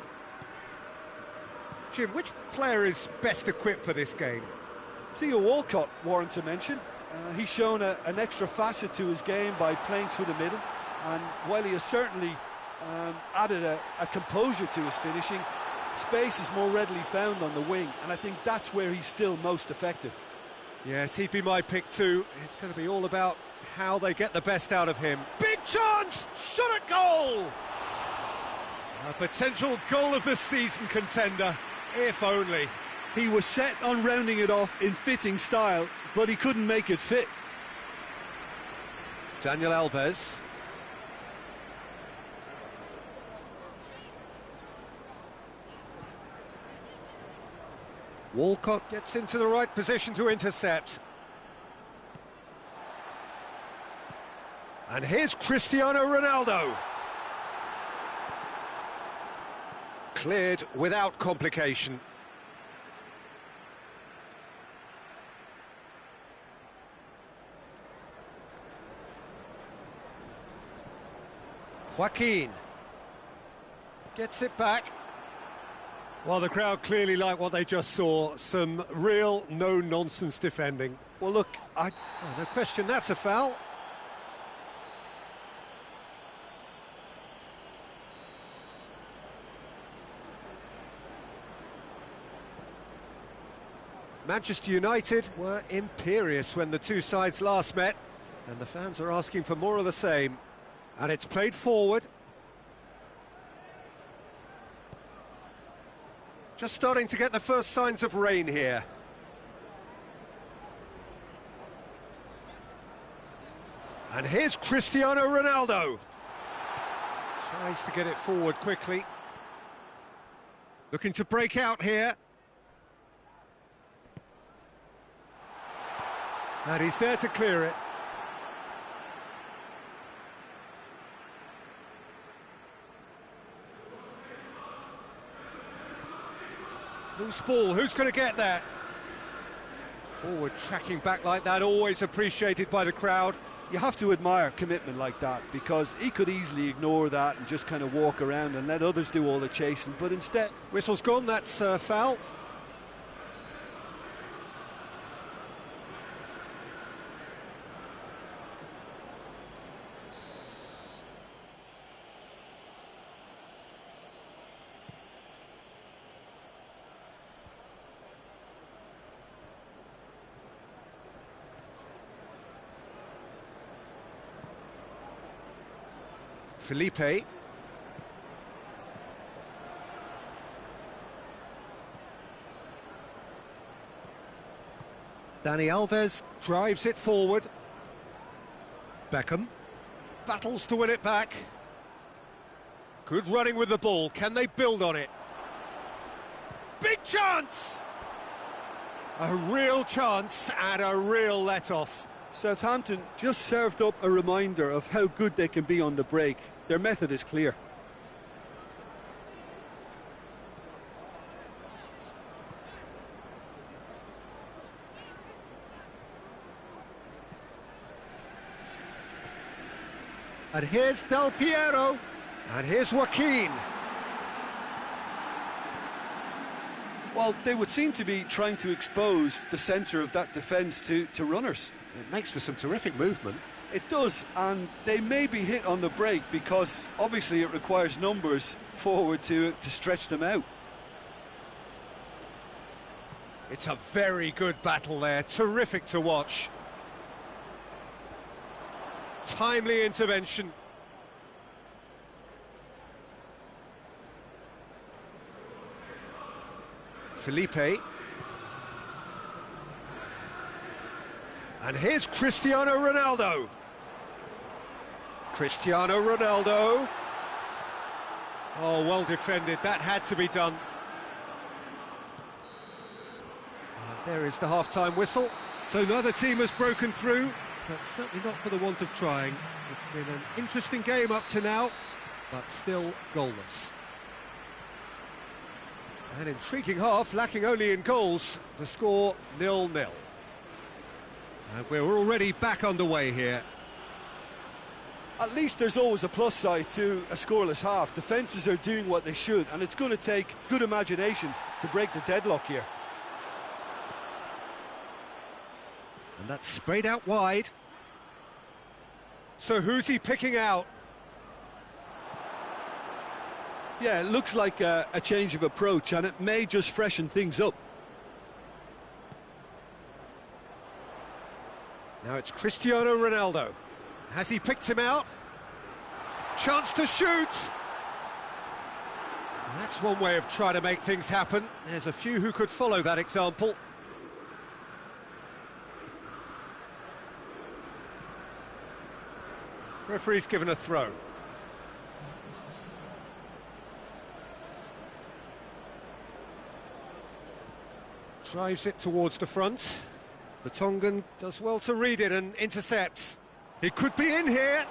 Jim, which player is best equipped for this game? Theo Walcott warrants a mention. He's shown an extra facet to his game by playing through the middle, and while he has certainly added a composure to his finishing, space is more readily found on the wing, and I think that's where he's still most effective. Yes, he'd be my pick too. It's going to be all about how they get the best out of him. Big chance! Shot at goal! A potential goal of the season contender, if only. He was set on rounding it off in fitting style, but he couldn't make it fit. Daniel Alves. Walcott gets into the right position to intercept. And here's Cristiano Ronaldo. Cleared without complication. Joaquin gets it back. Well, the crowd clearly like what they just saw. Some real no-nonsense defending. Well, look, no question, that's a foul. Manchester United were imperious when the two sides last met, and the fans are asking for more of the same. And it's played forward. Just starting to get the first signs of rain here. And here's Cristiano Ronaldo. Tries to get it forward quickly. Looking to break out here. And he's there to clear it. Loose ball, who's going to get that? Forward tracking back like that, always appreciated by the crowd. You have to admire commitment like that, because he could easily ignore that and just kind of walk around and let others do all the chasing, but instead... Whistle's gone, that's foul. Felipe. Dani Alves drives it forward. Beckham battles to win it back. Good running with the ball. Can they build on it? Big chance! A real chance and a real let-off. Southampton just served up a reminder of how good they can be on the break. Their method is clear. And here's Del Piero. And here's Joaquin. Well, they would seem to be trying to expose the centre of that defence to runners. It makes for some terrific movement. It does, and they may be hit on the break because obviously it requires numbers forward to stretch them out. It's a very good battle there, terrific to watch. Timely intervention. Felipe. And here's Cristiano Ronaldo. Cristiano Ronaldo. Oh, well defended. That had to be done. And there is the half-time whistle. So neither team has broken through, but certainly not for the want of trying. It's been an interesting game up to now, but still goalless. An intriguing half, lacking only in goals. The score 0-0. And we're already back underway here. At least there's always a plus side to a scoreless half. Defences are doing what they should, and it's going to take good imagination to break the deadlock here. And that's sprayed out wide. So who's he picking out? Yeah, it looks like a change of approach, and it may just freshen things up. Now it's Cristiano Ronaldo. Has he picked him out? Chance to shoot! That's one way of trying to make things happen. There's a few who could follow that example. Referee's given a throw. Drives it towards the front. The Tongan does well to read it and intercepts. He could be in here.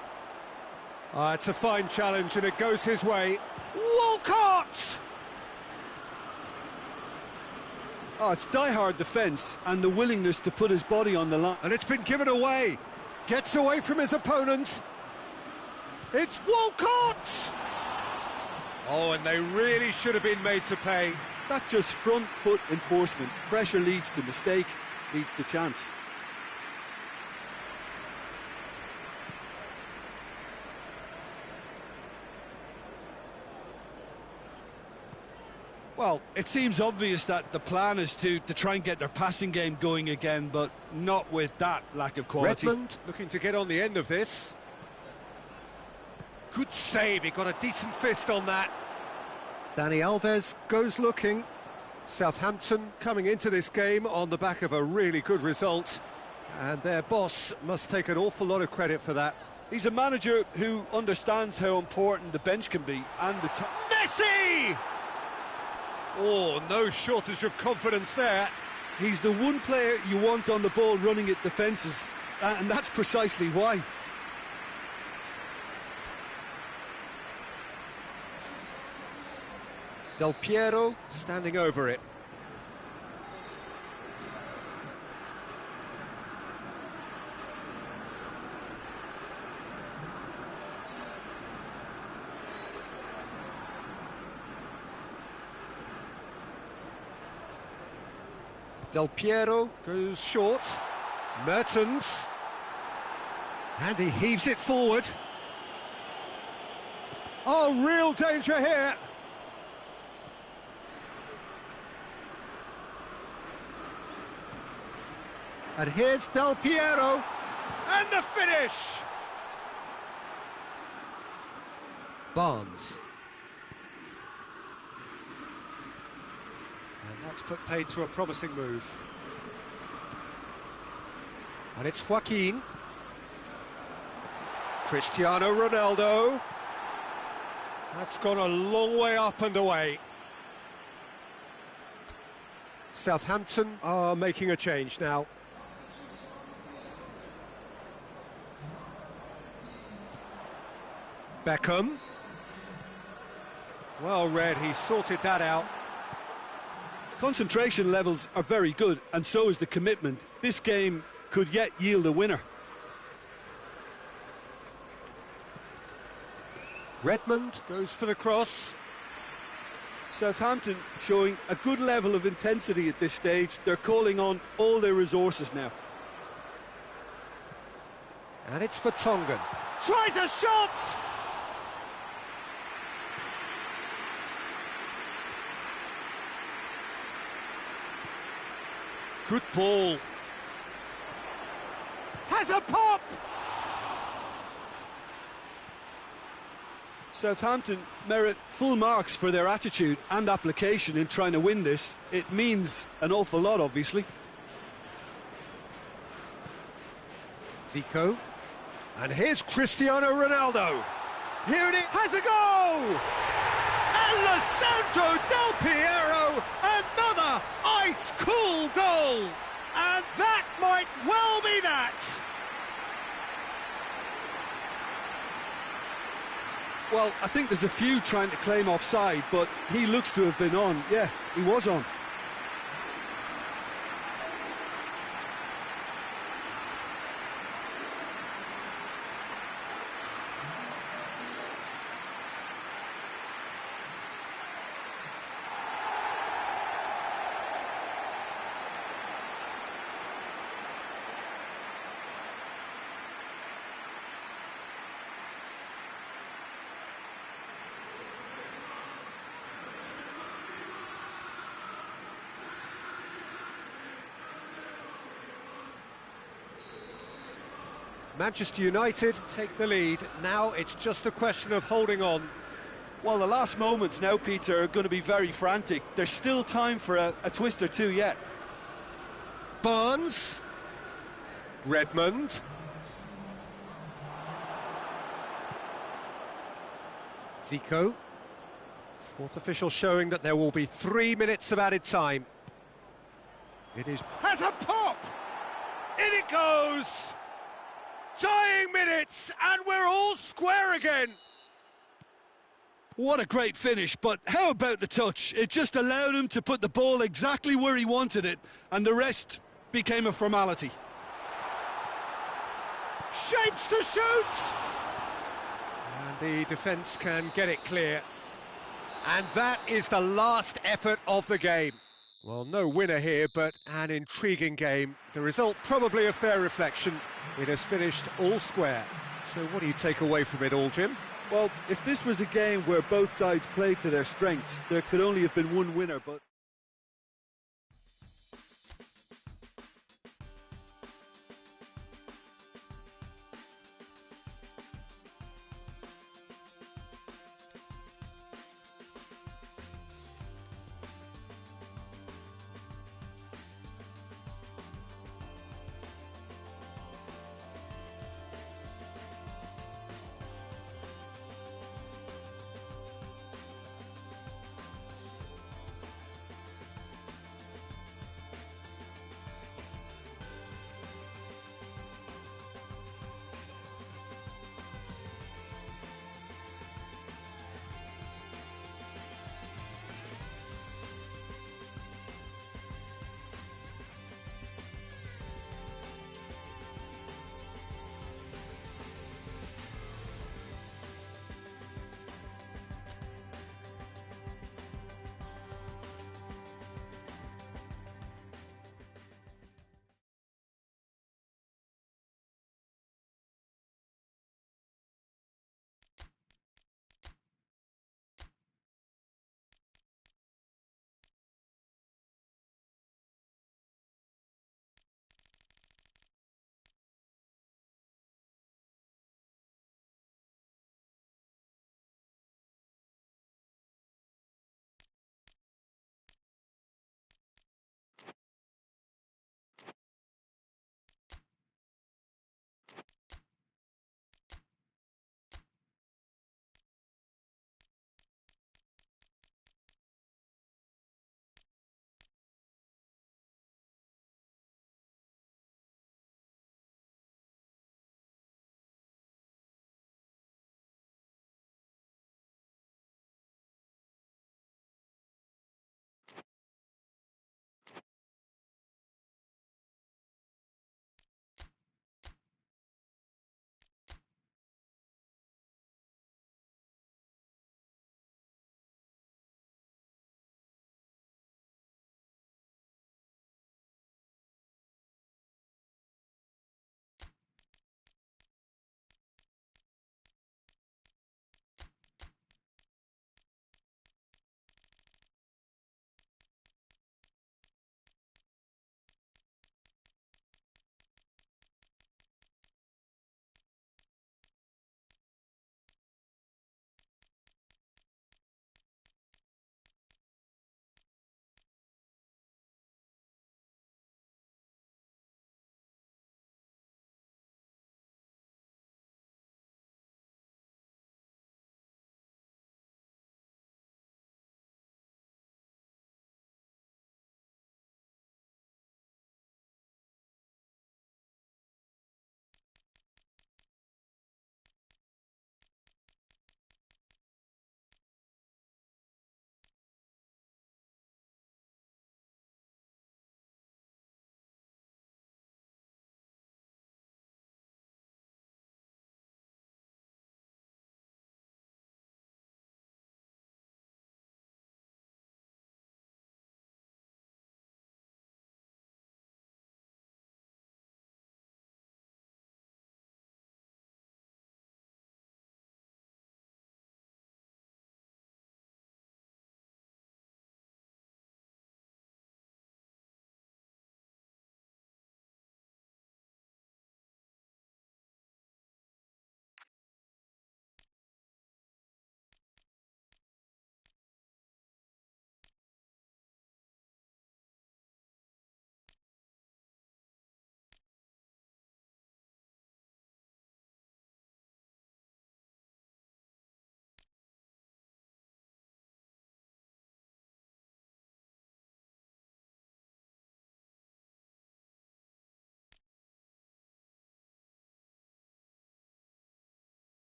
It's a fine challenge and it goes his way. Walcott! Oh, it's die-hard defence and the willingness to put his body on the line. And it's been given away. Gets away from his opponent. It's Walcott! Oh, and they really should have been made to pay. That's just front foot enforcement. Pressure leads to mistake, leads to chance. Well, it seems obvious that the plan is to try and get their passing game going again, but not with that lack of quality. Redmond looking to get on the end of this. Good save, he got a decent fist on that. Dani Alves goes looking. Southampton coming into this game on the back of a really good result, and their boss must take an awful lot of credit for that. He's a manager who understands how important the bench can be and the time. Messi! Oh, no shortage of confidence there. He's the one player you want on the ball running at defences, and that's precisely why. Del Piero standing over it. Del Piero goes short. Mertens. And he heaves it forward. Oh, real danger here. And here's Del Piero. And the finish! Barnes. And that's put paid to a promising move. And it's Joaquin. Cristiano Ronaldo. That's gone a long way up and away. Southampton are making a change now. Beckham. Well read, he sorted that out. Concentration levels are very good, and so is the commitment. This game could yet yield a winner. Redmond goes for the cross. Southampton showing a good level of intensity at this stage. They're calling on all their resources now. And it's for Tongan. Tries a shot! Good ball. Has a pop! Southampton merit full marks for their attitude and application in trying to win this. It means an awful lot, obviously. Zico. And here's Cristiano Ronaldo. Here it is. Has a goal! Alessandro Del Piero, another ice-cool goal! And that might well be that! Well, I think there's a few trying to claim offside, but he looks to have been on. Yeah, he was on. Manchester United take the lead. Now it's just a question of holding on. Well, the last moments now, Peter, are going to be very frantic. There's still time for a twist or two yet. Barnes. Redmond. Zico. Fourth official showing that there will be 3 minutes of added time. It is... has a pop! In it goes! Dying minutes, and we're all square again! What a great finish, but how about the touch? It just allowed him to put the ball exactly where he wanted it, and the rest became a formality. Shapes to shoot! And the defence can get it clear. And that is the last effort of the game. Well, no winner here, but an intriguing game. The result probably a fair reflection. It has finished all square. So what do you take away from it all, Jim? Well, if this was a game where both sides played to their strengths, there could only have been one winner, but...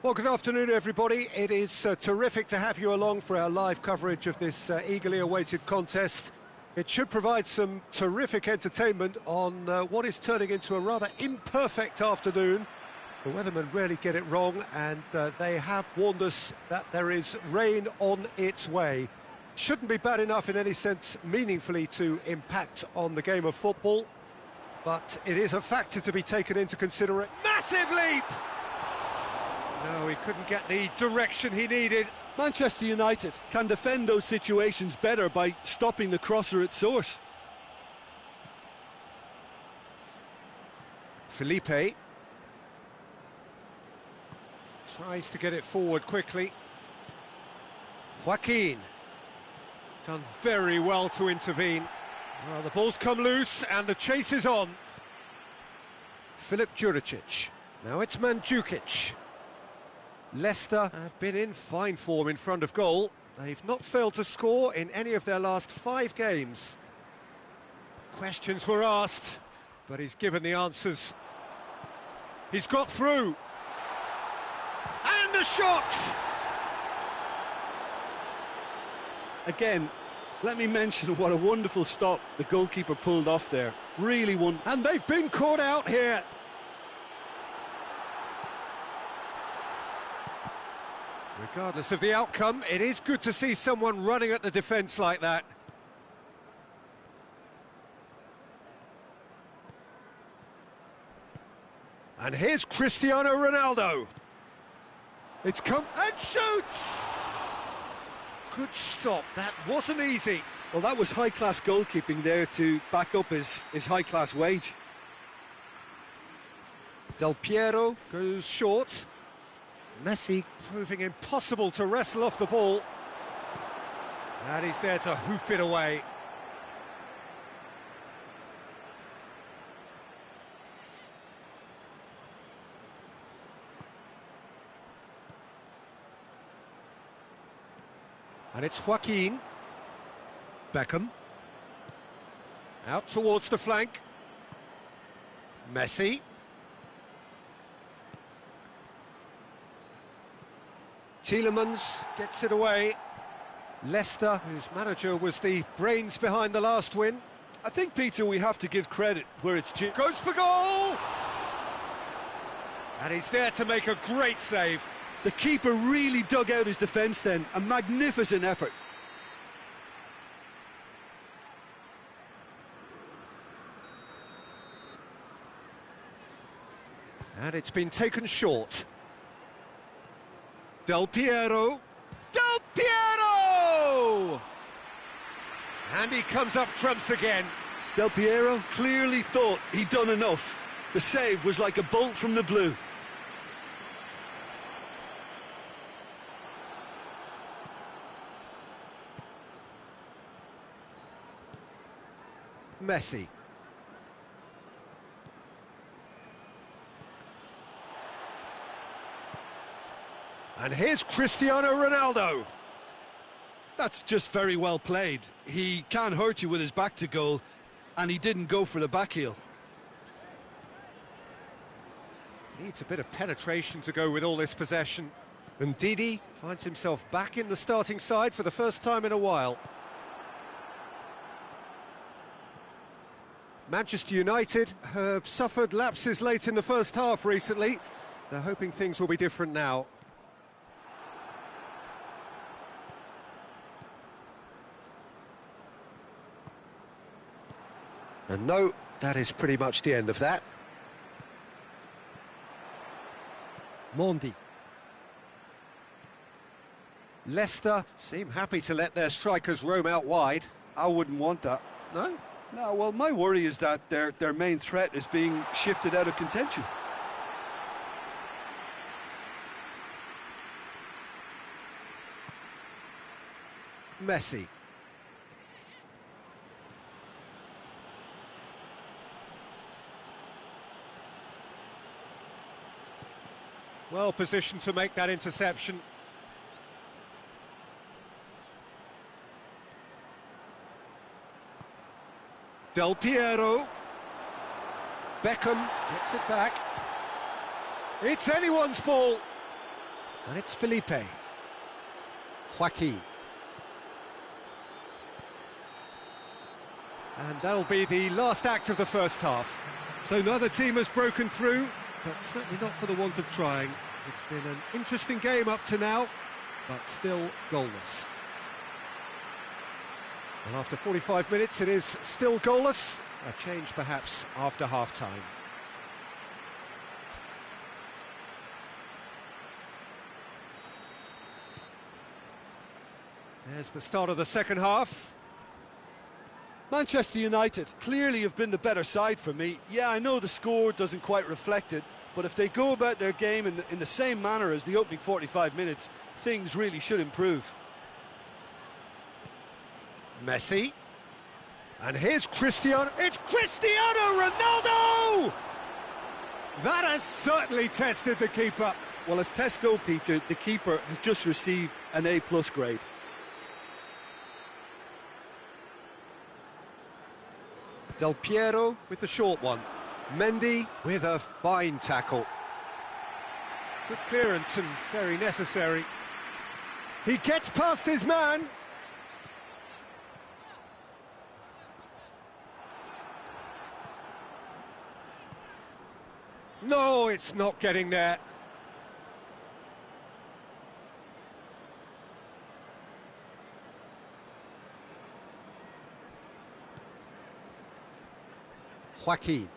Well, good afternoon, everybody. It is terrific to have you along for our live coverage of this eagerly awaited contest. It should provide some terrific entertainment on what is turning into a rather imperfect afternoon. The weathermen rarely get it wrong, and they have warned us that there is rain on its way. Shouldn't be bad enough in any sense meaningfully to impact on the game of football, but it is a factor to be taken into consideration. Massive leap! No, he couldn't get the direction he needed. Manchester United can defend those situations better by stopping the crosser at source. Felipe tries to get it forward quickly. Joaquin done very well to intervene. Well, the ball's come loose and the chase is on. Filip Juricic. Now it's Mandzukic. Leicester have been in fine form in front of goal. They've not failed to score in any of their last 5 games. Questions were asked, but he's given the answers. He's got through. And a shot! Again, let me mention what a wonderful stop the goalkeeper pulled off there. Really won. And they've been caught out here. Regardless of the outcome, it is good to see someone running at the defence like that. And here's Cristiano Ronaldo. It's come and shoots! Good stop, that wasn't easy. Well, that was high-class goalkeeping there to back up his high-class wage. Del Piero goes short. Messi proving impossible to wrestle off the ball. And he's there to hoof it away. And it's Joaquin. Beckham. Out towards the flank. Messi. Tielemans gets it away. Leicester, whose manager was the brains behind the last win. I think, Peter, we have to give credit where it's due. Goes for goal! And he's there to make a great save. The keeper really dug out his defence then. A magnificent effort. And it's been taken short. Del Piero. Del Piero! And he comes up trumps again. Del Piero clearly thought he'd done enough. The save was like a bolt from the blue. Messi. And here's Cristiano Ronaldo. That's just very well played. He can hurt you with his back to goal, and he didn't go for the back heel. Needs a bit of penetration to go with all this possession. And Didi finds himself back in the starting side for the first time in a while. Manchester United have suffered lapses late in the first half recently. They're hoping things will be different now. And no, that is pretty much the end of that. Mondi. Leicester seem happy to let their strikers roam out wide. I wouldn't want that. No? No, well, my worry is that their main threat is being shifted out of contention. Messi. Well positioned to make that interception. Del Piero. Beckham gets it back. It's anyone's ball. And it's Felipe. Joaquin. And that'll be the last act of the first half. So neither team has broken through, but certainly not for the want of trying. It's been an interesting game up to now, but still goalless. Well, after 45 minutes, it is still goalless. A change perhaps after half-time. There's the start of the second half. Manchester United clearly have been the better side for me. Yeah, I know the score doesn't quite reflect it, but if they go about their game in the same manner as the opening 45 minutes, things really should improve. Messi. And here's Cristiano. It's Cristiano Ronaldo! That has certainly tested the keeper. Well, as tests go, Peter, the keeper has just received an A+ grade. Del Piero with the short one. Mendy with a fine tackle. Good clearance and very necessary. He gets past his man. No, it's not getting there. Joaquin.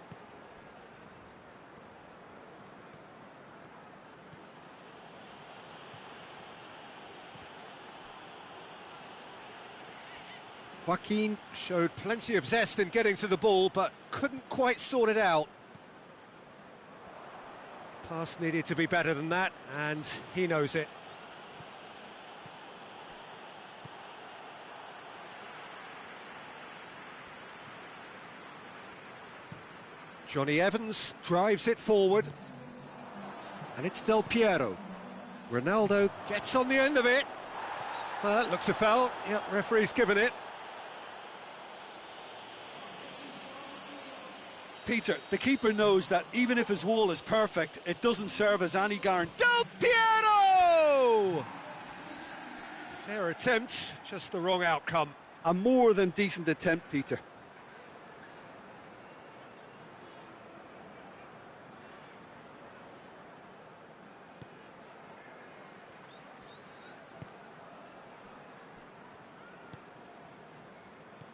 Joaquin showed plenty of zest in getting to the ball, but couldn't quite sort it out. Pass needed to be better than that, and he knows it. Johnny Evans drives it forward. And it's Del Piero. Ronaldo gets on the end of it. Well, that looks a foul. Yep, referee's given it. Peter, the keeper knows that even if his wall is perfect, it doesn't serve as any guarantee. Del Piero! Fair attempt, just the wrong outcome. A more than decent attempt, Peter.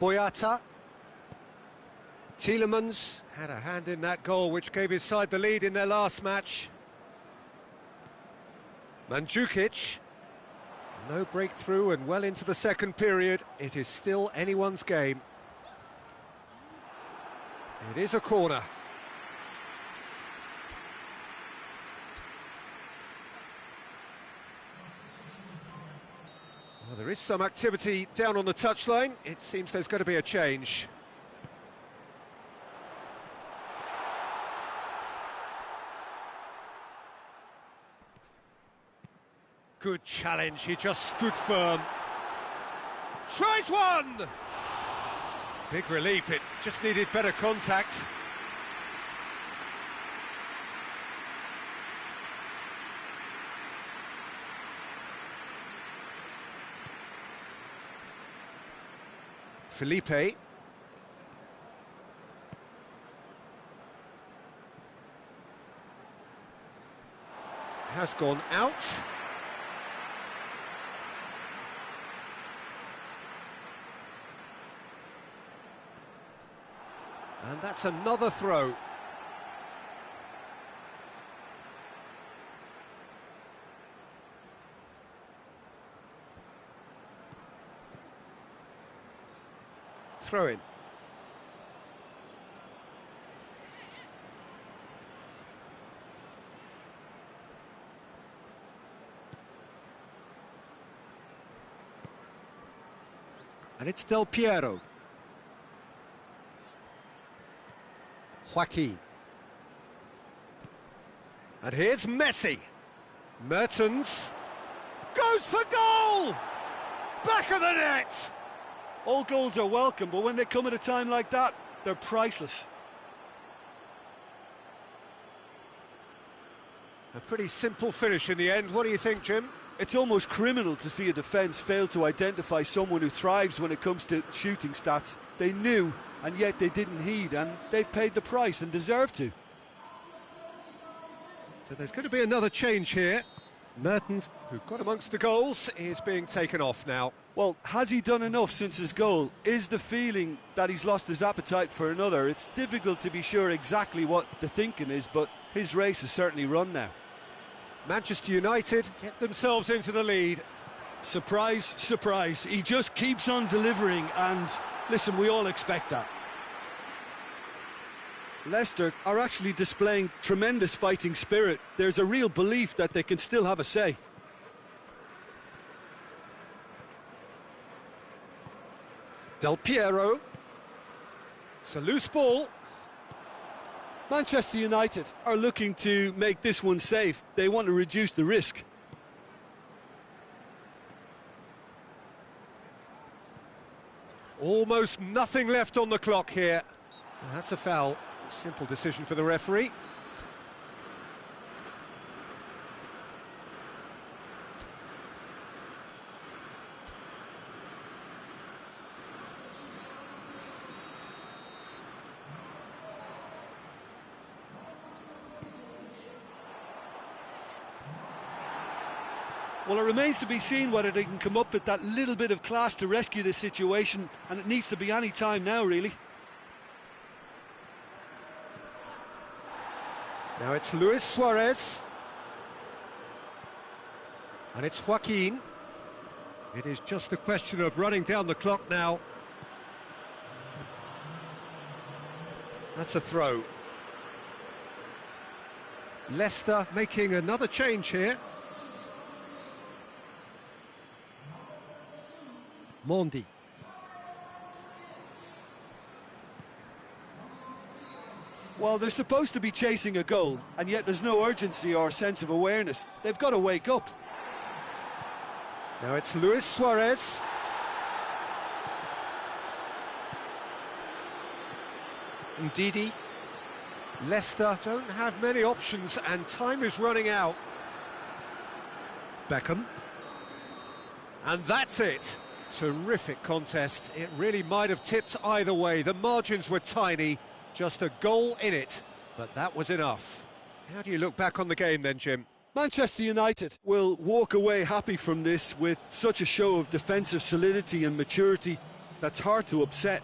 Boyata. Tielemans had a hand in that goal, which gave his side the lead in their last match. Mandzukic. No breakthrough and well into the second period. It is still anyone's game. It is a corner. Well, there is some activity down on the touchline. It seems there's going to be a change. Good challenge, he just stood firm. Tries one! Big relief, it just needed better contact. Felipe. Has gone out. And that's another throw. Throw in. And it's Del Piero. Joaquin. And here's Messi. Mertens goes for goal! Back of the net! All goals are welcome, but when they come at a time like that, they're priceless. A pretty simple finish in the end. What do you think, Jim? It's almost criminal to see a defence fail to identify someone who thrives when it comes to shooting stats. They knew, and yet they didn't heed, and they've paid the price and deserve to. So there's going to be another change here. Mertens, who got amongst the goals, is being taken off now. Well, has he done enough since his goal? Is the feeling that he's lost his appetite for another? It's difficult to be sure exactly what the thinking is, but his race is certainly run now. Manchester United get themselves into the lead. Surprise, surprise. He just keeps on delivering, and listen, we all expect that. Leicester are actually displaying tremendous fighting spirit. There's a real belief that they can still have a say. Del Piero. It's a loose ball. Manchester United are looking to make this one safe. They want to reduce the risk. Almost nothing left on the clock here. And that's a foul. Simple decision for the referee. Well, it remains to be seen whether they can come up with that little bit of class to rescue this situation, and it needs to be any time now, really. Now it's Luis Suarez. And it's Joaquin. It is just a question of running down the clock now. That's a throw. Leicester making another change here. Mondi. Well, they're supposed to be chasing a goal, and yet there's no urgency or sense of awareness. They've got to wake up. Now it's Luis Suarez. Ndidi. Leicester don't have many options, and time is running out. Beckham. And that's it. Terrific contest. It really might have tipped either way. The margins were tiny, just a goal in it, but that was enough. How do you look back on the game then, Jim? Manchester United will walk away happy from this with such a show of defensive solidity and maturity that's hard to upset.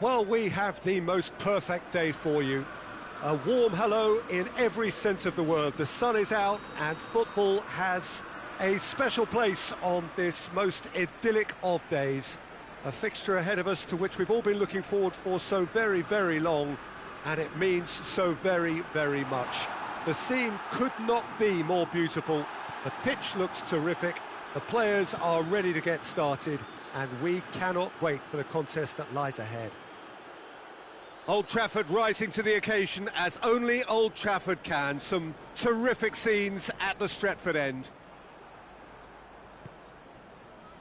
Well, we have the most perfect day for you. A warm hello in every sense of the word. The sun is out and football has a special place on this most idyllic of days. A fixture ahead of us to which we've all been looking forward for so very, very long, and it means so very, very much. The scene could not be more beautiful. The pitch looks terrific, the players are ready to get started, and we cannot wait for the contest that lies ahead. Old Trafford rising to the occasion as only Old Trafford can. Some terrific scenes at the Stretford end.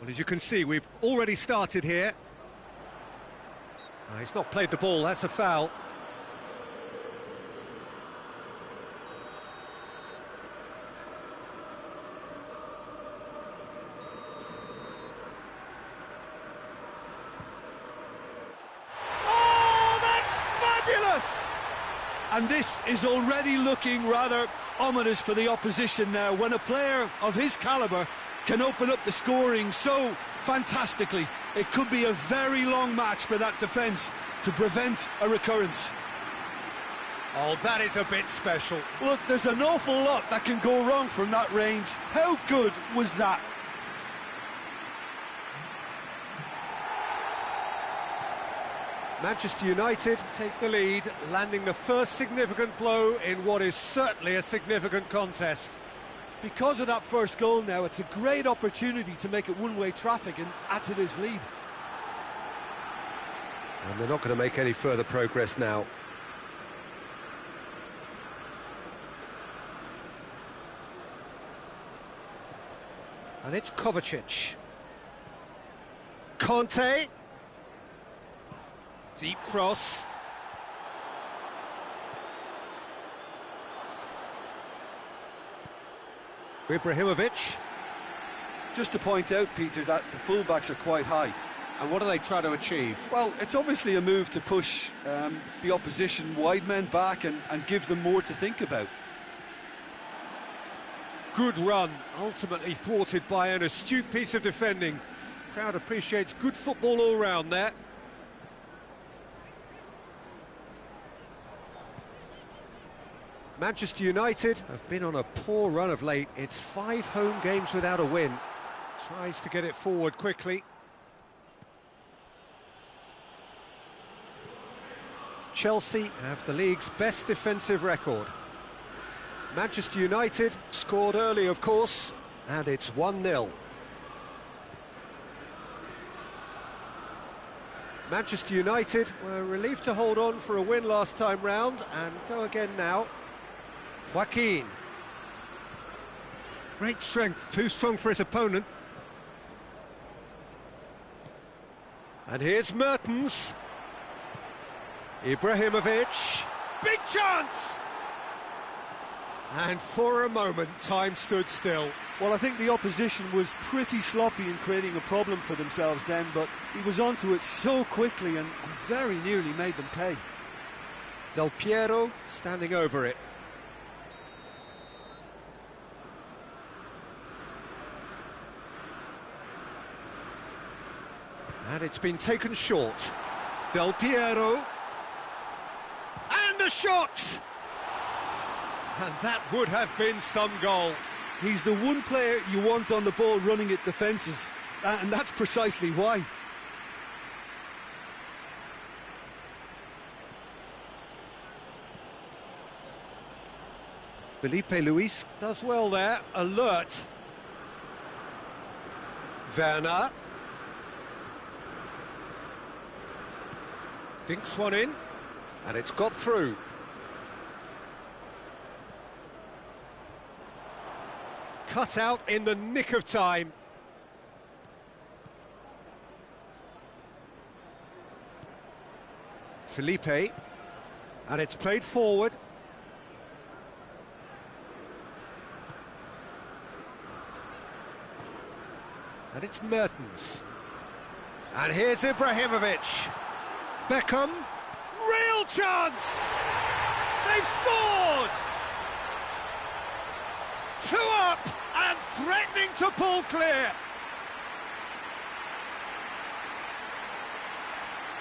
Well, as you can see, we've already started here. He's not played the ball, that's a foul. And this is already looking rather ominous for the opposition now, when a player of his calibre can open up the scoring so fantastically. It could be a very long match for that defence to prevent a recurrence. Oh, that is a bit special. Look, there's an awful lot that can go wrong from that range. How good was that? Manchester United take the lead, landing the first significant blow in what is certainly a significant contest. Because of that first goal now, it's a great opportunity to make it one-way traffic and add to this lead. And they're not going to make any further progress now. And it's Kovacic. Conte. Deep cross. Ibrahimovic. Just to point out, Peter, that the fullbacks are quite high. And what do they try to achieve? Well, it's obviously a move to push the opposition wide men back and give them more to think about. Good run, ultimately thwarted by an astute piece of defending. Crowd appreciates good football all round there. Manchester United have been on a poor run of late. It's 5 home games without a win. Tries to get it forward quickly. Chelsea have the league's best defensive record. Manchester United scored early, of course, and it's 1-0. Manchester United were relieved to hold on for a win last time round and go again now. Joaquin. Great strength, too strong for his opponent. And here's Mertens. Ibrahimovic. Big chance! And for a moment, time stood still. Well, I think the opposition was pretty sloppy in creating a problem for themselves then, but he was onto it so quickly and very nearly made them pay. Del Piero standing over it. And it's been taken short. Del Piero. And a shot! And that would have been some goal. He's the one player you want on the ball running at defences, and that's precisely why. Felipe Luis does well there, alert. Werner. Dinks one in, and it's got through. Cut out in the nick of time. Felipe, and it's played forward. And it's Mertens. And here's Ibrahimovic. Beckham. Real chance! They've scored! 2 up and threatening to pull clear.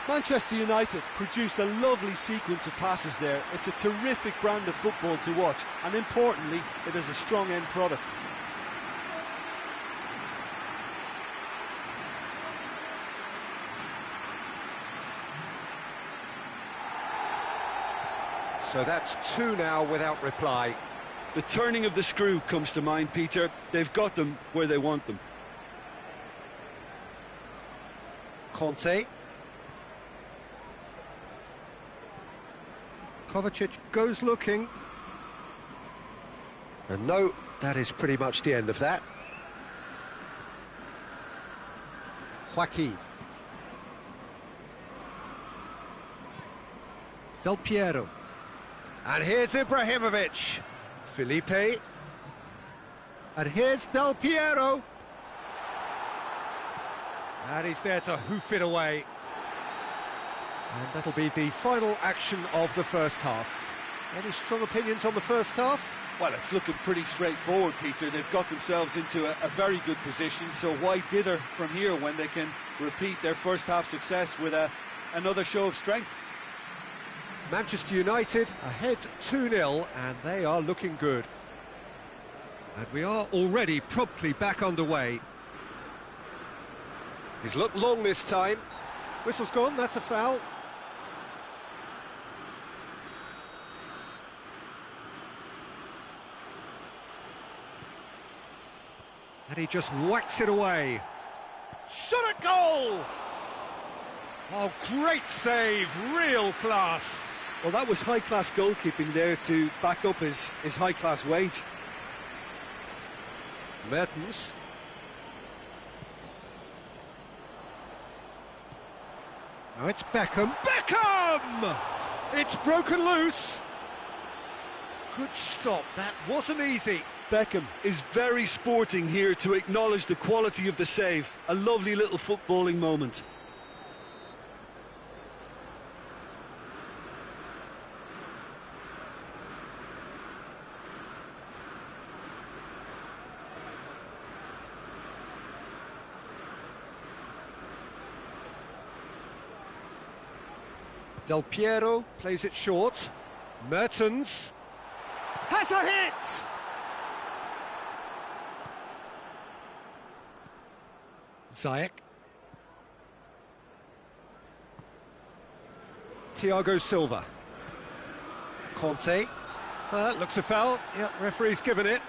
Manchester United produced a lovely sequence of passes there. It's a terrific brand of football to watch, and importantly, it is a strong end product. So that's 2 now without reply. The turning of the screw comes to mind, Peter. They've got them where they want them. Conte. Kovacic goes looking. And no, that is pretty much the end of that. Joaquin. Del Piero. And here's Ibrahimovic. Felipe. And here's Del Piero. And he's there to hoof it away. And that'll be the final action of the first half. Any strong opinions on the first half? Well, it's looking pretty straightforward, Peter. They've got themselves into a very good position, so why dither from here when they can repeat their first half success with another show of strength? Manchester United ahead 2-0, and they are looking good. And we are already promptly back underway. He's looked long this time. Whistle's gone, that's a foul. And he just whacks it away. Shot at goal! Oh, great save, real class. Well, that was high-class goalkeeping there to back up his high-class wage. Mertens. Now it's Beckham. Beckham! It's broken loose. Good stop, that wasn't easy. Beckham is very sporting here to acknowledge the quality of the save. A lovely little footballing moment. Del Piero plays it short. Mertens has a hit! Ziyech. Thiago Silva. Conte. Looks a foul. Yep, referee's given it.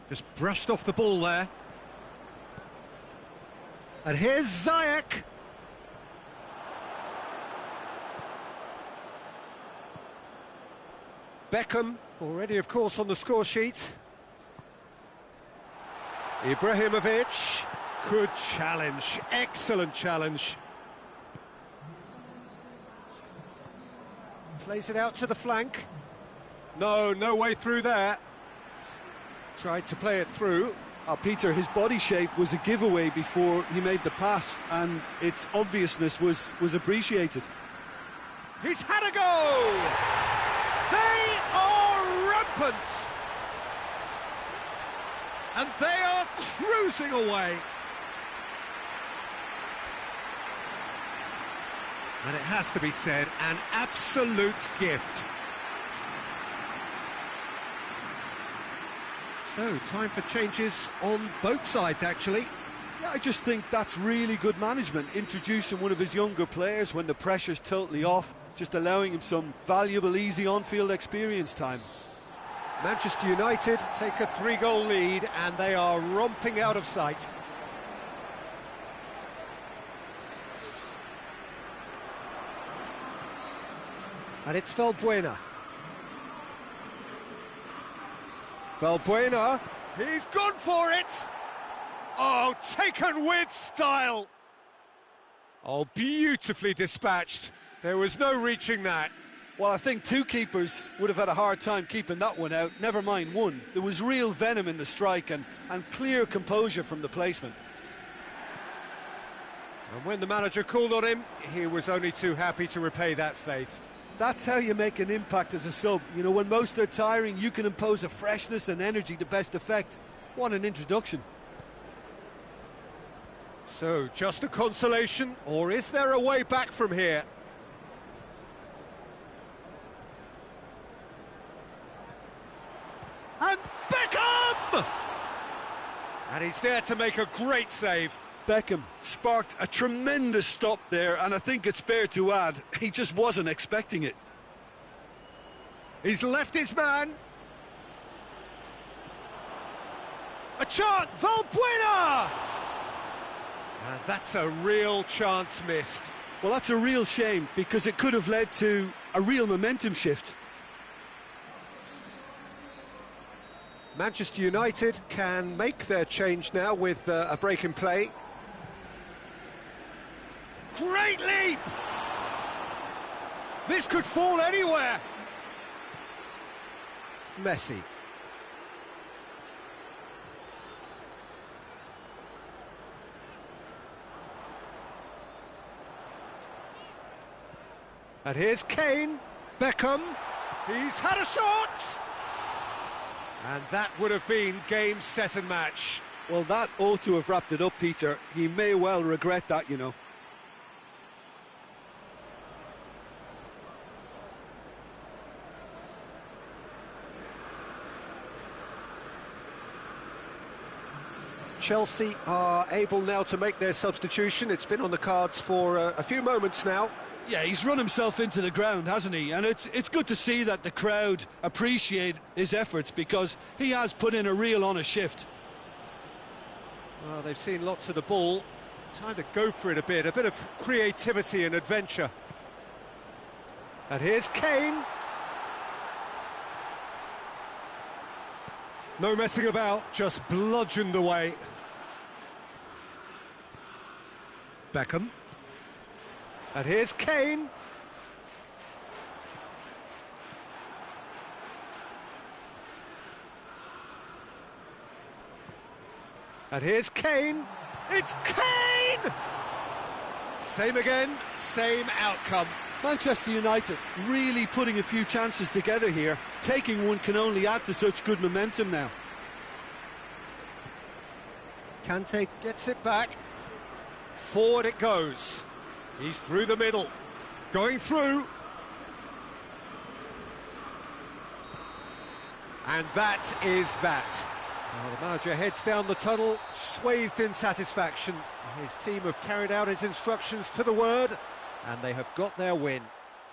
Just brushed off the ball there. And here's Ziyech. Beckham, already of course on the score sheet. Ibrahimovic, good challenge, excellent challenge. Plays it out to the flank. No way through there. Tried to play it through. Peter, his body shape was a giveaway before he made the pass, and its obviousness was appreciated. He's had a go! They are rampant! And they are cruising away. And it has to be said, an absolute gift. So, time for changes on both sides, actually. Yeah, I just think that's really good management, introducing one of his younger players when the pressure's totally off, just allowing him some valuable, easy on-field experience time. Manchester United take a 3-goal lead, and they are romping out of sight. And it's Valbuena. Valbuena, he's gone for it! Oh, taken with style! Oh, beautifully dispatched. There was no reaching that. Well, I think two keepers would have had a hard time keeping that one out, never mind one. There was real venom in the strike and clear composure from the placement. And when the manager called on him, he was only too happy to repay that faith. That's how you make an impact as a sub. You know, when most are tiring, you can impose a freshness and energy to best effect. What an introduction. So, just a consolation, or is there a way back from here? And Beckham! And he's there to make a great save. Beckham sparked a tremendous stop there, and I think it's fair to add, he just wasn't expecting it. He's left his man. A chance, Valbuena! And that's a real chance missed. Well, that's a real shame, because it could have led to a real momentum shift. Manchester United can make their change now with a break in play. Great leap! This could fall anywhere. Messi. And here's Kane. Beckham. He's had a shot! And that would have been game, set and match. Well, that ought to have wrapped it up, Peter. He may well regret that, you know. Chelsea are able now to make their substitution. It's been on the cards for a few moments now. Yeah, he's run himself into the ground, hasn't he? And it's good to see that the crowd appreciate his efforts, because he has put in a real honest shift. Well, they've seen lots of the ball. Time to go for it a bit of creativity and adventure. And here's Kane. No messing about, just bludgeoned away. Beckham. And here's Kane. And here's Kane. It's Kane! Same again, same outcome. Manchester United really putting a few chances together here. Taking one can only add to such good momentum now. Kante gets it back. Forward it goes. He's through the middle. Going through. And that is that. Well, the manager heads down the tunnel, swathed in satisfaction. His team have carried out his instructions to the word, and they have got their win.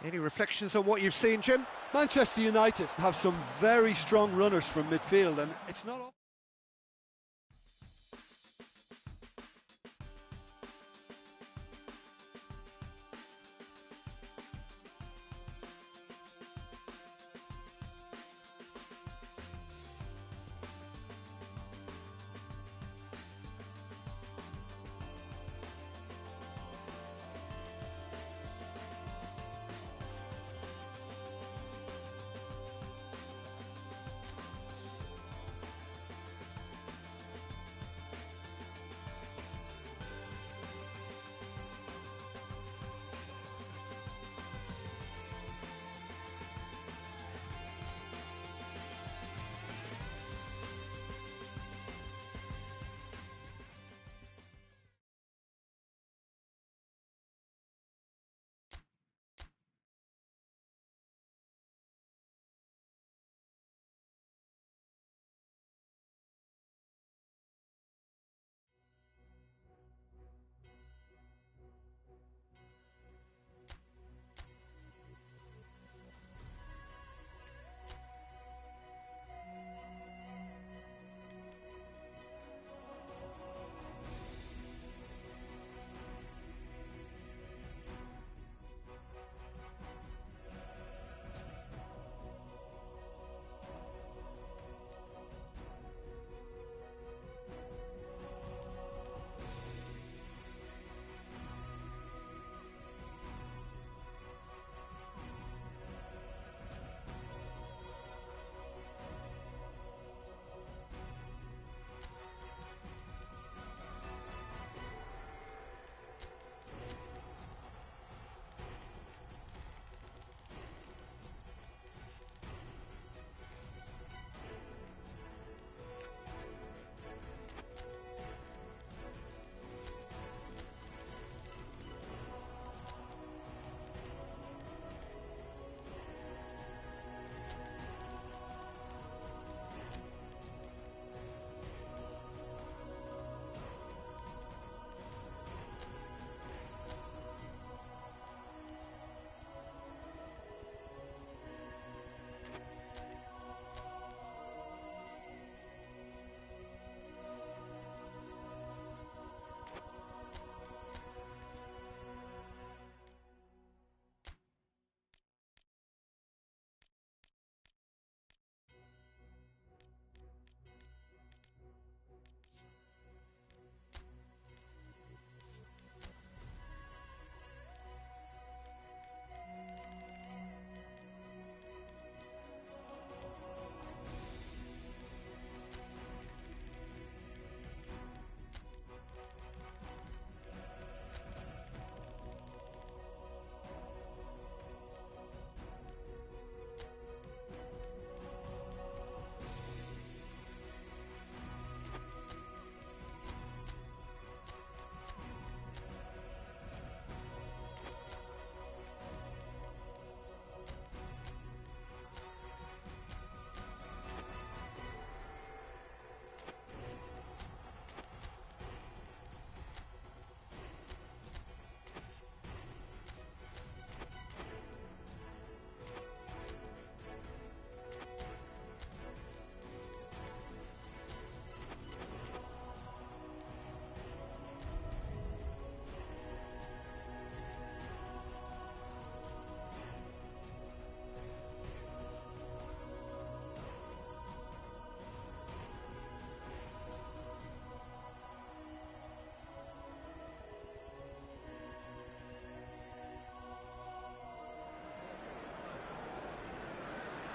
Any reflections on what you've seen, Jim? Manchester United have some very strong runners from midfield, and it's not all.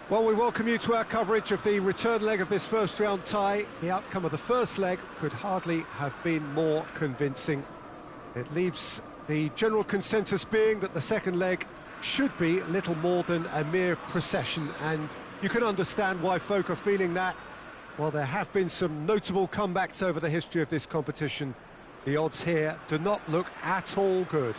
Well, we welcome you to our coverage of the return leg of this first round tie. The outcome of the first leg could hardly have been more convincing. It leaves the general consensus being that the second leg should be little more than a mere procession, and you can understand why folk are feeling that. While there have been some notable comebacks over the history of this competition, the odds here do not look at all good.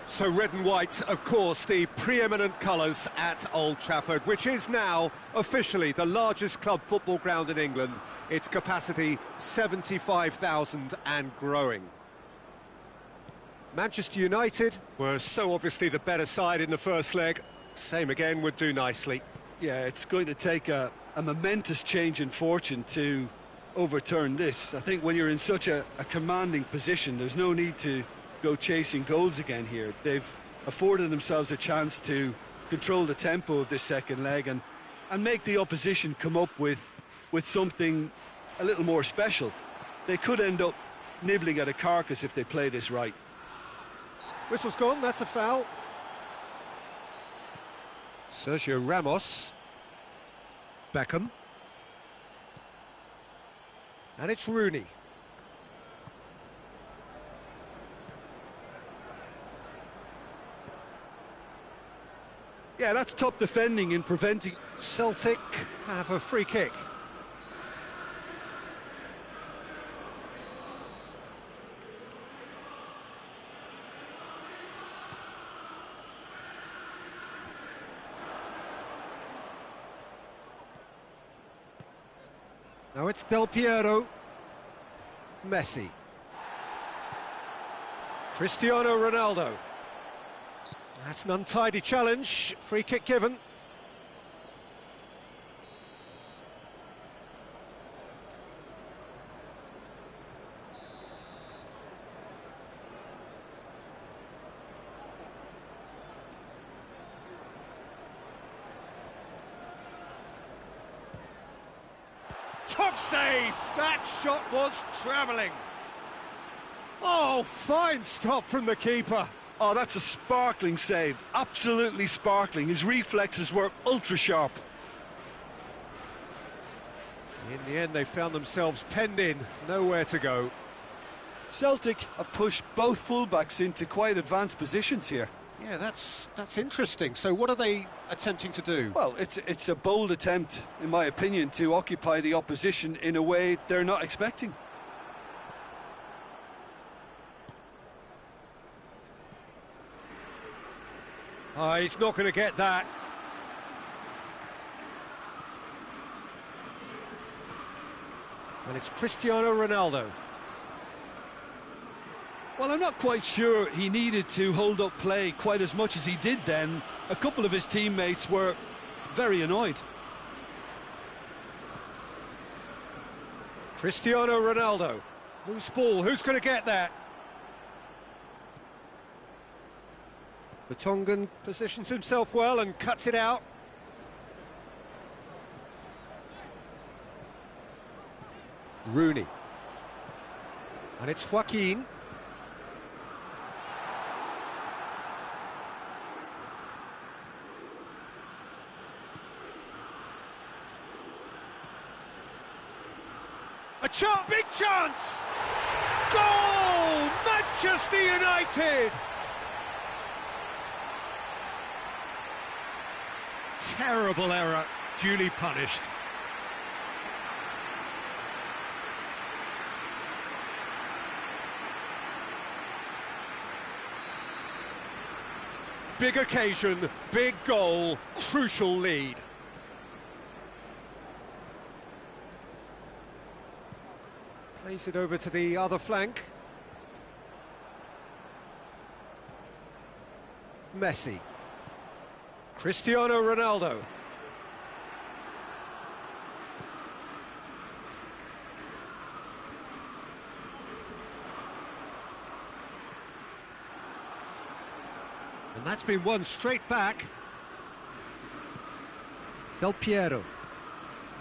So red and white, of course, the preeminent colours at Old Trafford, which is now officially the largest club football ground in England. Its capacity 75,000 and growing. Manchester United were so obviously the better side in the first leg. Same again would do nicely. Yeah, it's going to take a momentous change in fortune to overturn this. I think when you're in such a commanding position, there's no need to go chasing goals again here. They've afforded themselves a chance to control the tempo of this second leg and make the opposition come up with something a little more special. They could end up nibbling at a carcass if they play this right. Whistle's gone, that's a foul. Sergio Ramos. Beckham. And it's Rooney. Yeah, that's top defending in preventing... Celtic have a free kick. Now it's Del Piero. Messi. Cristiano Ronaldo. That's an untidy challenge. Free kick given. Top save! That shot was travelling. Oh, fine stop from the keeper. Oh, that's a sparkling save. Absolutely sparkling. His reflexes were ultra sharp. In the end, they found themselves penned in, nowhere to go. Celtic have pushed both fullbacks into quite advanced positions here. Yeah, that's interesting. So what are they attempting to do? Well, it's a bold attempt, in my opinion, to occupy the opposition in a way they're not expecting. Oh, he's not going to get that. And it's Cristiano Ronaldo. Well, I'm not quite sure he needed to hold up play quite as much as he did then. A couple of his teammates were very annoyed. Cristiano Ronaldo. Loose ball, who's going to get that? Vertonghen positions himself well and cuts it out. Rooney. And it's Joaquin. A chance, big chance! Goal! Manchester United! Terrible error, duly punished. Big occasion, big goal, crucial lead. Plays it over to the other flank. Messi. Cristiano Ronaldo. And that's been won straight back. Del Piero.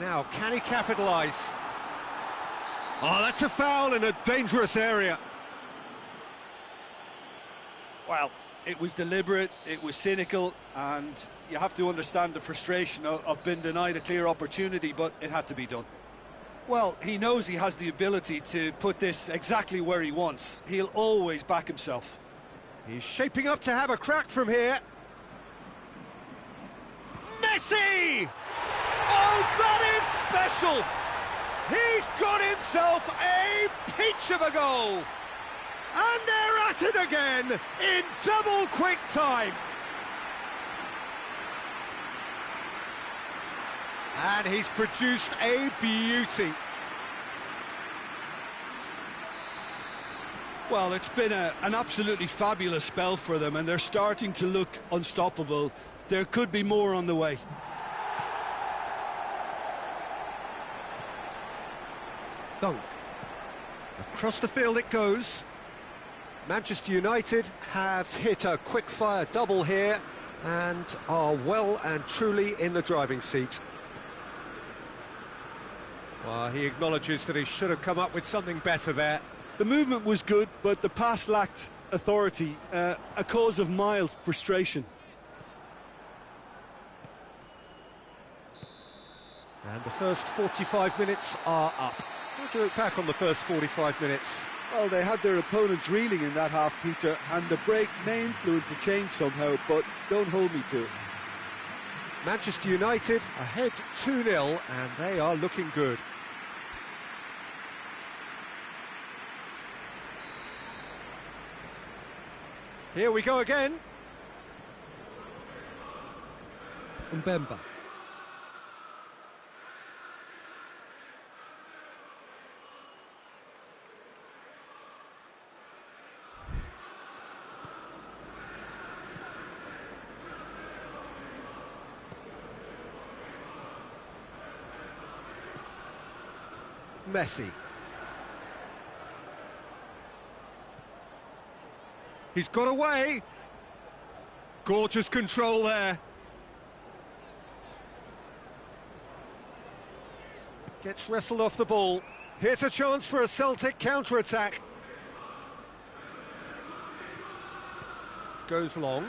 Now, can he capitalise? Oh, that's a foul in a dangerous area. Well, It was deliberate, it was cynical, and you have to understand the frustration of being denied a clear opportunity, but it had to be done. Well, he knows he has the ability to put this exactly where he wants. He'll always back himself. He's shaping up to have a crack from here. Messi! Oh, that is special! He's got himself a peach of a goal! And they're at it again in double quick time. And he's produced a beauty. Well, it's been an absolutely fabulous spell for them, and they're starting to look unstoppable. There could be more on the way. Dunk. Across the field it goes. Manchester United have hit a quick-fire double here and are well and truly in the driving seat. Well, he acknowledges that he should have come up with something better there. The movement was good, but the pass lacked authority, a cause of mild frustration. And the first 45 minutes are up. How do you look back on the first 45 minutes? Well, they had their opponents reeling in that half, Peter, and the break may influence a change somehow, but don't hold me to it. Manchester United ahead 2-0, and they are looking good. Here we go again. Mbemba. Messi. He's got away. Gorgeous control there. Gets wrestled off the ball. Here's a chance for a Celtic counter-attack. Goes long.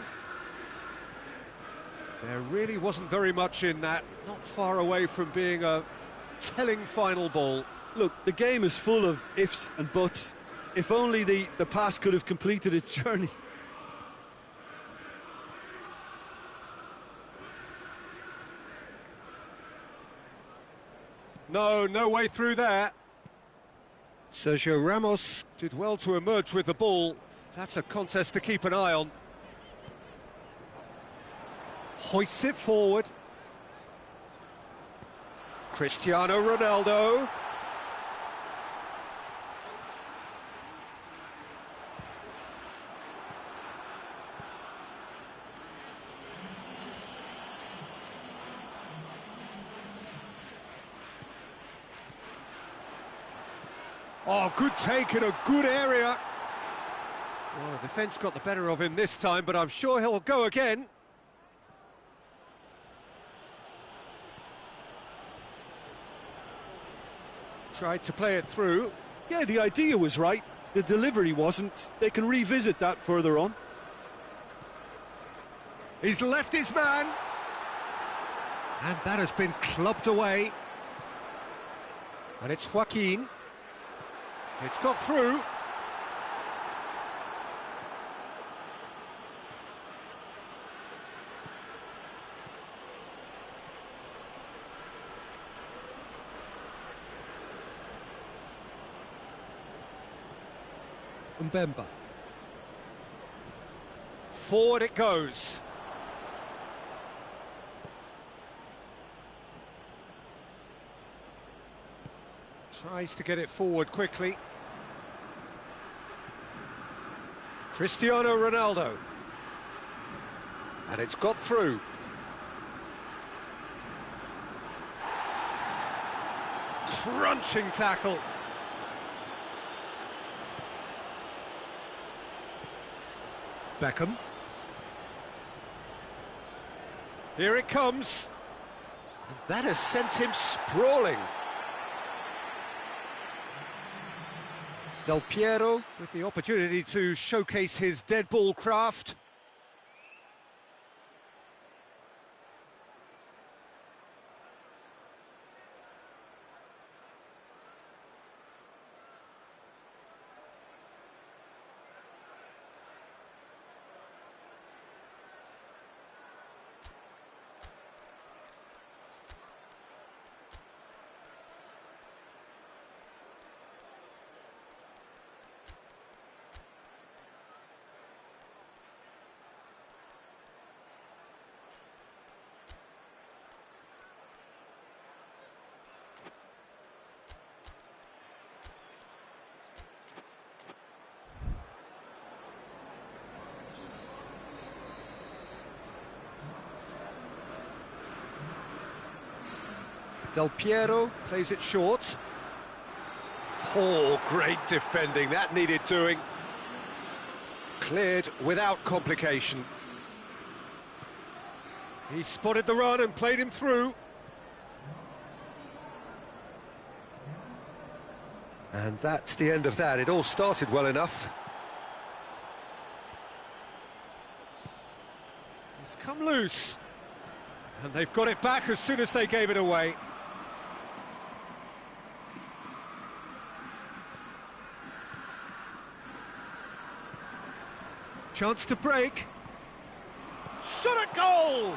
There really wasn't very much in that. Not far away from being a telling final ball. Look, the game is full of ifs and buts. If only the pass could have completed its journey. No way through there. Sergio Ramos did well to emerge with the ball. That's a contest to keep an eye on. Hoists it forward. Cristiano Ronaldo. Oh, good take in a good area. Well, the defence got the better of him this time, but I'm sure he'll go again. Tried to play it through. Yeah, the idea was right. The delivery wasn't. They can revisit that further on. He's left his man. And that has been clubbed away. And it's Joaquin. It's got through. Mbemba. Forward it goes. Tries to get it forward quickly. Cristiano Ronaldo. And it's got through. Crunching tackle. Beckham. Here it comes. And that has sent him sprawling. Del Piero with the opportunity to showcase his dead ball craft. Del Piero plays it short. Oh, great defending, that needed doing. Cleared without complication. He spotted the run and played him through. And that's the end of that. It all started well enough. He's come loose. And they've got it back as soon as they gave it away. Chance to break. Shot at goal!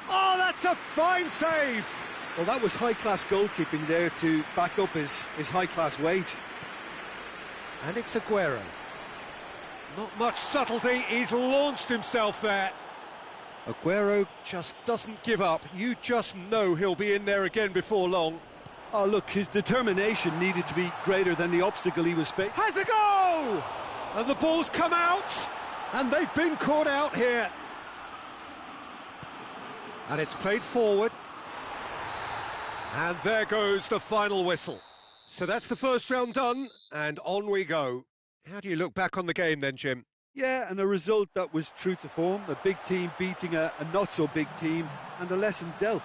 Oh, that's a fine save! Well, that was high-class goalkeeping there to back up his high-class wage. And it's Aguero. Not much subtlety, he's launched himself there. Aguero just doesn't give up. You just know he'll be in there again before long. Oh, look, his determination needed to be greater than the obstacle he was facing. Has a go! And the ball's come out, and they've been caught out here. And it's played forward. And there goes the final whistle. So that's the first round done, and on we go. How do you look back on the game then, Jim? Yeah, and a result that was true to form. A big team beating a not-so-big team, and a lesson dealt.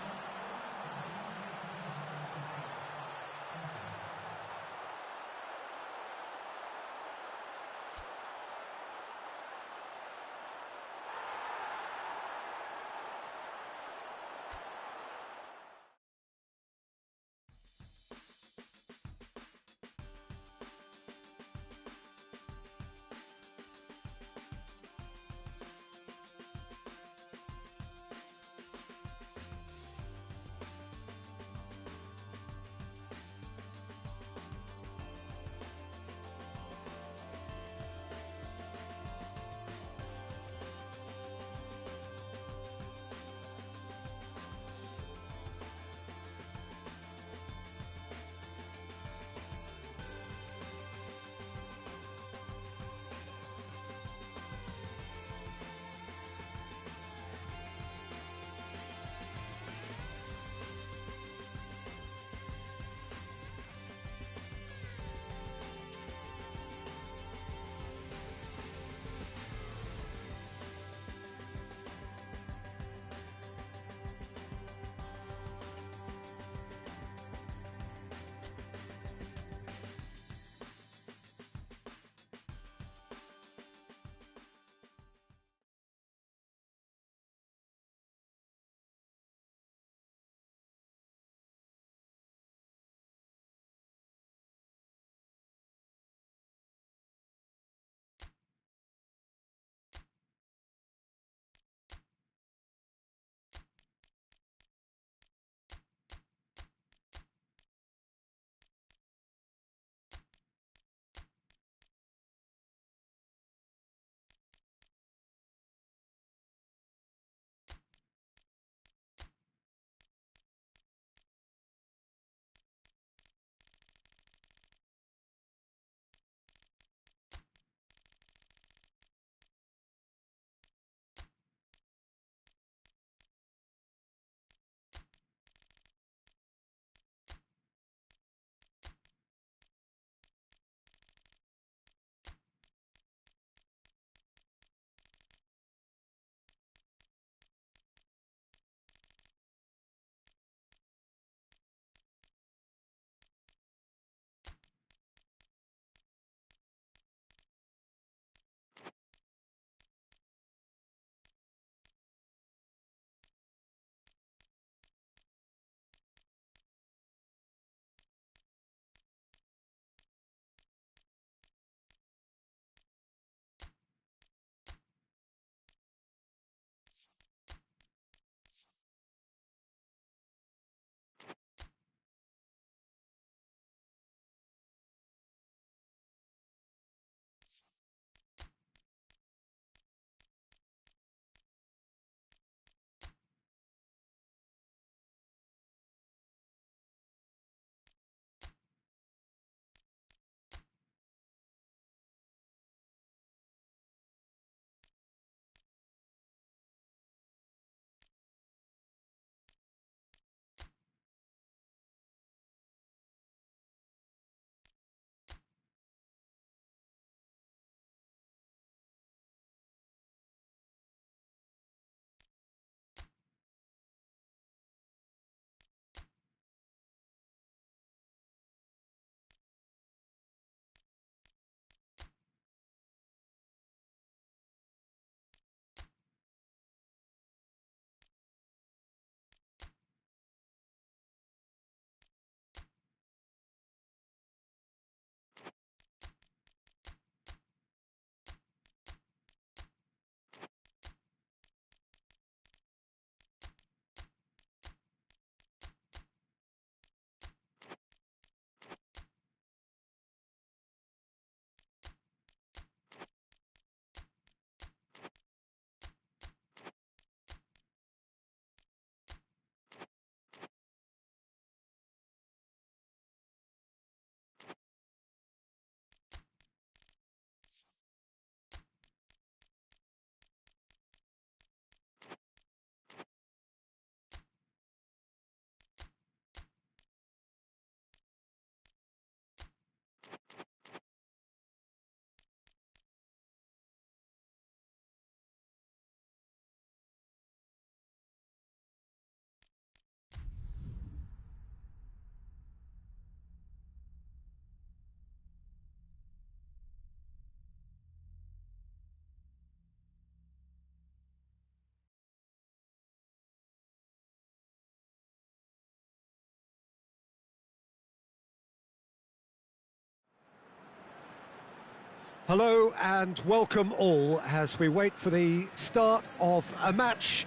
Hello and welcome all as we wait for the start of a match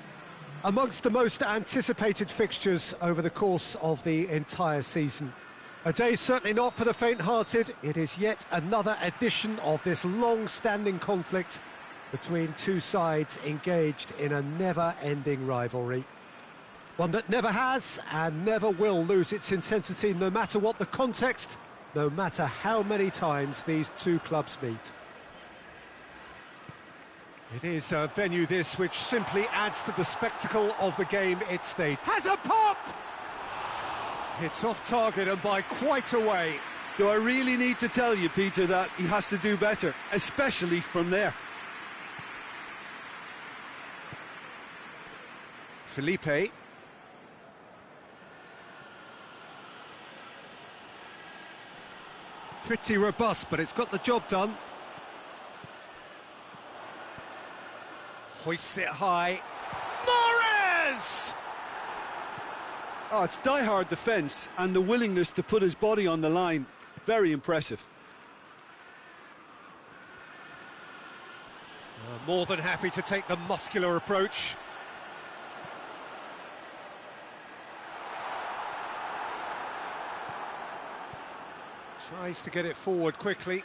amongst the most anticipated fixtures over the course of the entire season. A day certainly not for the faint-hearted. It is yet another edition of this long-standing conflict between two sides engaged in a never-ending rivalry. One that never has and never will lose its intensity, no matter what the context, no matter how many times these two clubs meet. It is a venue this which simply adds to the spectacle of the game it staged. Has a pop! It's off target and by quite a way. Do I really need to tell you, Peter, that he has to do better, especially from there? Felipe. Pretty robust, but it's got the job done. Hoists it high. Mahrez! Oh, it's die-hard defence and the willingness to put his body on the line. Very impressive. More than happy to take the muscular approach. Tries to get it forward quickly,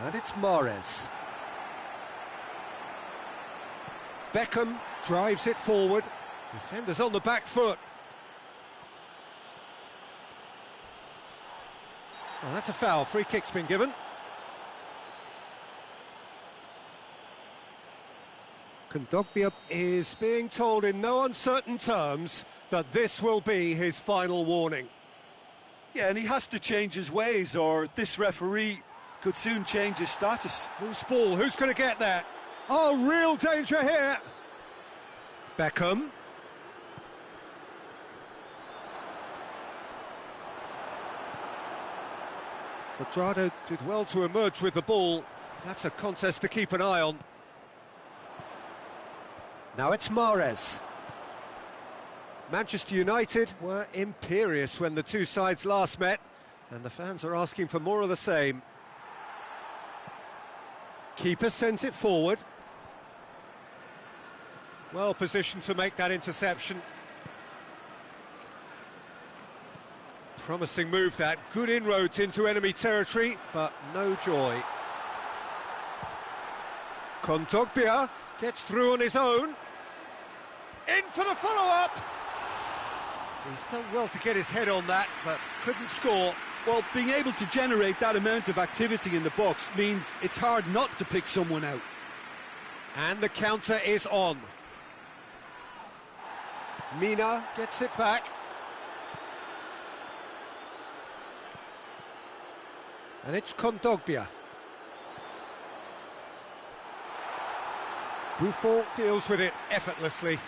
and it's Mahrez. Beckham drives it forward. Defenders on the back foot. Oh, that's a foul. Free kick's been given. Kondogbia is being told in no uncertain terms that this will be his final warning. Yeah, and he has to change his ways, or this referee could soon change his status. Loose ball, who's going to get there? Oh, real danger here. Beckham. Quadrado did well to emerge with the ball. That's a contest to keep an eye on. Now it's Mahrez. Manchester United were imperious when the two sides last met, and the fans are asking for more of the same. Keeper sends it forward. Well positioned to make that interception. Promising move that, good inroads into enemy territory, but no joy. Kondogbia gets through on his own. In for the follow-up! He's done well to get his head on that, but couldn't score. Well, being able to generate that amount of activity in the box means it's hard not to pick someone out. And the counter is on. Mina gets it back. And it's Kondogbia. Buffon deals with it effortlessly.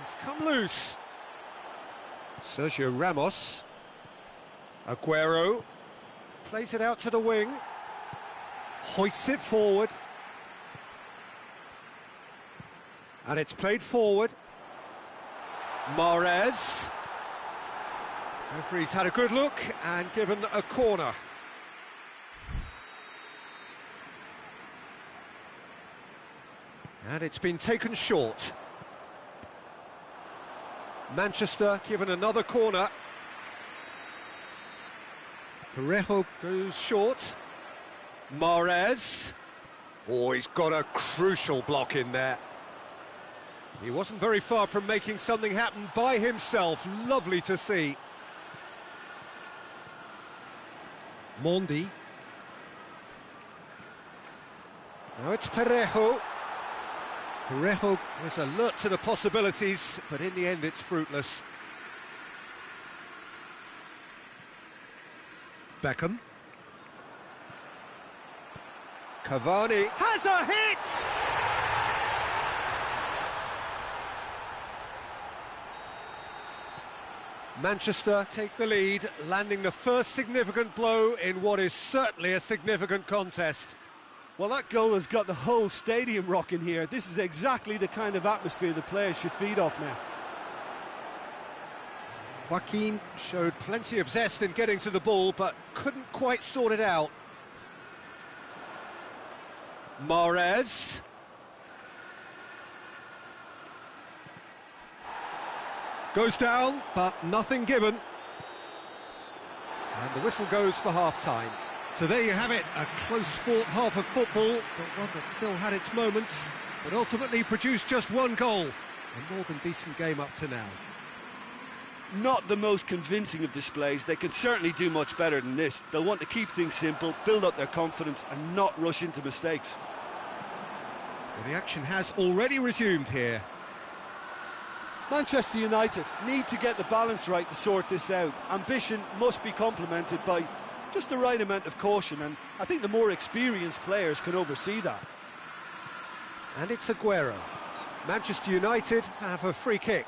It's come loose. Sergio Ramos. Aguero plays it out to the wing. Hoists it forward. And it's played forward. Mahrez. Referee's had a good look and given a corner. And it's been taken short. Manchester given another corner. Parejo goes short. Mahrez. Oh, he's got a crucial block in there. He wasn't very far from making something happen by himself. Lovely to see. Mondi. Now it's Parejo. Parejo is alert to the possibilities, but in the end it's fruitless. Beckham. Cavani has a hit! Manchester take the lead, landing the first significant blow in what is certainly a significant contest. Well, that goal has got the whole stadium rocking here. This is exactly the kind of atmosphere the players should feed off now. Joaquin showed plenty of zest in getting to the ball, but couldn't quite sort it out. Mahrez. Goes down, but nothing given. And the whistle goes for half-time. So there you have it, a close fought half of football, but one that still had its moments, but ultimately produced just one goal. A more than decent game up to now. Not the most convincing of displays. They can certainly do much better than this. They'll want to keep things simple, build up their confidence and not rush into mistakes. Well, the action has already resumed here. Manchester United need to get the balance right to sort this out. Ambition must be complemented by just the right amount of caution, and I think the more experienced players can oversee that. And it's Aguero. Manchester United have a free kick.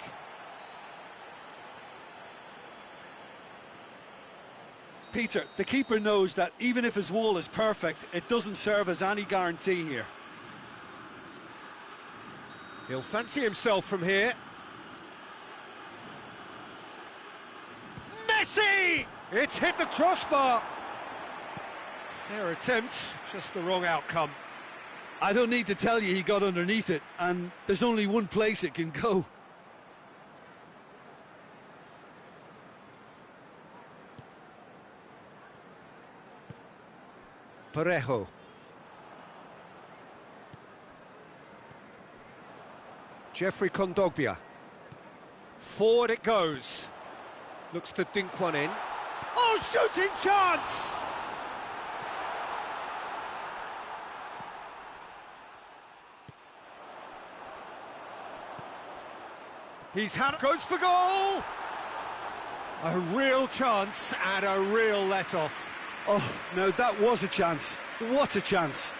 Peter, the keeper knows that even if his wall is perfect, it doesn't serve as any guarantee here. He'll fancy himself from here. Messi! It's hit the crossbar. Fair attempt, just the wrong outcome. I don't need to tell you he got underneath it, and there's only one place it can go. Parejo. Jeffrey Kondogbia. Forward it goes. Looks to dink one in. Oh, shooting chance! He's had... Goes for goal! A real chance and a real let-off. Oh, no, that was a chance. What a chance.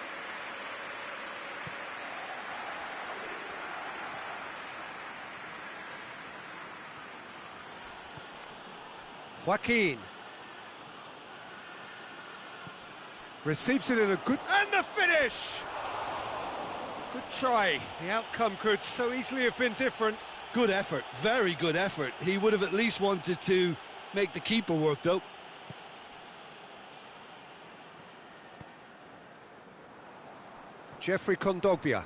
Joaquin. Receives it in a good... And the finish! Good try. The outcome could so easily have been different. Good effort, very good effort. He would have at least wanted to make the keeper work, though. Jeffrey Kondogbia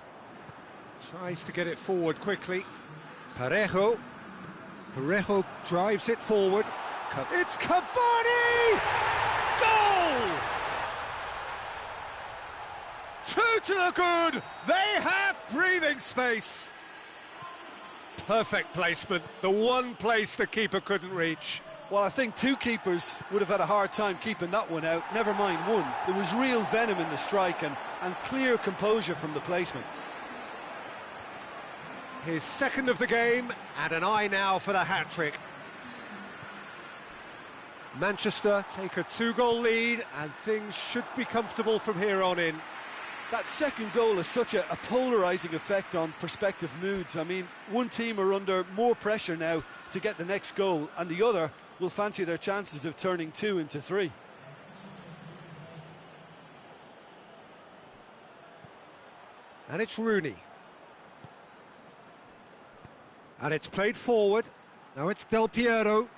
tries to get it forward quickly. Parejo drives it forward. It's Cavani! Goal! 2 to the good. They have breathing space. Perfect placement. The one place the keeper couldn't reach. Well, I think two keepers would have had a hard time keeping that one out, never mind one. There was real venom in the strike and clear composure from the placement. His second of the game, and an eye now for the hat-trick. Manchester take a 2-goal lead, and things should be comfortable from here on in. That second goal has such a polarising effect on prospective moods. I mean, one team are under more pressure now to get the next goal, and the other will fancy their chances of turning 2 into 3. And it's Rooney. And it's played forward. Now it's Del Piero.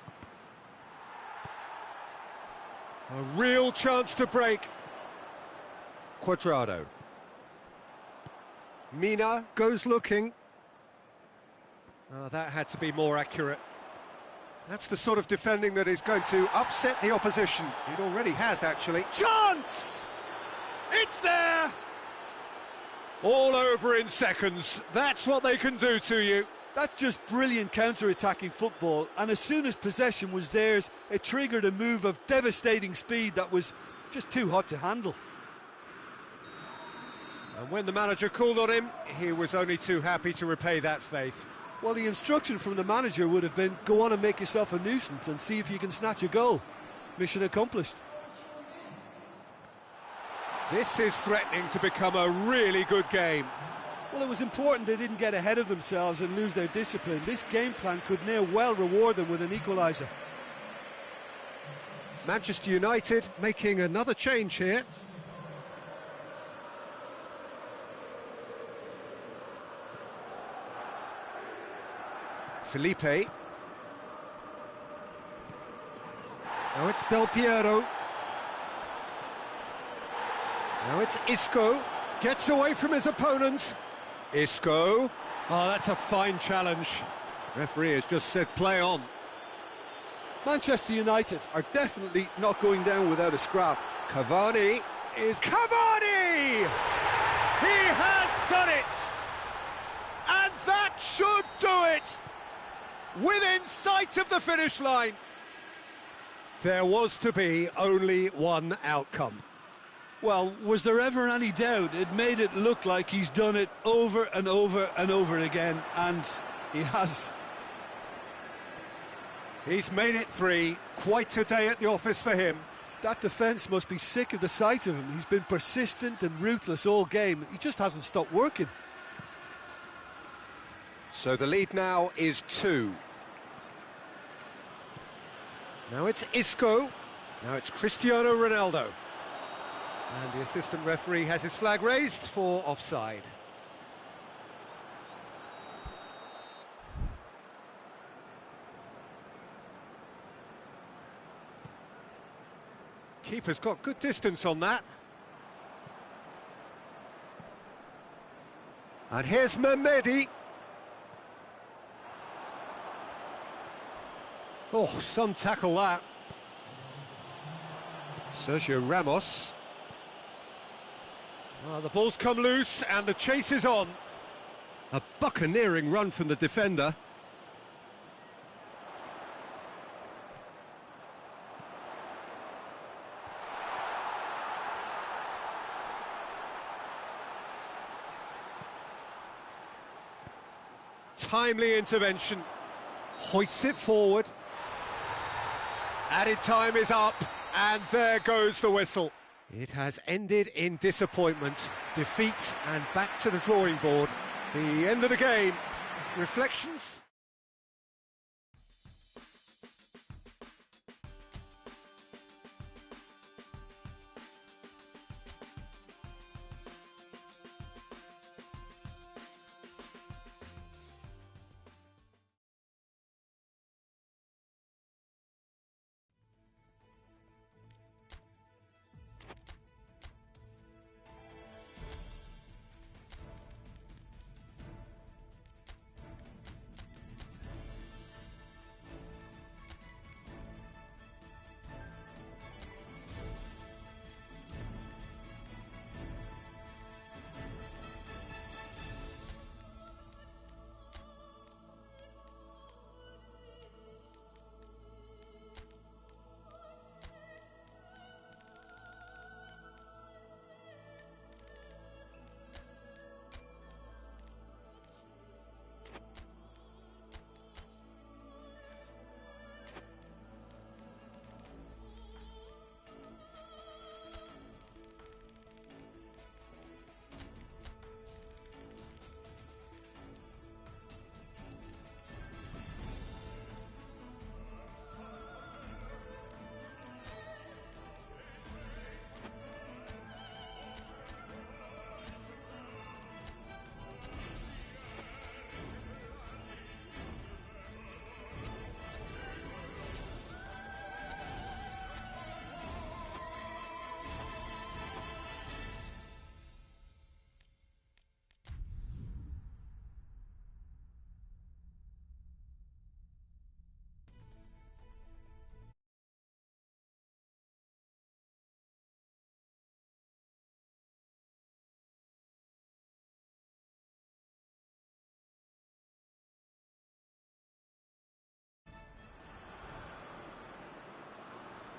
A real chance to break. Cuadrado. Mina goes looking. Oh, that had to be more accurate. That's the sort of defending that is going to upset the opposition. It already has, actually. Chance! It's there! All over in seconds. That's what they can do to you. That's just brilliant counter-attacking football, and as soon as possession was theirs, it triggered a move of devastating speed that was just too hot to handle. And when the manager called on him, he was only too happy to repay that faith. Well, the instruction from the manager would have been, go on and make yourself a nuisance and see if you can snatch a goal. Mission accomplished. This is threatening to become a really good game. Well, it was important they didn't get ahead of themselves and lose their discipline. This game plan could now well reward them with an equaliser. Manchester United making another change here. Felipe. Now it's Del Piero. Now it's Isco. Gets away from his opponent. Isco. Oh, that's a fine challenge. Referee has just said play on. Manchester United are definitely not going down without a scrap. Cavani is... Cavani! He has done it! And that should do it! Within sight of the finish line. There was to be only one outcome. Well, was there ever any doubt? It made it look like he's done it over and over and over again, and he has. He's made it 3. Quite a day at the office for him. That defence must be sick of the sight of him. He's been persistent and ruthless all game. He just hasn't stopped working. So the lead now is 2. Now it's Isco. Now it's Cristiano Ronaldo. And the assistant referee has his flag raised for offside. Keeper's got good distance on that. And here's Mehmedi. Oh, some tackle that. Sergio Ramos. Well, the ball's come loose and the chase is on. A buccaneering run from the defender. Timely intervention. Hoists it forward. Added time is up, and there goes the whistle. It has ended in disappointment, defeat, and back to the drawing board. The end of the game. Reflections?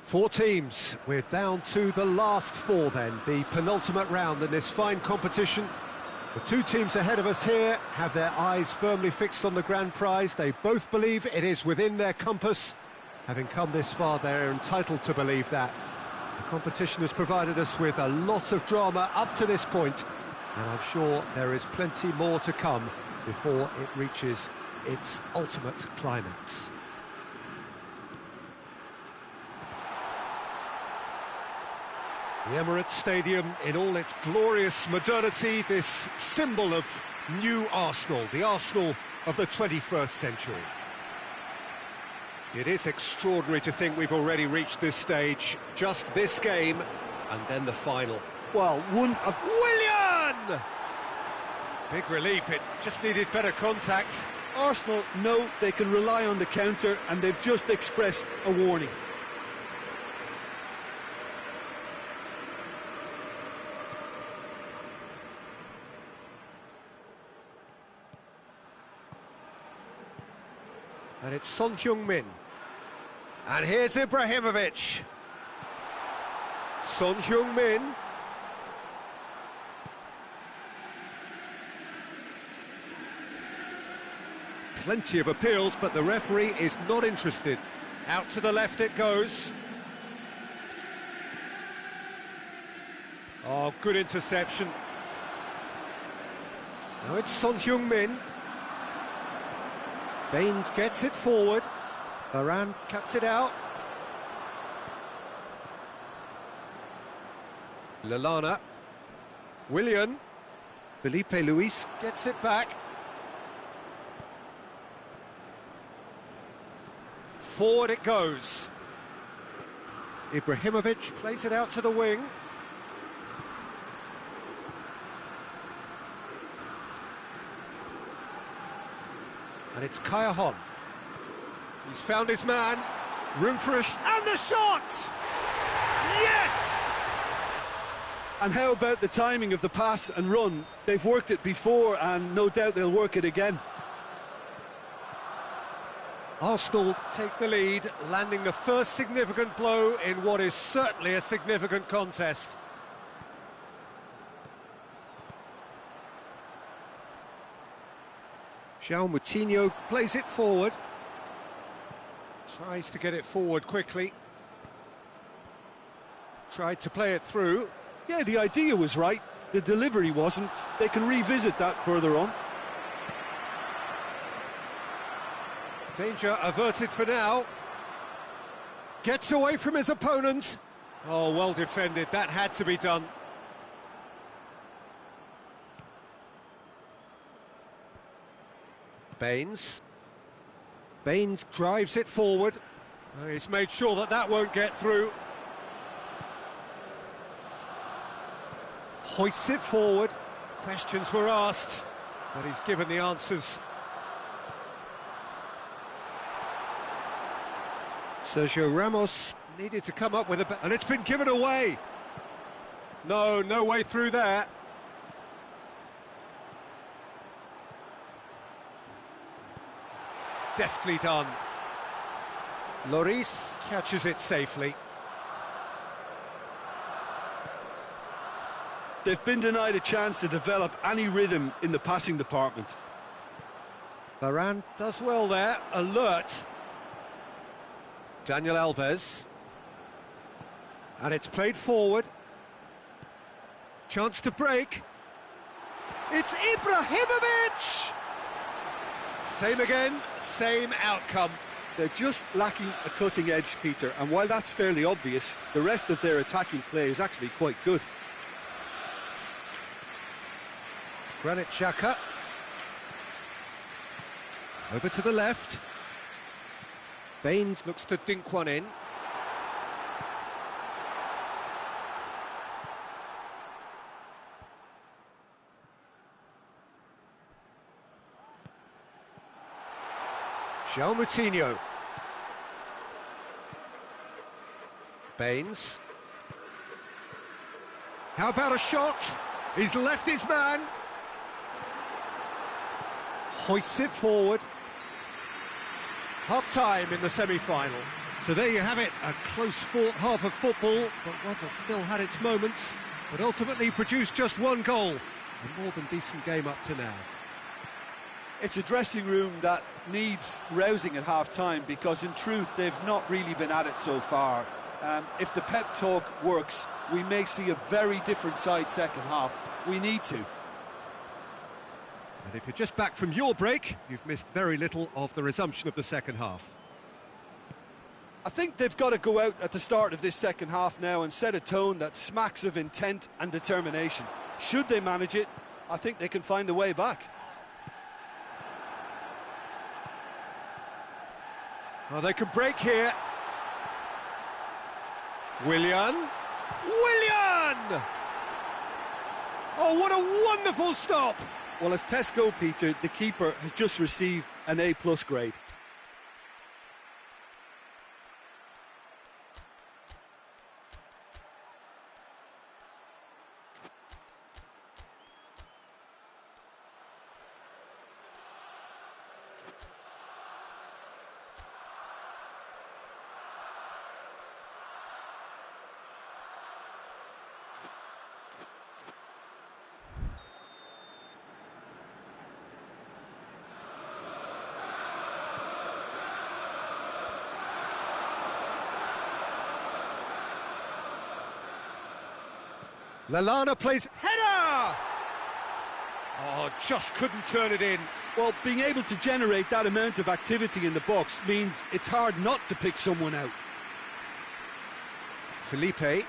Four teams. We're down to the last 4 then, the penultimate round in this fine competition. The 2 teams ahead of us here have their eyes firmly fixed on the grand prize. They both believe it is within their compass. Having come this far, they're entitled to believe that. The competition has provided us with a lot of drama up to this point, and I'm sure there is plenty more to come before it reaches its ultimate climax. The Emirates Stadium in all its glorious modernity, this symbol of new Arsenal, the Arsenal of the 21st century. It is extraordinary to think we've already reached this stage. Just this game, and then the final. Well, one of... Willian! Big relief, it just needed better contact. Arsenal know they can rely on the counter, and they've just expressed a warning. And it's Son Heung-min. And here's Ibrahimovic. Son Heung-min. Plenty of appeals, but the referee is not interested. Out to the left it goes. Oh, good interception. Now it's Son Heung-min. Baines gets it forward. Varane cuts it out. Lallana. Willian. Felipe Luis gets it back. Forward it goes. Ibrahimovic plays it out to the wing. And it's Kaya Hon. He's found his man. Room for a and the shot! Yes! And how about the timing of the pass and run? They've worked it before, and no doubt they'll work it again. Arsenal take the lead, landing the first significant blow in what is certainly a significant contest. João Moutinho plays it forward. Tries to get it forward quickly. Tried to play it through. Yeah, the idea was right. The delivery wasn't. They can revisit that further on. Danger averted for now. Gets away from his opponent. Oh, well defended. That had to be done. Baines. Baines drives it forward. He's made sure that that won't get through. Hoists it forward. Questions were asked, but he's given the answers. Sergio Ramos needed to come up with and it's been given away. No way through there. Deftly done. Lloris catches it safely. They've been denied a chance to develop any rhythm in the passing department. Varane does well there, alert. Daniel Alves. And it's played forward. Chance to break. It's Ibrahimovic! Same again, same outcome. They're just lacking a cutting edge, Peter, and while that's fairly obvious, the rest of their attacking play is actually quite good. Granit Xhaka. Over to the left. Baines looks to dink one in. João Moutinho. Baines. How about a shot? He's left his man. Hoists it forward. Half-time in the semi-final. So there you have it, a close-fought half of football, but one that still had its moments, but ultimately produced just one goal. A more than decent game up to now. It's a dressing room that needs rousing at half-time because, in truth, they've not really been at it so far. If the pep talk works, we may see a very different side second half. We need to. And if you're just back from your break, you've missed very little of the resumption of the second half. I think they've got to go out at the start of this second half now and set a tone that smacks of intent and determination. Should they manage it, I think they can find a way back. Oh, they could break here. Willian! Oh, what a wonderful stop! Well, as Tesco, Peter, the keeper has just received an A+ grade. Lallana plays header! Oh, just couldn't turn it in. Well, being able to generate that amount of activity in the box means it's hard not to pick someone out. Felipe.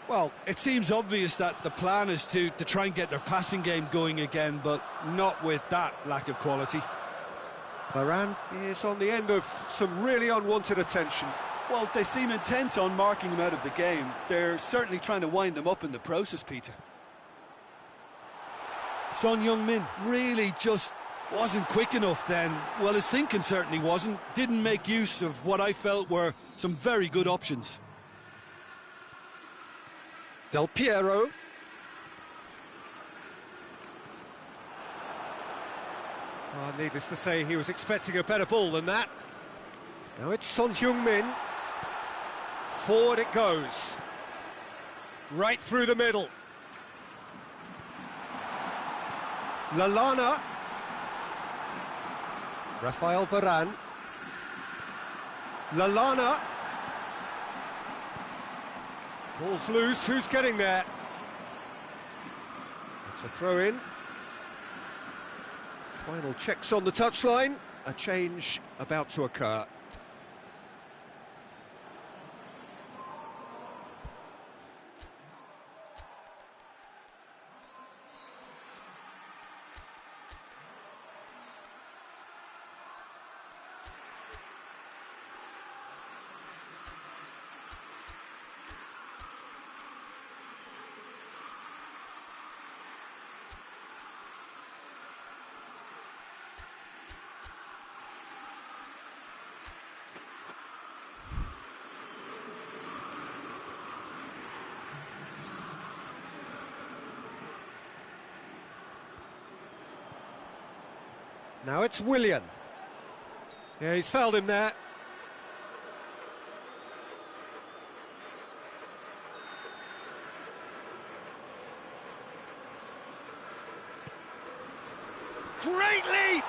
Well, it seems obvious that the plan is to try and get their passing game going again, but not with that lack of quality. Varane is on the end of some really unwanted attention. Well, they seem intent on marking him out of the game. They're certainly trying to wind him up in the process, Peter. Son Heung-min really just wasn't quick enough then. Well, his thinking certainly wasn't. Didn't make use of what I felt were some very good options. Del Piero. Oh, needless to say, he was expecting a better ball than that. Now it's Son Heung-min. Forward it goes. Right through the middle. Lallana. Rafael Varane. Lallana. Ball's loose, who's getting there? It's a throw-in. Final checks on the touchline. A change about to occur. Now it's Willian. Yeah, he's fouled him there. Great leap!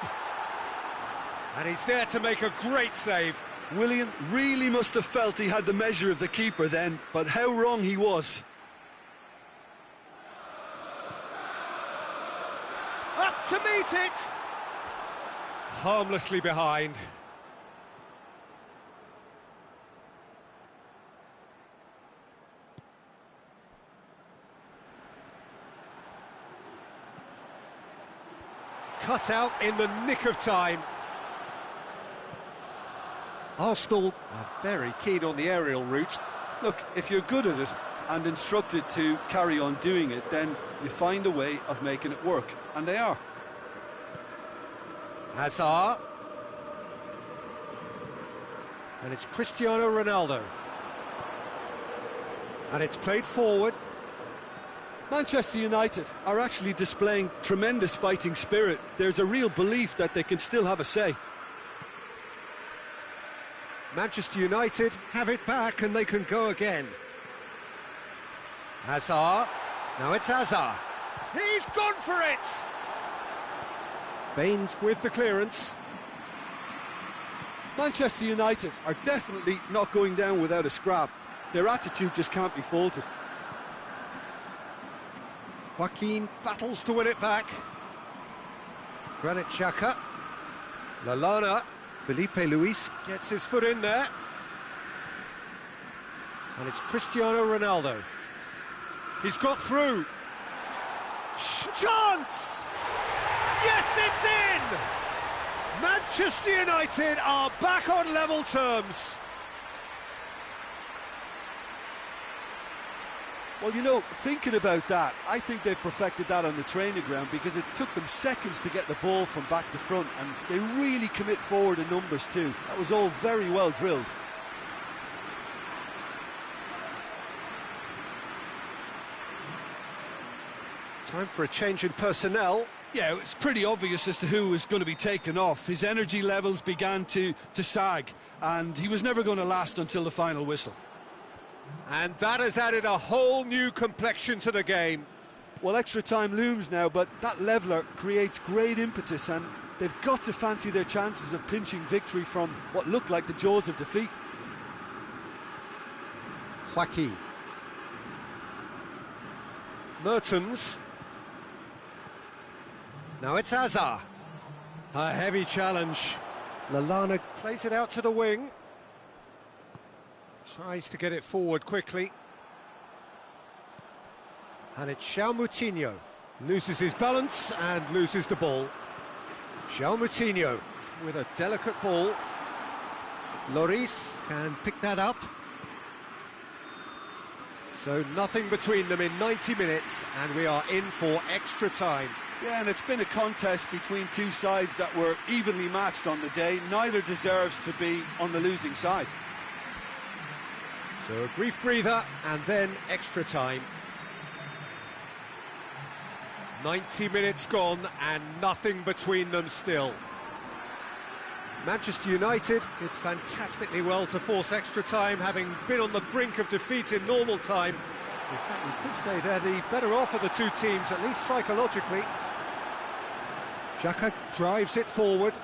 And he's there to make a great save. Willian really must have felt he had the measure of the keeper then, but how wrong he was. Up to meet it! Harmlessly behind. Cut out in the nick of time. Arsenal are very keen on the aerial route. Look, if you're good at it and instructed to carry on doing it, then you find a way of making it work, and they are. Hazard. And it's Cristiano Ronaldo. And it's played forward. Manchester United are actually displaying tremendous fighting spirit. There's a real belief that they can still have a say. Manchester United have it back and they can go again. Hazard. Now it's Hazard. He's gone for it! Baines with the clearance. Manchester United are definitely not going down without a scrap. Their attitude just can't be faulted. Joaquin battles to win it back. Granit Xhaka. Lallana. Felipe Luis gets his foot in there. And it's Cristiano Ronaldo. He's got through. Chance! Yes, it's in! Manchester United are back on level terms. Well, you know, thinking about that, I think they perfected that on the training ground because it took them seconds to get the ball from back to front, and they really commit forward in numbers too. That was all very well drilled. Time for a change in personnel. Yeah, it's pretty obvious as to who was going to be taken off. His energy levels began to sag, and he was never going to last until the final whistle. And that has added a whole new complexion to the game. Well, extra time looms now, but that leveller creates great impetus, and they've got to fancy their chances of pinching victory from what looked like the jaws of defeat. Joaquin. Mertens. Now it's Hazard. A heavy challenge. Lallana plays it out to the wing. Tries to get it forward quickly. And it's João Moutinho. Loses his balance and loses the ball. João Moutinho with a delicate ball. Lloris can pick that up. So nothing between them in 90 minutes, and we are in for extra time. Yeah, and it's been a contest between two sides that were evenly matched on the day. Neither deserves to be on the losing side. So a brief breather and then extra time. 90 minutes gone and nothing between them still. Manchester United did fantastically well to force extra time, having been on the brink of defeat in normal time. In fact, we could say they're the better off of the two teams, at least psychologically. Xhaka drives it forward.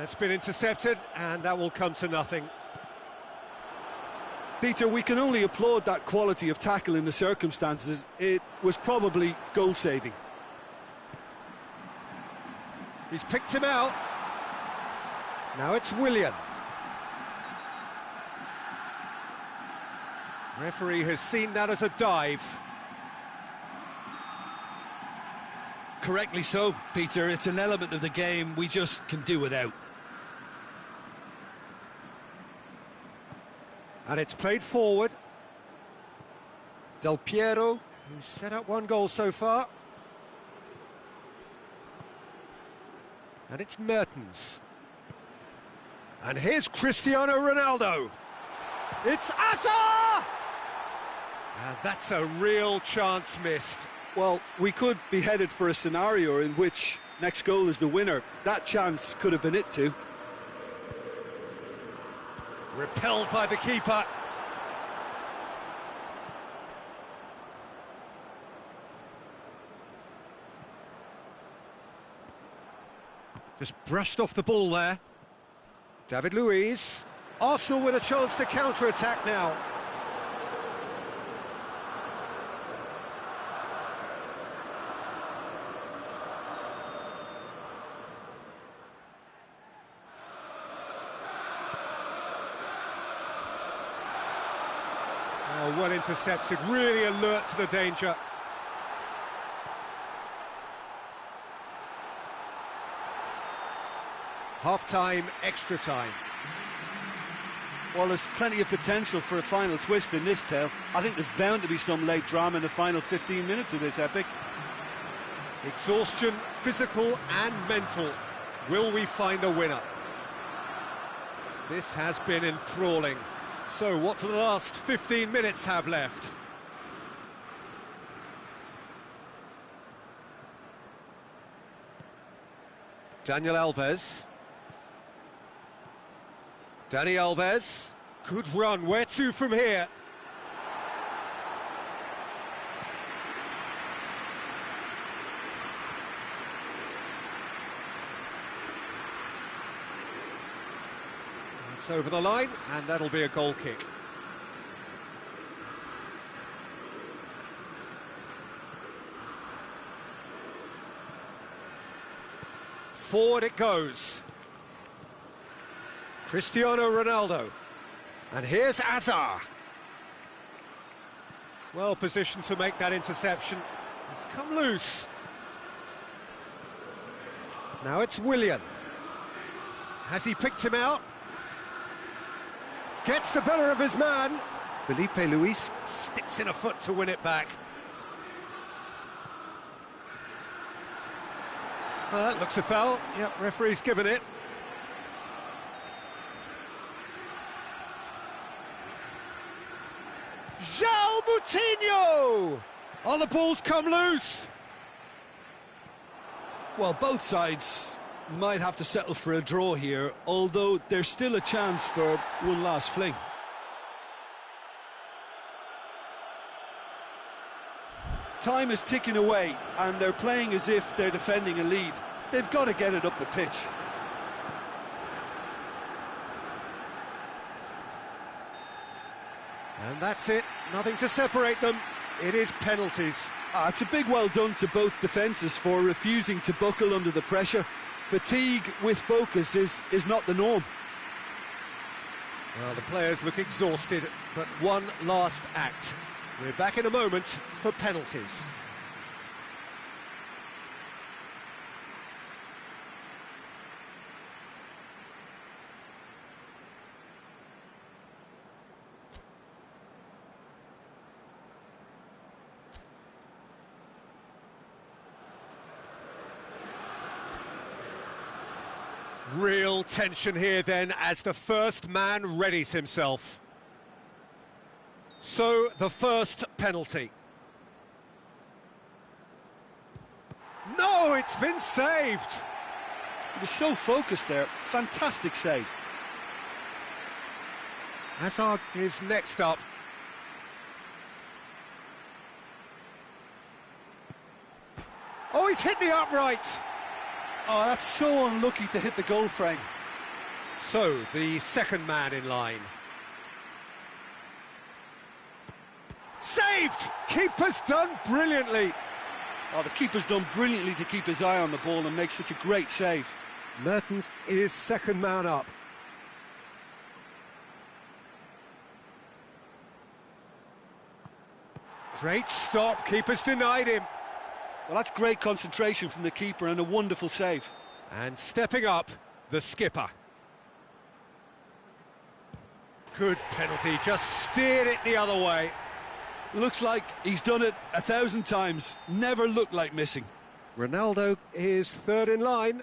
It's been intercepted, and that will come to nothing. Peter, we can only applaud that quality of tackle in the circumstances. It was probably goal-saving. He's picked him out. Now it's Willian. Referee has seen that as a dive. Correctly so, Peter. It's an element of the game we just can do without. And it's played forward. Del Piero, who's set up one goal so far. And it's Mertens. And here's Cristiano Ronaldo. It's Hazard! And that's a real chance missed. Well, we could be headed for a scenario in which next goal is the winner. That chance could have been it too. Repelled by the keeper. Just brushed off the ball there. David Luiz. Arsenal with a chance to counter-attack now. Oh, well intercepted, really alert to the danger. Half-time, extra time. Well, there's plenty of potential for a final twist in this tale. I think there's bound to be some late drama in the final 15 minutes of this epic. Exhaustion, physical and mental. Will we find a winner? This has been enthralling. So what do the last 15 minutes have left? Daniel Alves. Dani Alves. Good run. Where to from here? It's over the line, and that'll be a goal kick. Forward it goes. Cristiano Ronaldo. And here's Hazard. Well positioned to make that interception. It's come loose. Now it's Willian. Has he picked him out? Gets the better of his man. Felipe Luis sticks in a foot to win it back. That looks a foul. Yep, referee's given it. João Moutinho! Oh, the ball's come loose. Well, both sides might have to settle for a draw here, although there's still a chance for one last fling. Time is ticking away, and they're playing as if they're defending a lead. They've got to get it up the pitch. And that's it. Nothing to separate them. It is penalties. It's a big well done to both defences for refusing to buckle under the pressure. Fatigue with focus is not the norm. Well, the players look exhausted, but one last act. We're back in a moment for penalties. Real tension here then as the first man readies himself. So, the first penalty. No, it's been saved! He was so focused there. Fantastic save. Hazard is next up. Oh, he's hit the upright! Oh, that's so unlucky to hit the goal frame. So, the second man in line. Saved! Keeper's done brilliantly. Oh, the keeper's done brilliantly to keep his eye on the ball and make such a great save. Mertens is second man up. Great stop, keeper's denied him. Well, that's great concentration from the keeper and a wonderful save. And stepping up, the skipper. Good penalty, just steered it the other way. Looks like he's done it 1,000 times, never looked like missing. Ronaldo is third in line.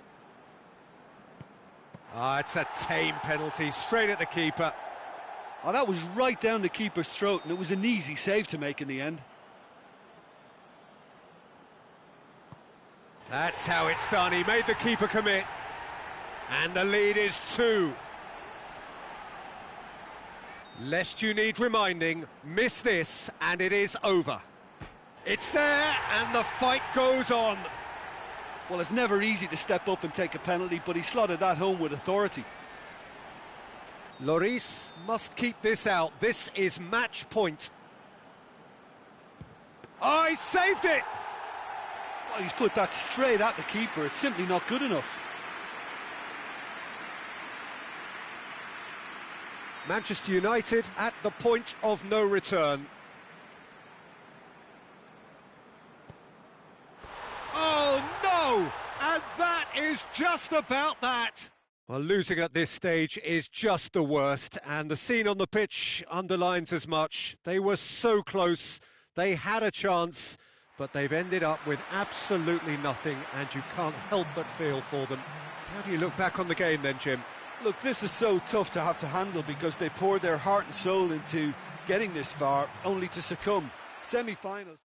It's a tame penalty, straight at the keeper. Oh, that was right down the keeper's throat, and it was an easy save to make in the end. That's how it's done, he made the keeper commit. And the lead is 2. Lest you need reminding, miss this and it is over. It's there and the fight goes on. Well, it's never easy to step up and take a penalty, but he slotted that home with authority. Lloris must keep this out. This is match point. Oh, he saved it! Well, he's put that straight at the keeper. It's simply not good enough. Manchester United at the point of no return. Oh, no! And that is just about that. Well, losing at this stage is just the worst, and the scene on the pitch underlines as much. They were so close, they had a chance, but they've ended up with absolutely nothing, and you can't help but feel for them. How do you look back on the game then, Jim? Look, this is so tough to have to handle because they poured their heart and soul into getting this far, only to succumb. Semi-finals.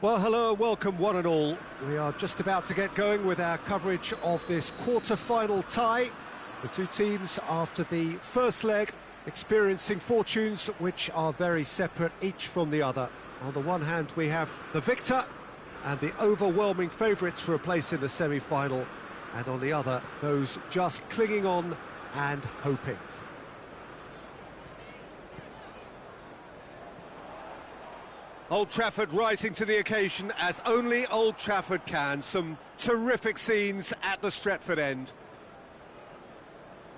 Well, hello and welcome one and all. We are just about to get going with our coverage of this quarter-final tie. The two teams, after the first leg, experiencing fortunes which are very separate each from the other. On the one hand, we have the victor and the overwhelming favourites for a place in the semi-final, and on the other, those just clinging on and hoping. Old Trafford rising to the occasion as only Old Trafford can. Some terrific scenes at the Stretford end.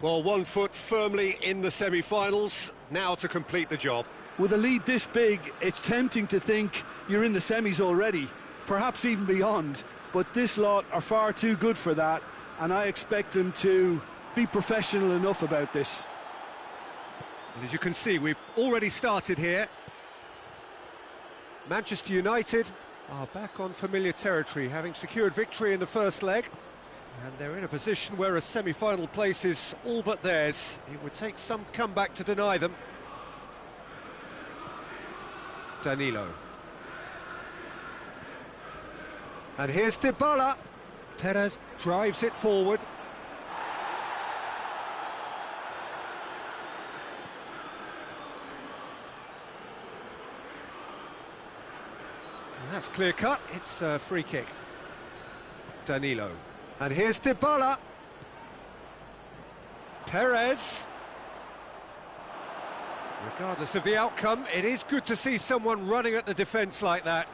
Well, 1 foot firmly in the semi-finals, now to complete the job. With a lead this big, it's tempting to think you're in the semis already, perhaps even beyond, but this lot are far too good for that, and I expect them to be professional enough about this. And as you can see, we've already started here. Manchester United are back on familiar territory, having secured victory in the first leg. And they're in a position where a semi-final place is all but theirs. It would take some comeback to deny them. Danilo. And here's Dybala. Perez drives it forward. And that's clear cut. It's a free kick. Danilo. And here's Dybala. Perez. Regardless of the outcome, it is good to see someone running at the defence like that.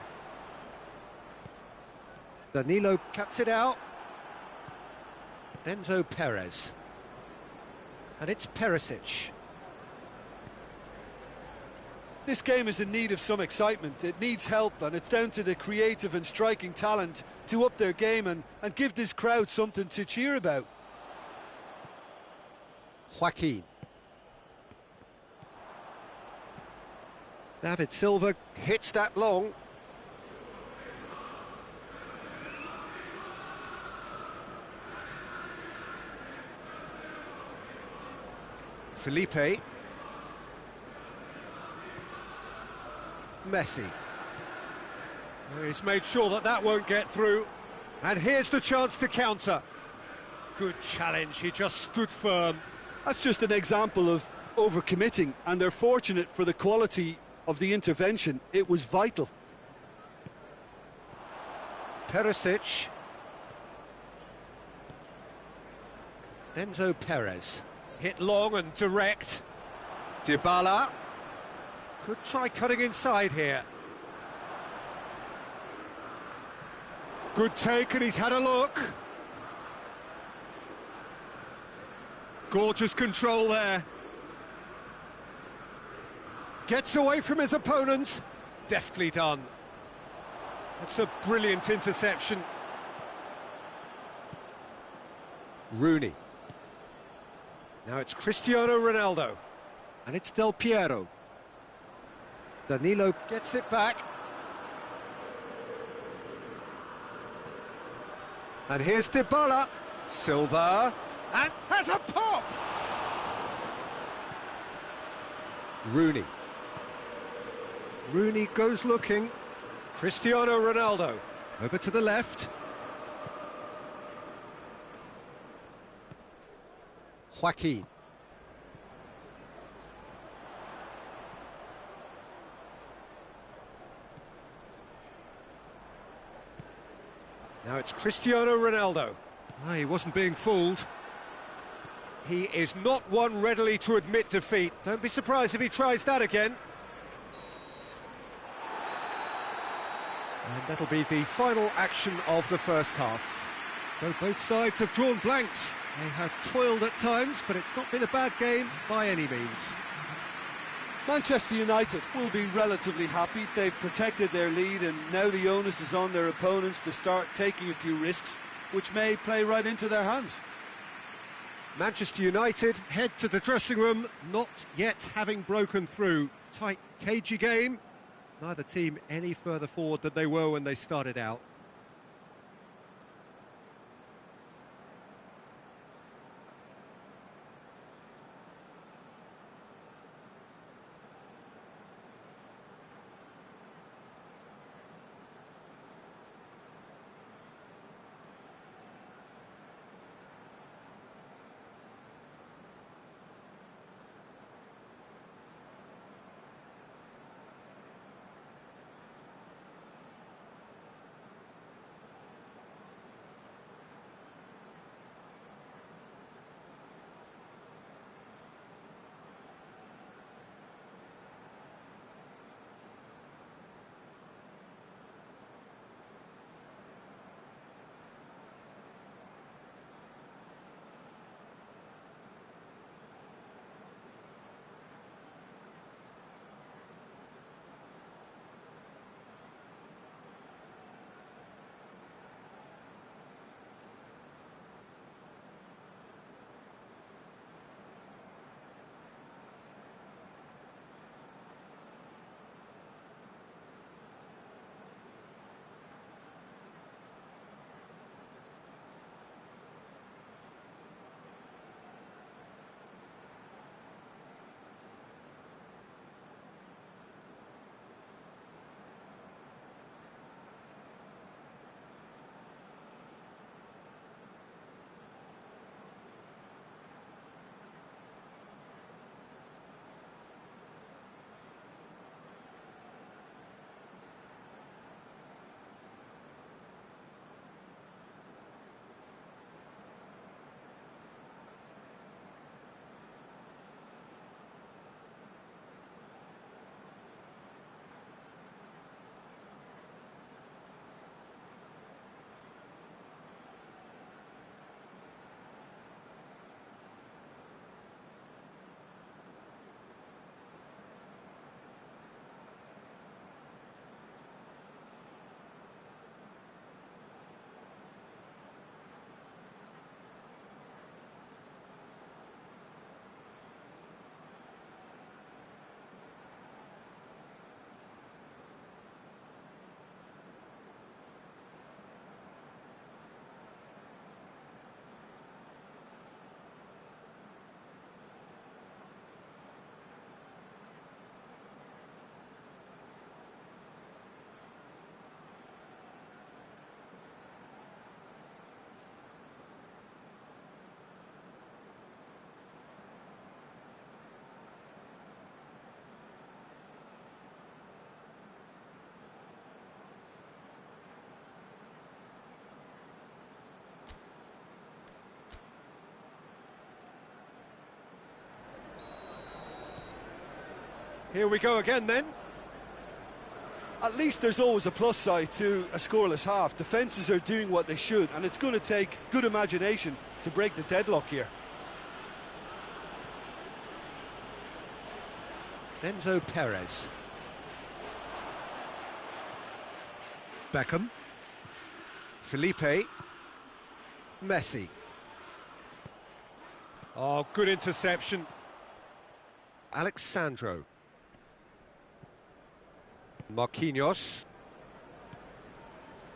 Danilo cuts it out. Enzo Perez. And it's Perisic. This game is in need of some excitement. It needs help, and it's down to the creative and striking talent to up their game and give this crowd something to cheer about. Joaquin. David Silva hits that long. Felipe. Messi. He's made sure that that won't get through. And here's the chance to counter. Good challenge, he just stood firm. That's just an example of overcommitting, and they're fortunate for the quality of the intervention. It was vital. Perisic. Enzo Perez. Hit long and direct. Dybala. Could try cutting inside here. Good take, and he's had a look. Gorgeous control there. Gets away from his opponent. Deftly done. That's a brilliant interception. Rooney. Now it's Cristiano Ronaldo. And it's Del Piero. Danilo gets it back. And here's Dybala. Silva. And has a pop! Rooney. Rooney goes looking. Cristiano Ronaldo. Over to the left. Joaquin. Now it's Cristiano Ronaldo. He wasn't being fooled. He is not one readily to admit defeat. Don't be surprised if he tries that again. And that'll be the final action of the first half. So both sides have drawn blanks. They have toiled at times, but it's not been a bad game by any means. Manchester United will be relatively happy. They've protected their lead, and now the onus is on their opponents to start taking a few risks, which may play right into their hands. Manchester United head to the dressing room, not yet having broken through. Tight, cagey game. Neither team any further forward than they were when they started out. Here we go again then. At least there's always a plus side to a scoreless half. Defences are doing what they should, and it's going to take good imagination to break the deadlock here. Enzo Perez. Beckham. Felipe. Messi. Oh, good interception. Alexandro. Marquinhos.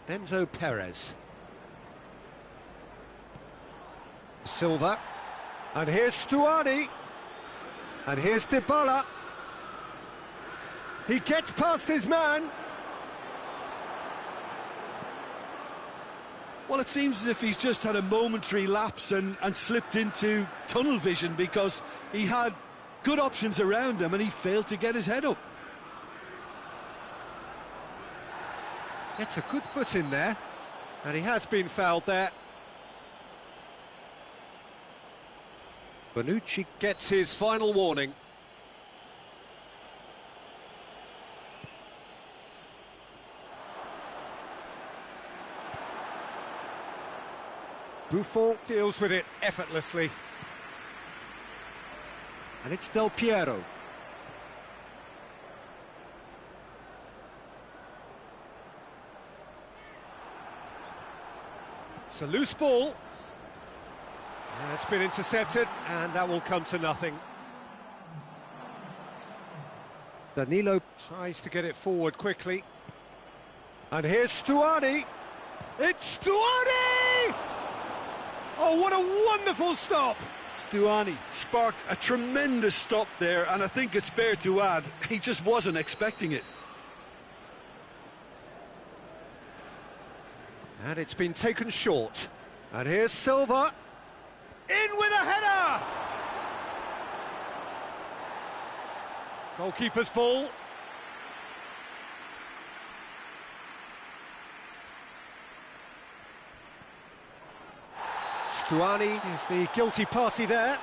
Enzo Perez. Silva. And here's Stuani. And here's Dybala. He gets past his man. Well, it seems as if he's just had a momentary lapse and slipped into tunnel vision, because he had good options around him and he failed to get his head up. Gets a good foot in there, and he has been fouled there. Bonucci gets his final warning. Buffon deals with it effortlessly. And it's Del Piero. It's a loose ball. And it's been intercepted, and that will come to nothing. Danilo tries to get it forward quickly. And here's Stuani. It's Stuani! Oh, what a wonderful stop! Stuani sparked a tremendous stop there, and I think it's fair to add, he just wasn't expecting it. And it's been taken short. And here's Silva. In with a header! Goalkeeper's ball. Stuani is the guilty party there.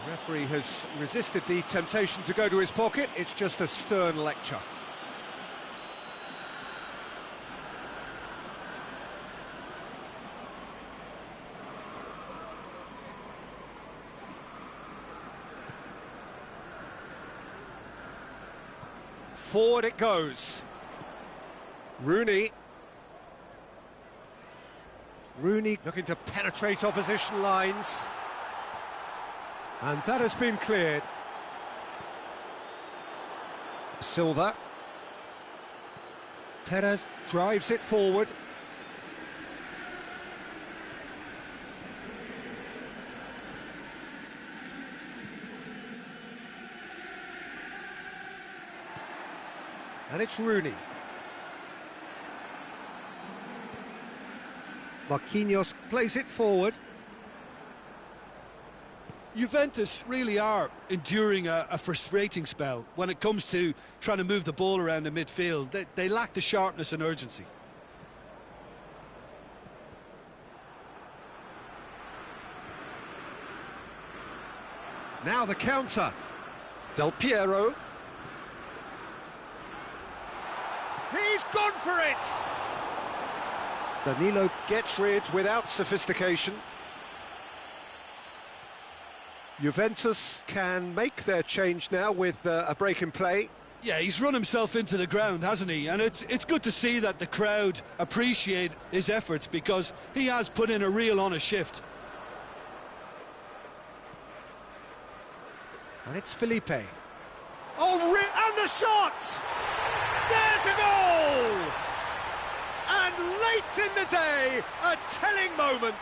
The referee has resisted the temptation to go to his pocket. It's just a stern lecture. Forward it goes. Rooney. Rooney looking to penetrate opposition lines. And that has been cleared. Silva. Perez drives it forward. And it's Rooney. Marquinhos plays it forward. Juventus really are enduring a frustrating spell when it comes to trying to move the ball around the midfield. They lack the sharpness and urgency. Now the counter. Del Piero. He's gone for it! Danilo gets rid without sophistication. Juventus can make their change now with a break in play. Yeah, he's run himself into the ground, hasn't he? And it's good to see that the crowd appreciate his efforts, because he has put in a real honest shift. And it's Felipe. Oh, and the shot! There's a goal! And late in the day, a telling moment.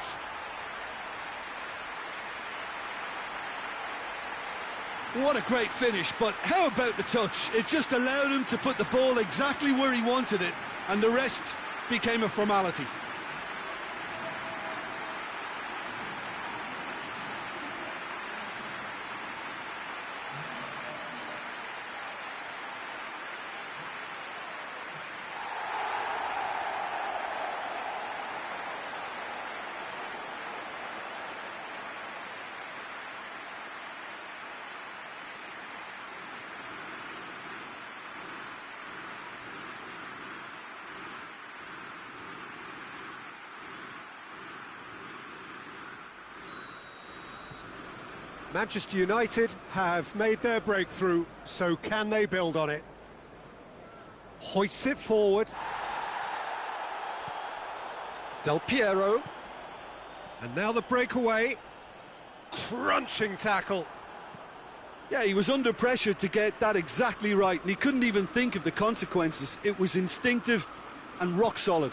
What a great finish, but how about the touch? It just allowed him to put the ball exactly where he wanted it, and the rest became a formality. Manchester United have made their breakthrough, so can they build on it? Hoists it forward. Del Piero. And now the breakaway. Crunching tackle. Yeah, he was under pressure to get that exactly right, and he couldn't even think of the consequences. It was instinctive and rock solid.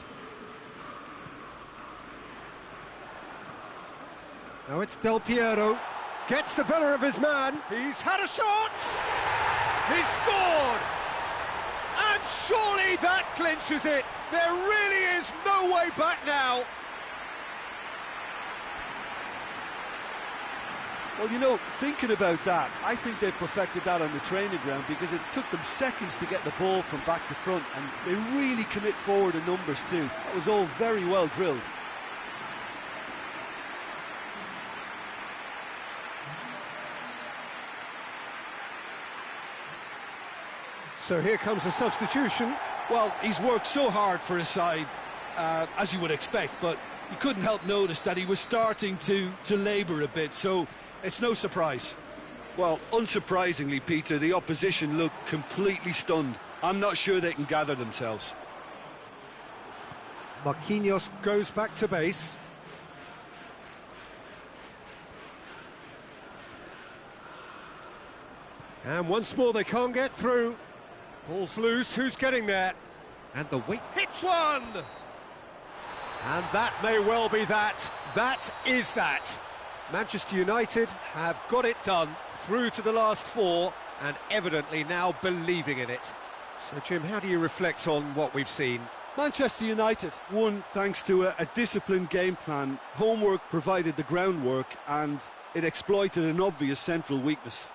Now it's Del Piero. Gets the better of his man. He's had a shot. He's scored. And surely that clinches it. There really is no way back now. Well, you know, thinking about that, I think they perfected that on the training ground because it took them seconds to get the ball from back to front, and they really commit forward in numbers too. That was all very well drilled. So here comes the substitution. Well, he's worked so hard for his side, as you would expect, but you couldn't help notice that he was starting to labour a bit, so it's no surprise. Well, unsurprisingly, Peter, the opposition look completely stunned. I'm not sure they can gather themselves. Marquinhos goes back to base. And once more they can't get through. Ball's loose, who's getting there? And the weight hits one! And that may well be that. That is that. Manchester United have got it done through to the last four and evidently now believing in it. So, Jim, how do you reflect on what we've seen? Manchester United won thanks to a disciplined game plan. Homework provided the groundwork and it exploited an obvious central weakness.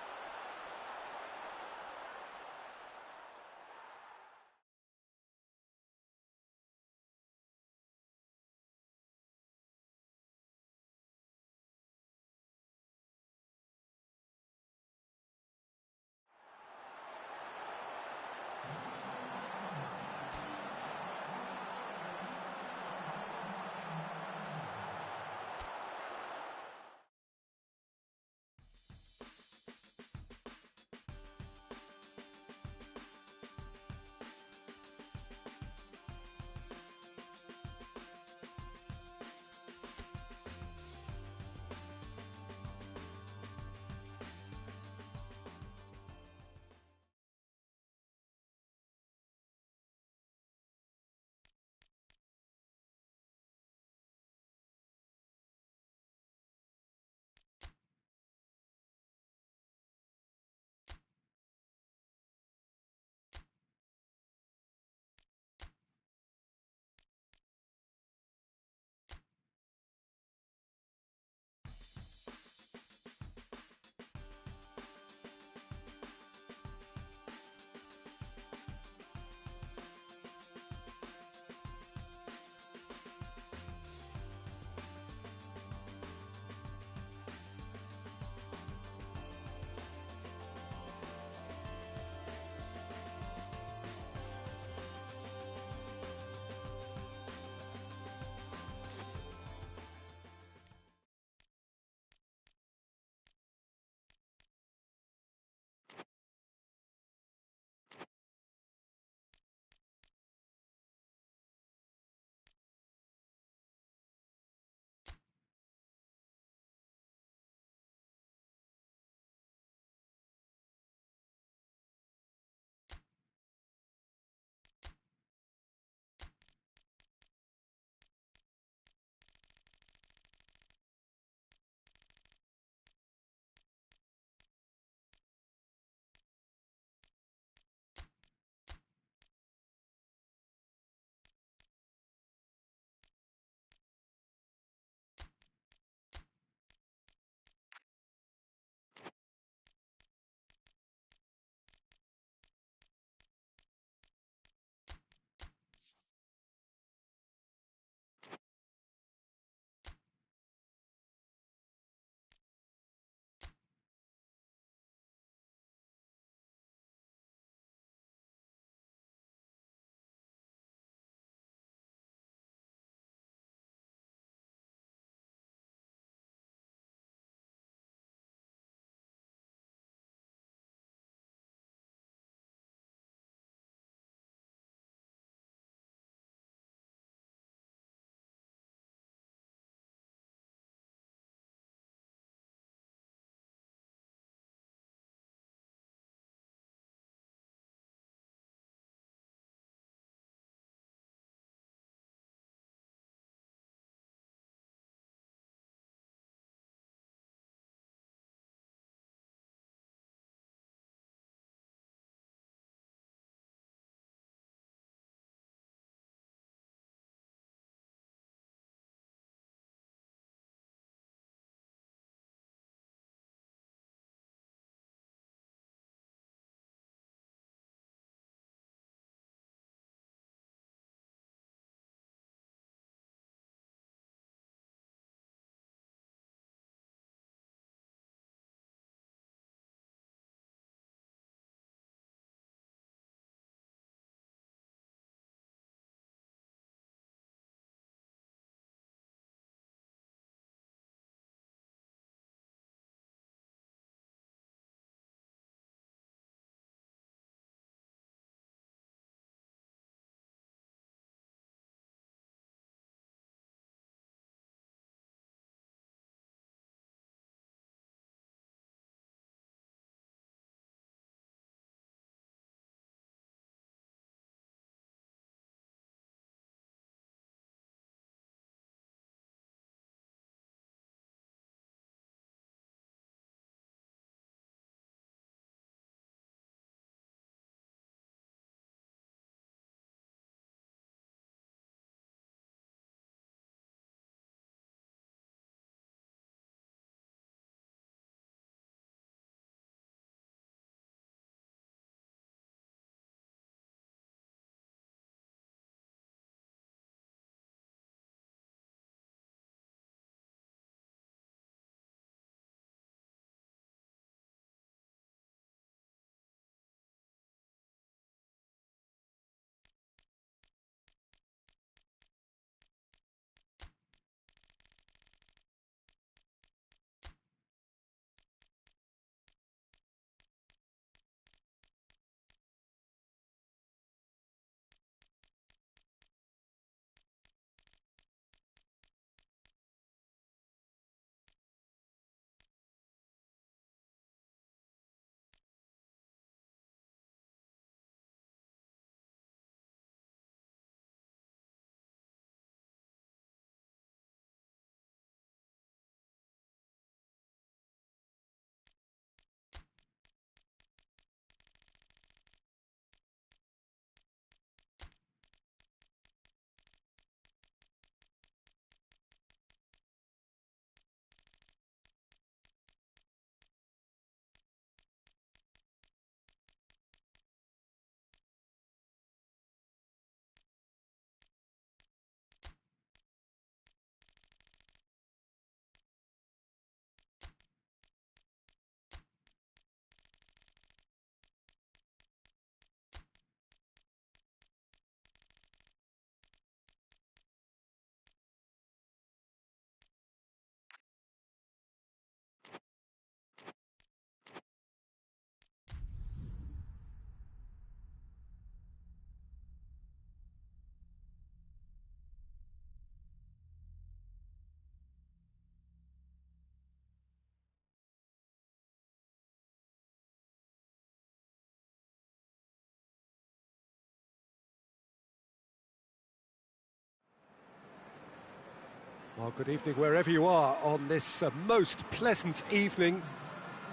Well, good evening wherever you are on this most pleasant evening.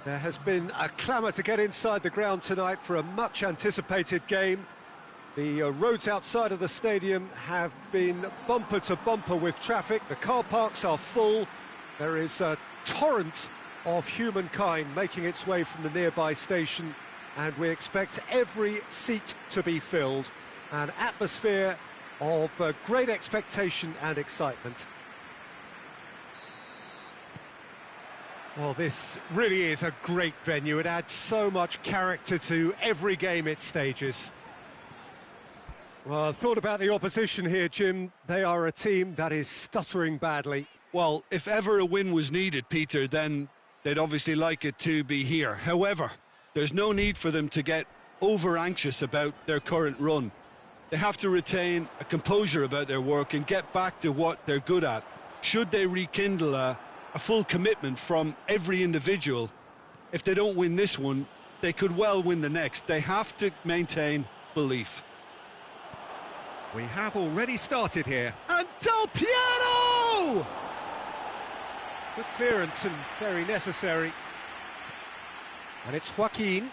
There has been a clamour to get inside the ground tonight for a much-anticipated game. The roads outside of the stadium have been bumper to bumper with traffic. The car parks are full. There is a torrent of humankind making its way from the nearby station, and we expect every seat to be filled. An atmosphere of great expectation and excitement. Well, this really is a great venue. It adds so much character to every game it stages. Well, I thought about the opposition here, Jim. They are a team that is stuttering badly. Well, if ever a win was needed, Peter, then they'd obviously like it to be here. However, there's no need for them to get over-anxious about their current run. They have to retain a composure about their work and get back to what they're good at. Should they rekindle a full commitment from every individual, if they don't win this one, they could well win the next. They have to maintain belief. We have already started here. And Del Piero! Good clearance and very necessary. And it's Joaquin.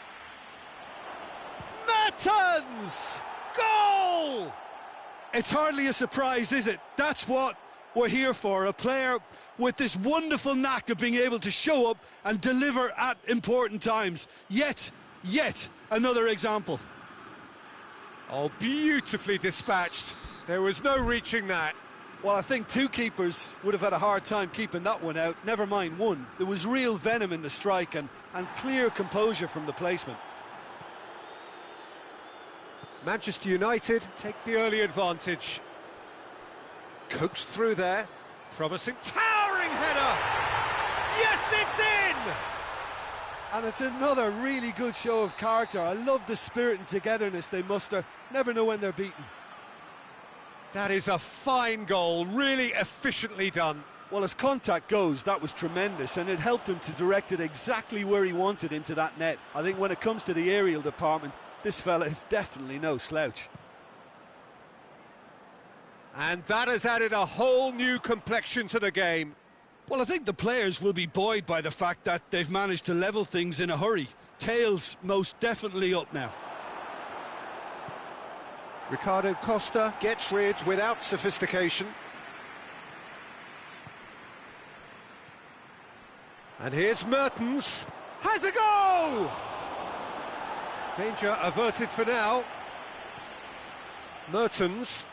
Mertens! Goal! It's hardly a surprise, is it? That's what we're here for, a player with this wonderful knack of being able to show up and deliver at important times. Yet another example. Oh, beautifully dispatched. There was no reaching that. Well, I think two keepers would have had a hard time keeping that one out, never mind one. There was real venom in the strike and clear composure from the placement. Manchester United take the early advantage. Coaxed through there. Promising, towering header! Yes, it's in! And it's another really good show of character. I love the spirit and togetherness they muster. Never know when they're beaten. That is a fine goal, really efficiently done. Well, as contact goes, that was tremendous, and it helped him to direct it exactly where he wanted into that net. I think when it comes to the aerial department, this fella is definitely no slouch. And that has added a whole new complexion to the game. Well, I think the players will be buoyed by the fact that they've managed to level things in a hurry. Tails most definitely up now. Ricardo Costa gets rid without sophistication. And here's Mertens. Has a go! Danger averted for now. Mertens.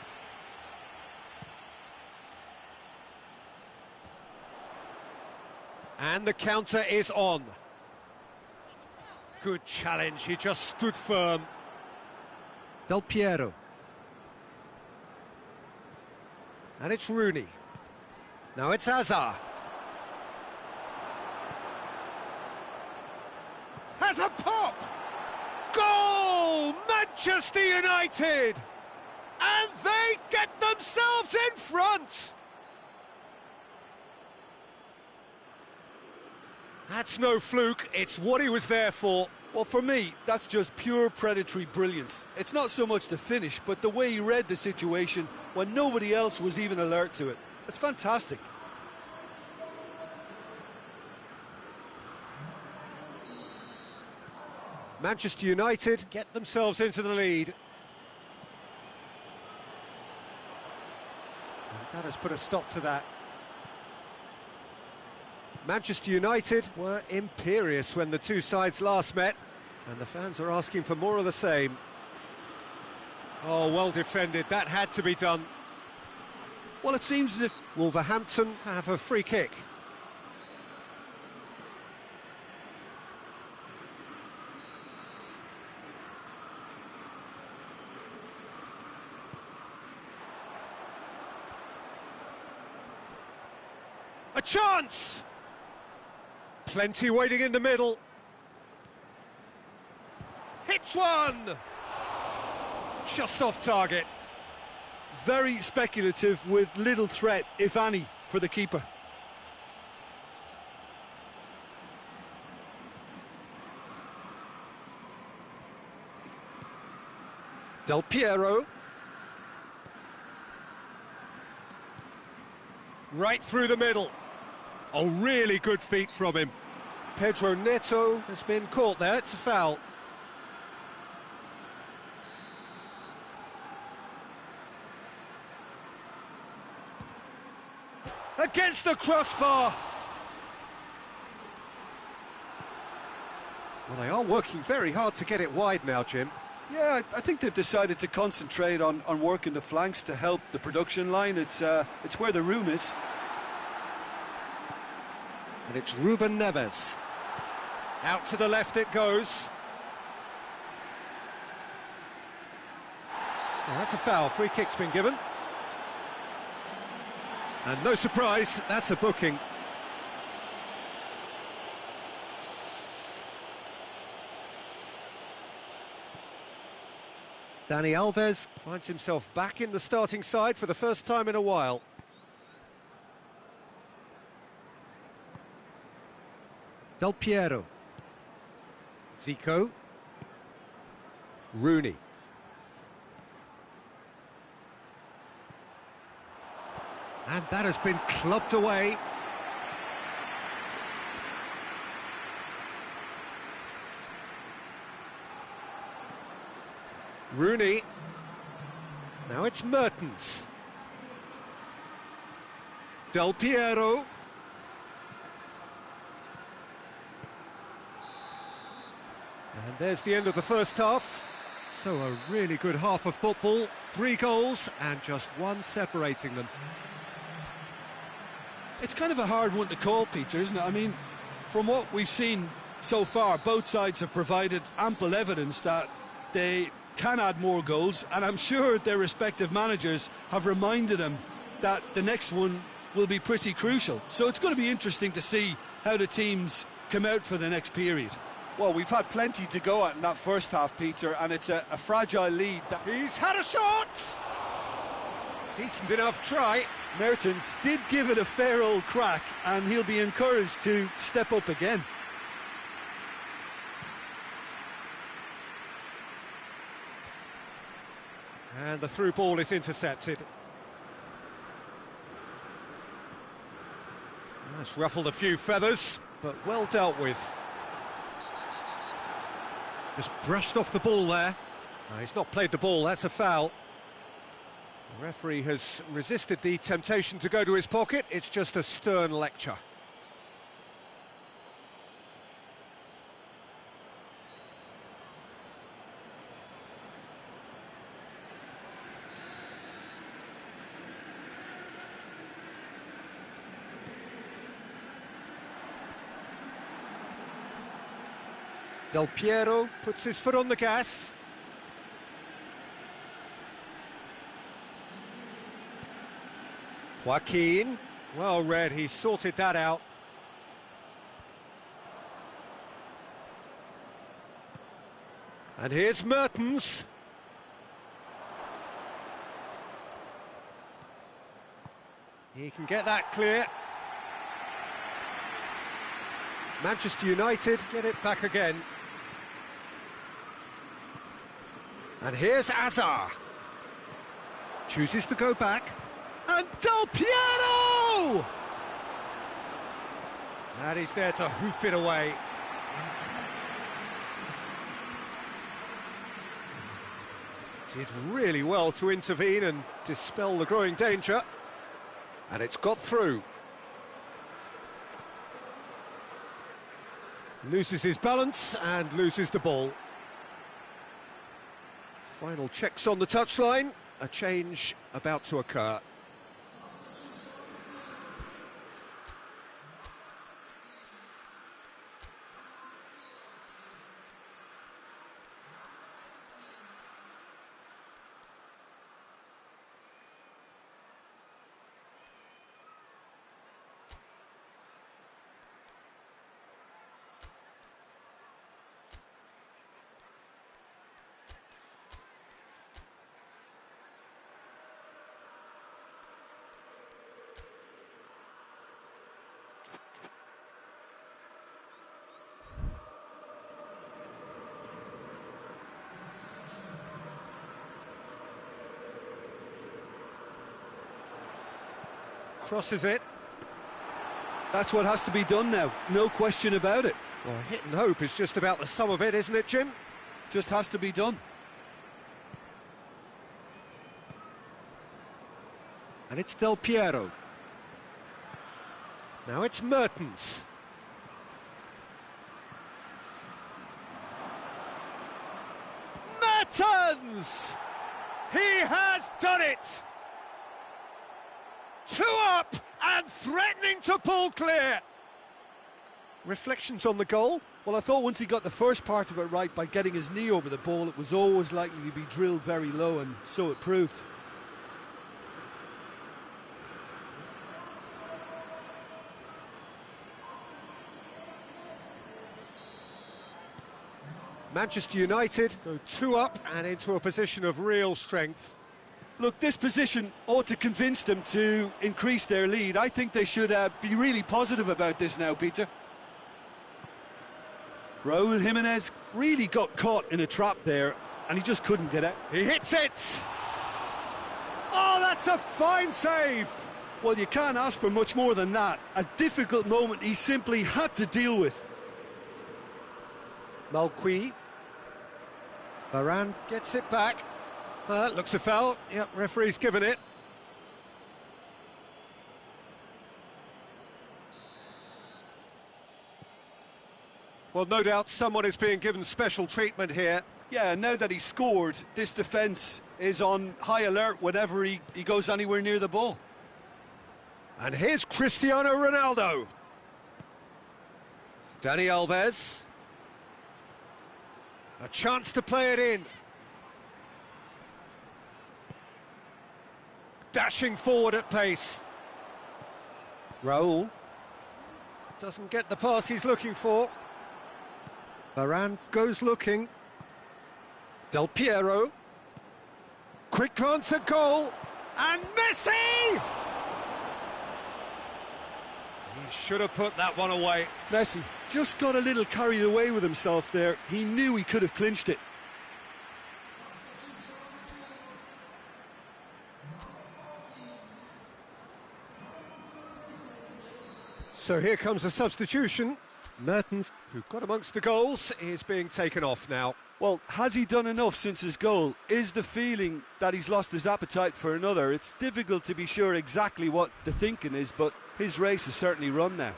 And the counter is on. Good challenge, he just stood firm. Del Piero. And it's Rooney. Now it's Hazard. Has a pop! Goal! Manchester United! And they get themselves in front! That's no fluke, it's what he was there for. Well, for me, that's just pure predatory brilliance. It's not so much the finish, but the way he read the situation when nobody else was even alert to it. It's fantastic. Manchester United get themselves into the lead. And that has put a stop to that. Manchester United were imperious when the two sides last met, and the fans are asking for more of the same. Oh, well defended, that had to be done. Well, it seems as if Wolverhampton have a free kick. A chance! Plenty waiting in the middle. Hits one! Just off target. Very speculative with little threat, if any, for the keeper. Del Piero. Right through the middle. Oh, really good feet from him. Pedro Neto has been caught there, it's a foul. Against the crossbar. Well, they are working very hard to get it wide now, Jim. Yeah, I think they've decided to concentrate on working the flanks to help the production line. It's where the room is. And it's Ruben Neves. Out to the left it goes. Well, that's a foul. Free kick's been given. And no surprise, that's a booking. Dani Alves finds himself back in the starting side for the first time in a while. Del Piero. Zico. Rooney. And that has been clubbed away. Rooney. Now it's Mertens. Del Piero. And there's the end of the first half. So a really good half of football. 3 goals and just one separating them. It's kind of a hard one to call, Peter, isn't it? I mean, from what we've seen so far, both sides have provided ample evidence that they can add more goals, and I'm sure their respective managers have reminded them that the next one will be pretty crucial. So it's going to be interesting to see how the teams come out for the next period. Well, we've had plenty to go at in that first half, Peter, and it's a fragile lead. He's had a shot! Decent enough try. Mertens did give it a fair old crack, and he'll be encouraged to step up again. And the through ball is intercepted. That's ruffled a few feathers, but well dealt with. Just brushed off the ball there. No, he's not played the ball, that's a foul. The referee has resisted the temptation to go to his pocket. It's just a stern lecture. Del Piero puts his foot on the gas. Joaquin, well read, he sorted that out. And here's Mertens. He can get that clear. Manchester United get it back again. And here's Azar. Chooses to go back. And Del Piero! And he's there to hoof it away. Did really well to intervene and dispel the growing danger. And it's got through. Loses his balance and loses the ball. Final checks on the touchline. A change about to occur. Crosses it. That's what has to be done now, no question about it. Well, hit and hope is just about the sum of it, isn't it, Jim? Just has to be done. And it's Del Piero. Now it's Mertens. Mertens! He has done it! 2 up and threatening to pull clear. Reflections on the goal? Well, I thought once he got the first part of it right by getting his knee over the ball, it was always likely to be drilled very low, and so it proved. Manchester United go 2 up and into a position of real strength. Look, this position ought to convince them to increase their lead. I think they should be really positive about this now, Peter. Raúl Jiménez really got caught in a trap there, and he just couldn't get out. He hits it! Oh, that's a fine save! Well, you can't ask for much more than that. A difficult moment he simply had to deal with. Malqui. Varane gets it back. Looks a foul. Yep, referee's given it. Well, no doubt someone is being given special treatment here. Yeah, now that he scored, this defence is on high alert whenever he goes anywhere near the ball. And here's Cristiano Ronaldo. Dani Alves. A chance to play it in. Dashing forward at pace. Raúl doesn't get the pass he's looking for. Varane goes looking. Del Piero. Quick glance at goal. And Messi! He should have put that one away. Messi just got a little carried away with himself there. He knew he could have clinched it. So here comes a substitution. Mertens, who got amongst the goals, is being taken off now. Well, has he done enough since his goal? Is the feeling that he's lost his appetite for another? It's difficult to be sure exactly what the thinking is, but his race is certainly run now.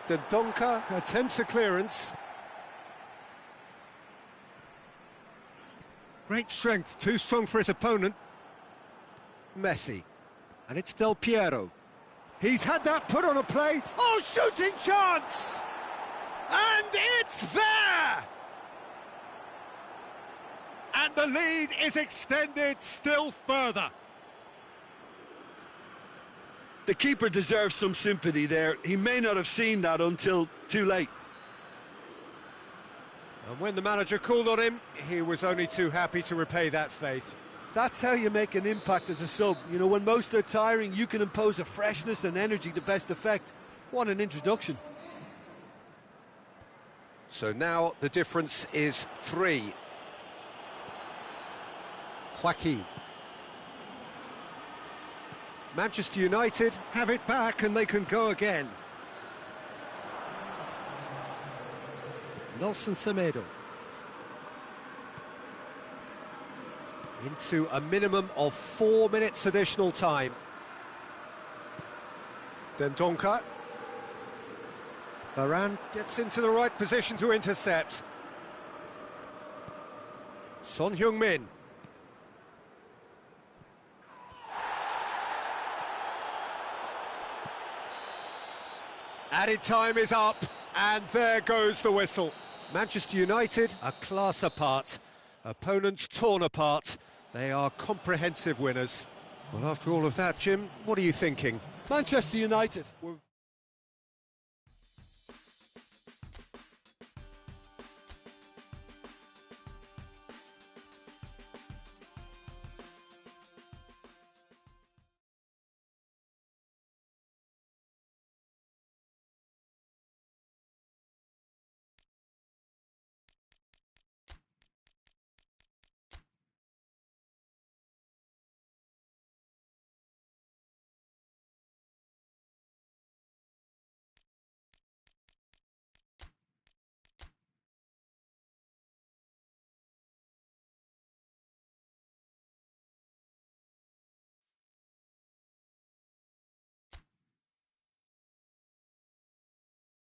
Dendoncker attempts a clearance. Great strength, too strong for his opponent. Messi. And it's Del Piero. He's had that put on a plate. Oh, shooting chance! And it's there! And the lead is extended still further. The keeper deserves some sympathy there. He may not have seen that until too late. And when the manager called on him, he was only too happy to repay that faith. That's how you make an impact as a sub. You know, when most are tiring, you can impose a freshness and energy to best effect. What an introduction. So now the difference is 3. Joaquin. Manchester United have it back and they can go again. Nelson Semedo. Into a minimum of 4 minutes additional time. Dendoncker. Varane gets into the right position to intercept. Son Heung-min. Added time is up, and there goes the whistle. Manchester United are class apart. Opponents torn apart. They are comprehensive winners. Well, after all of that, Jim, what are you thinking? Manchester United were